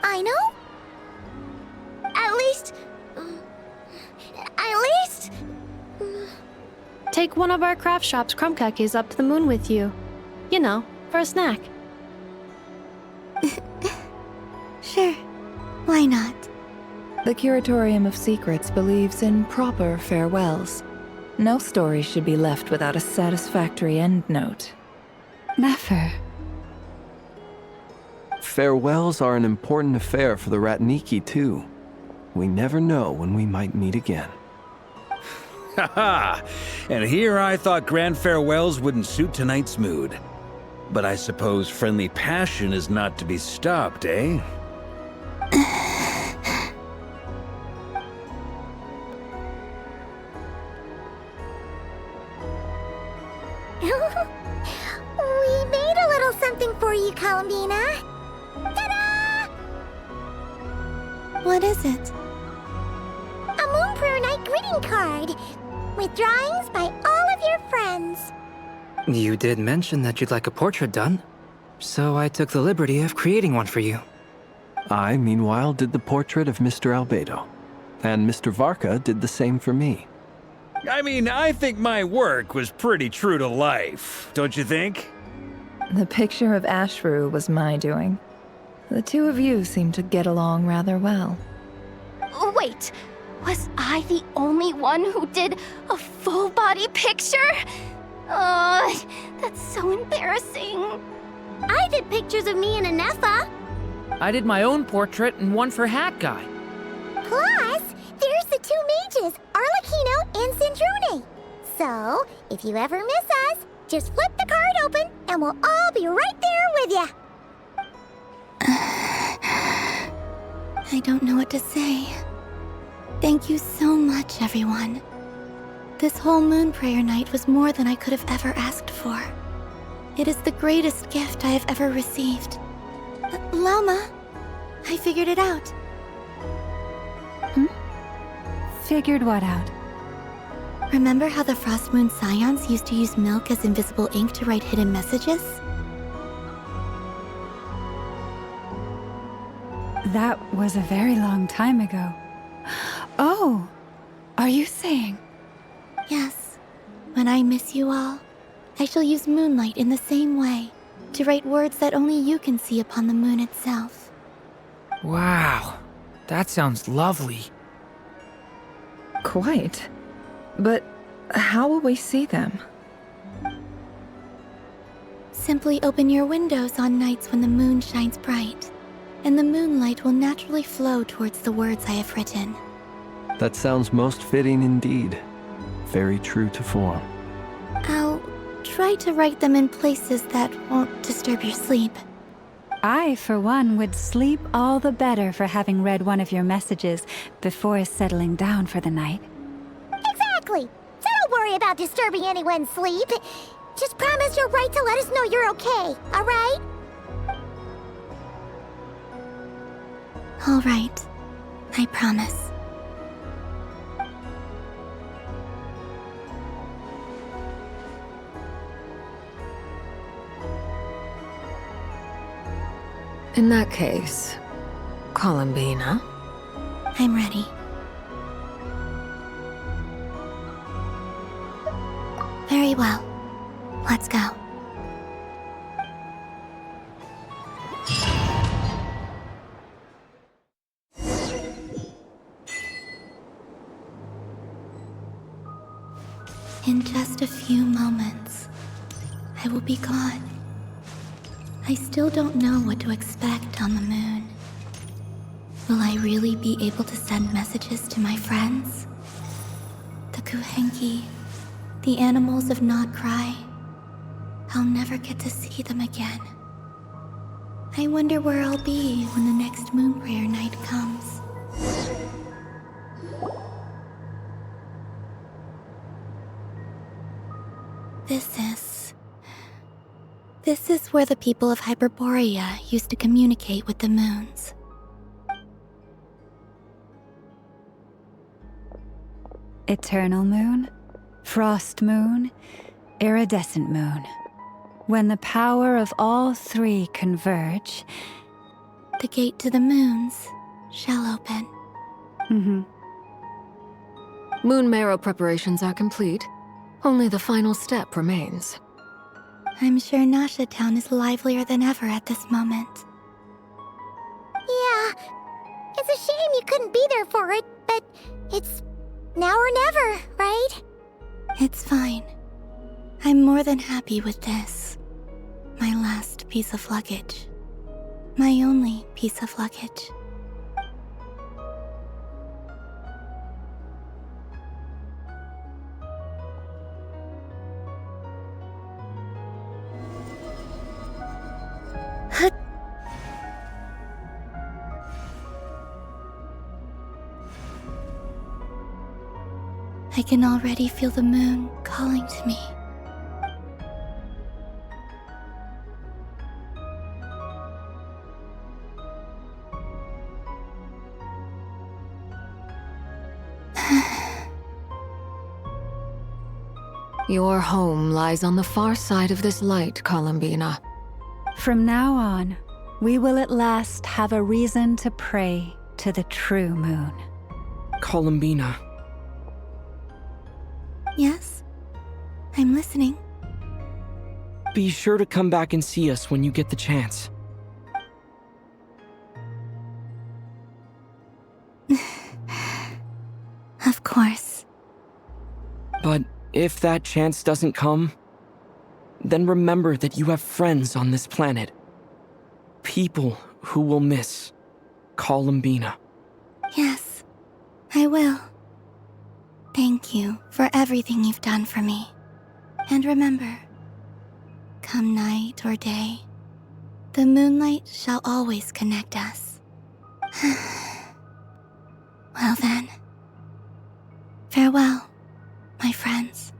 I know? At least... Take one of our craft shop's crumb cookies up to the moon with you. You know, for a snack. Sure, why not? The Curatorium of Secrets believes in proper farewells. No story should be left without a satisfactory endnote. Never. Farewells are an important affair for the Ratniki, too. We never know when we might meet again. Haha! And here I thought grand farewells wouldn't suit tonight's mood. But I suppose friendly passion is not to be stopped, eh? We made a little something for you, Columbina. Ta-da! What is it? A Moon Prayer Night greeting card with drawings by all of your friends. You did mention that you'd like a portrait done, so I took the liberty of creating one for you. I, meanwhile, did the portrait of Mr. Albedo, and Mr. Varka did the same for me. I mean, I think my work was pretty true to life, don't you think? The picture of Ashru was my doing. The two of you seem to get along rather well. Wait, was I the only one who did a full-body picture? That's so embarrassing. I did pictures of me and Anefa. I did my own portrait and one for Hat Guy. Plus, there's the two mages, Arlecchino and Sindrune. So, if you ever miss us, just flip the card open and we'll all be right there with you. I don't know what to say. Thank you so much, everyone. This whole moon prayer night was more than I could have ever asked for. It is the greatest gift I have ever received. Llama, I figured it out. Figured what out? Remember how the Frost Moon Scions used to use milk as invisible ink to write hidden messages? That was a very long time ago. Oh, are you saying? Yes. When I miss you all, I shall use Moonlight in the same way, to write words that only you can see upon the moon itself. Wow, that sounds lovely. Quite. But how will we see them? Simply open your windows on nights when the moon shines bright, and the moonlight will naturally flow towards the words I have written. That sounds most fitting indeed. Very true to form. I'll try to write them in places that won't disturb your sleep. I, for one, would sleep all the better for having read one of your messages before settling down for the night. Exactly! So don't worry about disturbing anyone's sleep. Just promise you'll write to let us know you're okay, alright? All right. I promise. In that case, Columbina. I'm ready. Very well. Let's go. In just a few moments, I will be gone. I still don't know what to expect on the moon. Will I really be able to send messages to my friends? The Kuhenki, the animals of Not Krai. I'll never get to see them again. I wonder where I'll be when the next moon prayer night comes. This is where the people of Hyperborea used to communicate with the moons. Eternal moon, frost moon, iridescent moon. When the power of all three converge, the gate to the moons shall open. Moon marrow preparations are complete. Only the final step remains. I'm sure Nasha Town is livelier than ever at this moment. Yeah, it's a shame you couldn't be there for it, but it's now or never, right? It's fine. I'm more than happy with this. My last piece of luggage. My only piece of luggage. I can already feel the moon calling to me. Your home lies on the far side of this light, Columbina. From now on, we will at last have a reason to pray to the true moon. Columbina. Yes? I'm listening. Be sure to come back and see us when you get the chance. Of course. But if that chance doesn't come, then remember that you have friends on this planet. People who will miss Columbina. Yes, I will. Thank you for everything you've done for me. And remember, come night or day, the moonlight shall always connect us. Well then, farewell, my friends.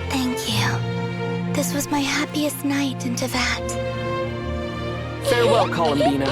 Thank you. This was my happiest night in Tevat. Farewell, Columbina.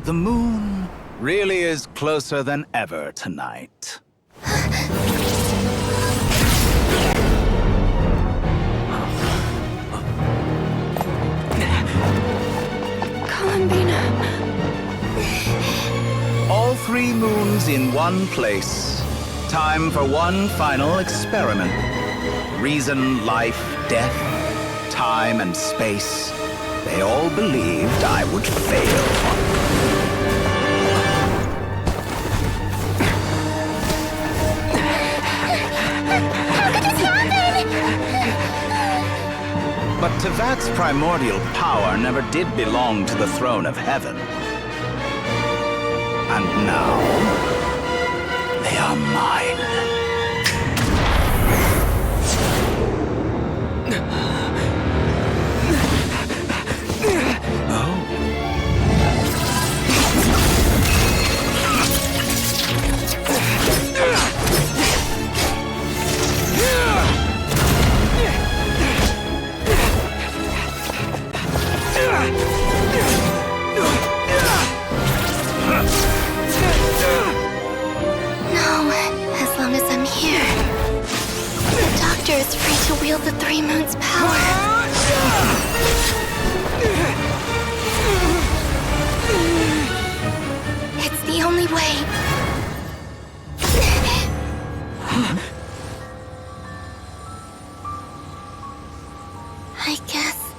The moon really is closer than ever tonight. Columbina. All 3 moons in one place. Time for one final experiment. Reason, life, death, time and space. They all believed I would fail. But Tevat's primordial power never did belong to the throne of heaven. And now, they are mine. As long as I'm here, the Doctor is free to wield the 3 moons' power. It's the only way. I guess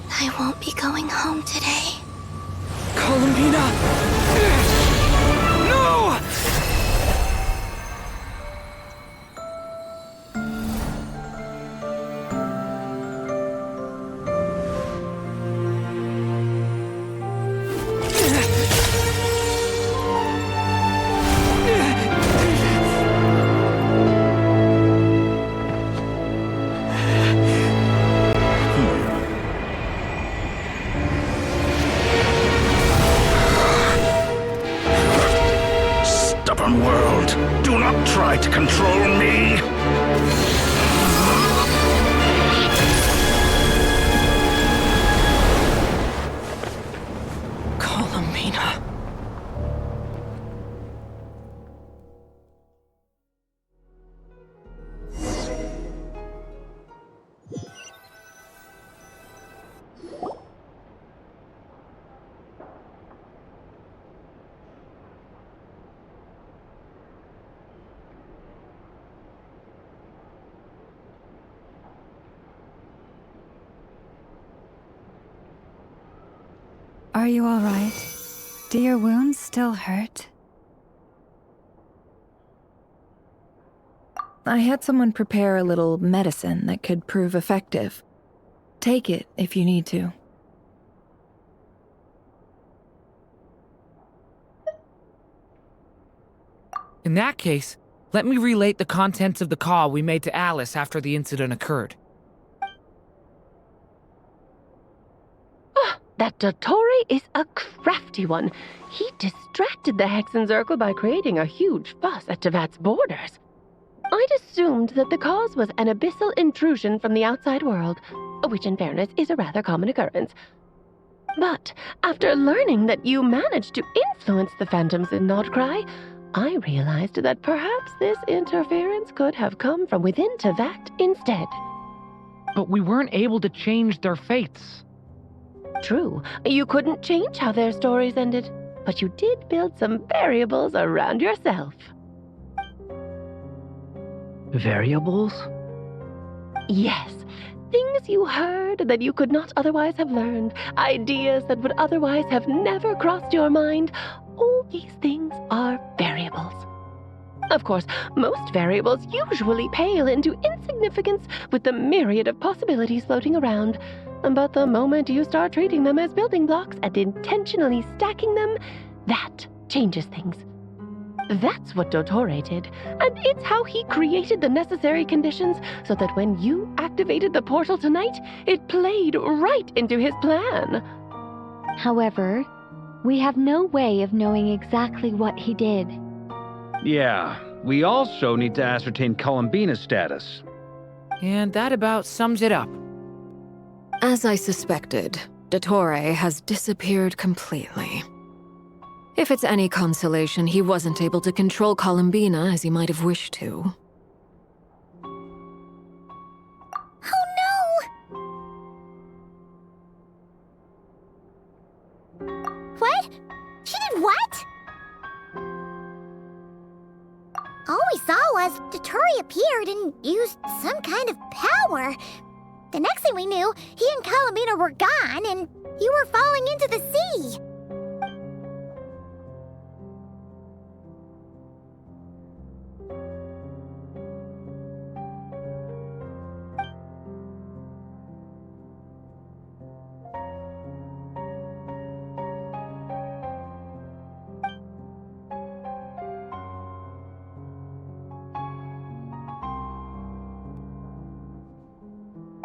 I won't be going home today. Columbina! No! World, do not try to control me! Columbina. Are you all right? Do your wounds still hurt? I had someone prepare a little medicine that could prove effective. Take it if you need to. In that case, let me relate the contents of the call we made to Alice after the incident occurred. That Dottore is a crafty one. He distracted the Hexenzirkel by creating a huge fuss at Tevat's borders. I'd assumed that the cause was an abyssal intrusion from the outside world, which in fairness is a rather common occurrence. But after learning that you managed to influence the phantoms in Krai, I realized that perhaps this interference could have come from within Tevat instead. But we weren't able to change their fates. True, you couldn't change how their stories ended, but you did build some variables around yourself. Variables? Yes, things you heard that you could not otherwise have learned, ideas that would otherwise have never crossed your mind. All these things are variables. Of course, most variables usually pale into insignificance with the myriad of possibilities floating around. But the moment you start treating them as building blocks and intentionally stacking them, that changes things. That's what Dottore did, and it's how he created the necessary conditions so that when you activated the portal tonight, it played right into his plan. However, we have no way of knowing exactly what he did. Yeah, we also need to ascertain Columbina's status. And that about sums it up. As I suspected, Dottore has disappeared completely. If it's any consolation, he wasn't able to control Columbina as he might have wished to. Oh no! What? She did what? All we saw was Dottore appeared and used some kind of power. The next thing we knew, he and Columbina were gone and you were falling into the sea.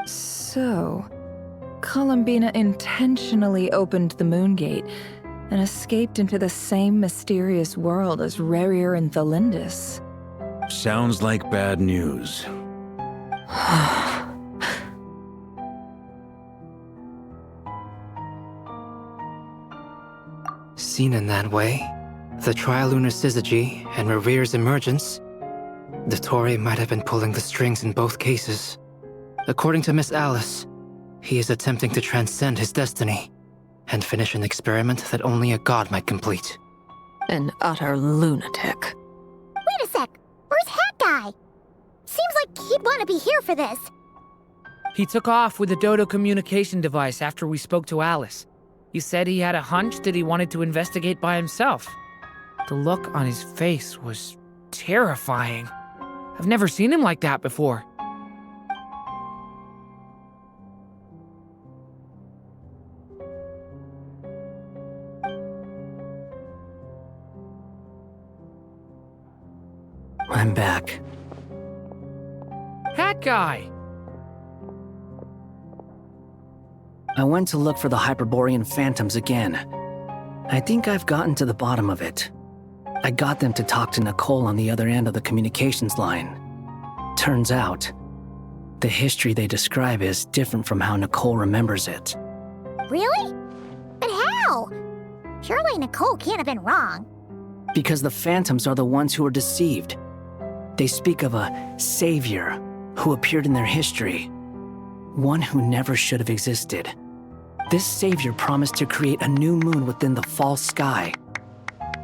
So, Columbina intentionally opened the Moon Gate and escaped into the same mysterious world as Rerir and Thalindis. Sounds like bad news. Seen in that way, the trilunar syzygy and Rerir's emergence, Dottore might have been pulling the strings in both cases. According to Miss Alice, he is attempting to transcend his destiny and finish an experiment that only a god might complete. An utter lunatic. Wait a sec, where's Hat Guy? Seems like he'd want to be here for this. He took off with the Dodo communication device after we spoke to Alice. He said he had a hunch that he wanted to investigate by himself. The look on his face was terrifying. I've never seen him like that before. I'm back. Hat Guy! I went to look for the Hyperborean phantoms again. I think I've gotten to the bottom of it. I got them to talk to Nicole on the other end of the communications line. Turns out, the history they describe is different from how Nicole remembers it. Really? But how? Surely Nicole can't have been wrong. Because the phantoms are the ones who were deceived. They speak of a savior who appeared in their history. One who never should have existed. This savior promised to create a new moon within the false sky,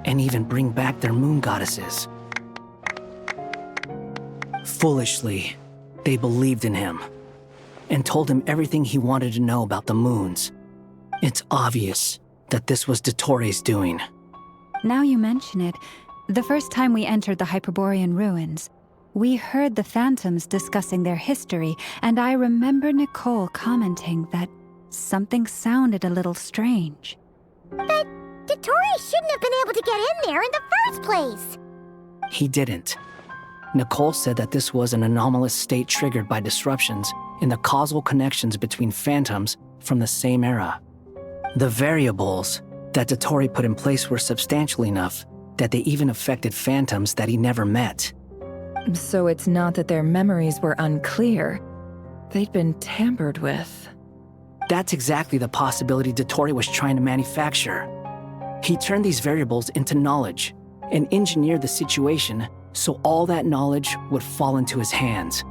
and even bring back their moon goddesses. Foolishly, they believed in him, and told him everything he wanted to know about the moons. It's obvious that this was Dottore's doing. Now you mention it, the first time we entered the Hyperborean ruins, we heard the phantoms discussing their history, and I remember Nicole commenting that something sounded a little strange. But Dottore shouldn't have been able to get in there in the first place! He didn't. Nicole said that this was an anomalous state triggered by disruptions in the causal connections between phantoms from the same era. The variables that Dottore put in place were substantial enough that they even affected phantoms that he never met. So it's not that their memories were unclear. They'd been tampered with. That's exactly the possibility Dottore was trying to manufacture. He turned these variables into knowledge and engineered the situation so all that knowledge would fall into his hands.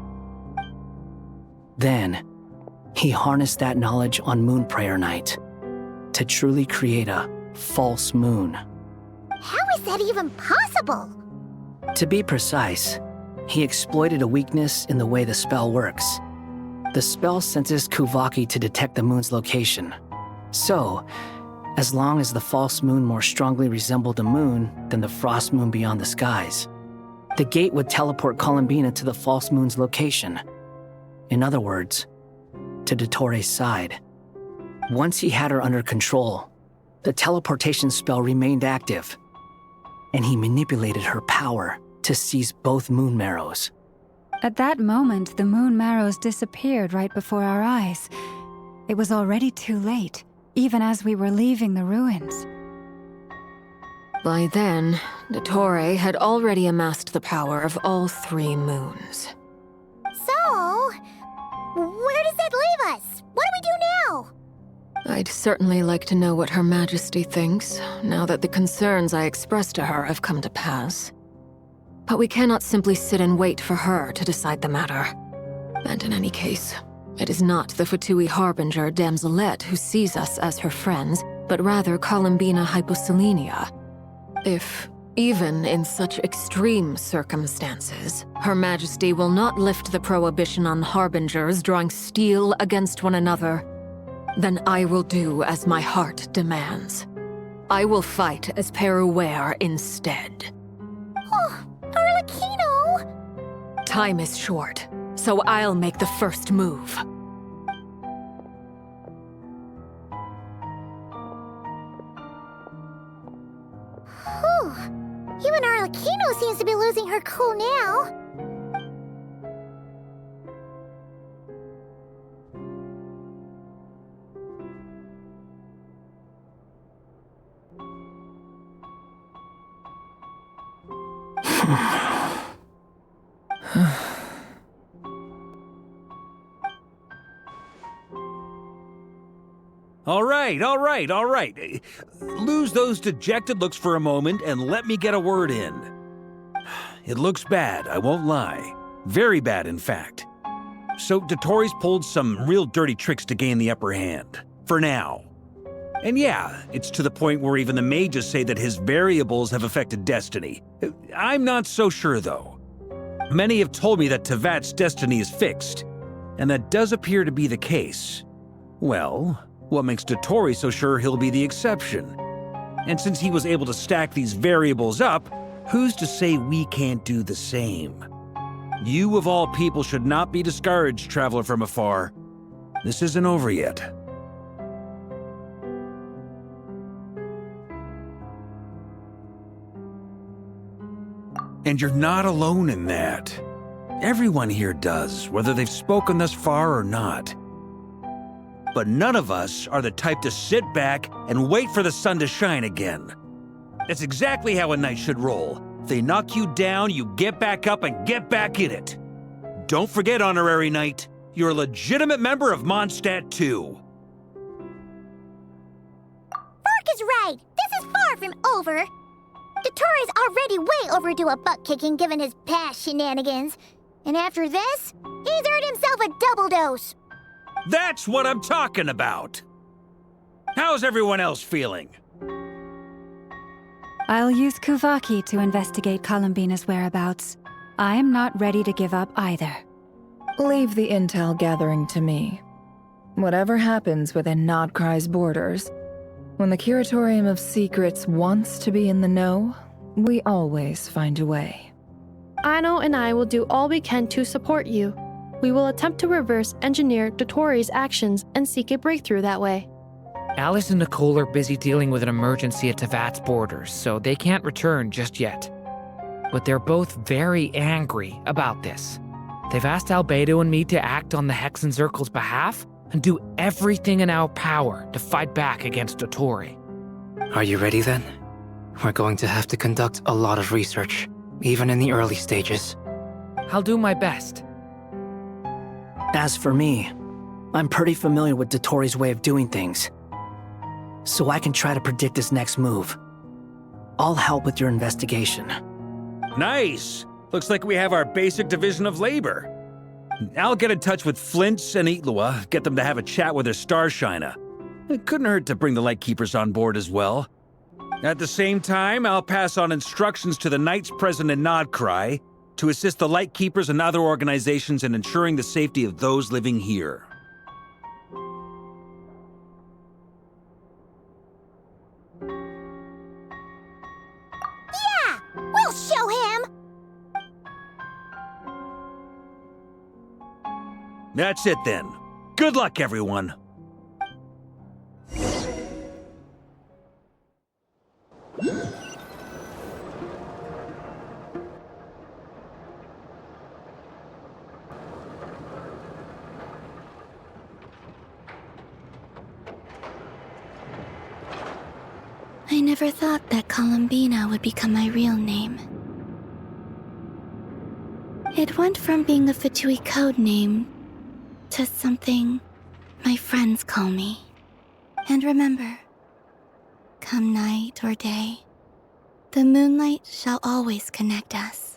Then, he harnessed that knowledge on Moon Prayer Night to truly create a false moon. How is that even possible? To be precise, he exploited a weakness in the way the spell works. The spell senses Kuvaki to detect the moon's location. So, as long as the false moon more strongly resembled the moon than the frost moon beyond the skies, the gate would teleport Columbina to the false moon's location. In other words, to Dottore's side. Once he had her under control, the teleportation spell remained active, and he manipulated her power to seize both moon marrows. At that moment, the moon marrows disappeared right before our eyes. It was already too late, even as we were leaving the ruins. By then, Dottore had already amassed the power of all 3 moons. So, where does that leave us? What do we do now? I'd certainly like to know what Her Majesty thinks, now that the concerns I expressed to her have come to pass. But we cannot simply sit and wait for her to decide the matter. And in any case, it is not the Fatui Harbinger Damselette who sees us as her friends, but rather Columbina Hyposelenia. If, even in such extreme circumstances, Her Majesty will not lift the prohibition on Harbingers drawing steel against one another, then I will do as my heart demands. I will fight as Peruware instead. Oh, Arlecchino! Time is short, so I'll make the first move. Whew. Even Arlecchino seems to be losing her cool now. All right. Lose those dejected looks for a moment and let me get a word in. It looks bad, I won't lie. Very bad, in fact. So Dottore's pulled some real dirty tricks to gain the upper hand. For now. And yeah, it's to the point where even the mages say that his variables have affected destiny. I'm not so sure, though. Many have told me that Tevat's destiny is fixed, and that does appear to be the case. Well, what makes Dottore so sure he'll be the exception? And since he was able to stack these variables up, who's to say we can't do the same? You of all people should not be discouraged, traveler from afar. This isn't over yet. And you're not alone in that. Everyone here does, whether they've spoken thus far or not. But none of us are the type to sit back and wait for the sun to shine again. That's exactly how a knight should roll. If they knock you down, you get back up and get back in it. Don't forget, honorary knight, you're a legitimate member of Mondstadt too. Mark is right. This is far from over. Dottore's already way overdue a butt-kicking given his past shenanigans. And after this, he's earned himself a double dose. That's what I'm talking about. How's everyone else feeling? I'll use Kuvaki to investigate Columbina's whereabouts. I'm not ready to give up either. Leave the intel gathering to me. Whatever happens within Nodkrai's borders, when the Curatorium of Secrets wants to be in the know, we always find a way. Aino and I will do all we can to support you. We will attempt to reverse engineer Dottore's actions and seek a breakthrough that way. Alice and Nicole are busy dealing with an emergency at Tevat's borders, so they can't return just yet. But they're both very angry about this. They've asked Albedo and me to act on the Hexen Circle's behalf and do everything in our power to fight back against Dottore. Are you ready then? We're going to have to conduct a lot of research, even in the early stages. I'll do my best. As for me, I'm pretty familiar with Dotori's way of doing things, so I can try to predict his next move. I'll help with your investigation. Nice! Looks like we have our basic division of labor. I'll get in touch with Flint's and Itlua, get them to have a chat with their Starshiner. It couldn't hurt to bring the Lightkeepers on board as well. At the same time, I'll pass on instructions to the Knights present in Krai to assist the Lightkeepers and other organizations in ensuring the safety of those living here. Yeah! We'll show him! That's it then. Good luck, everyone. I never thought that Columbina would become my real name. It went from being a Fatui code name to something my friends call me. And remember, come night or day, the moonlight shall always connect us.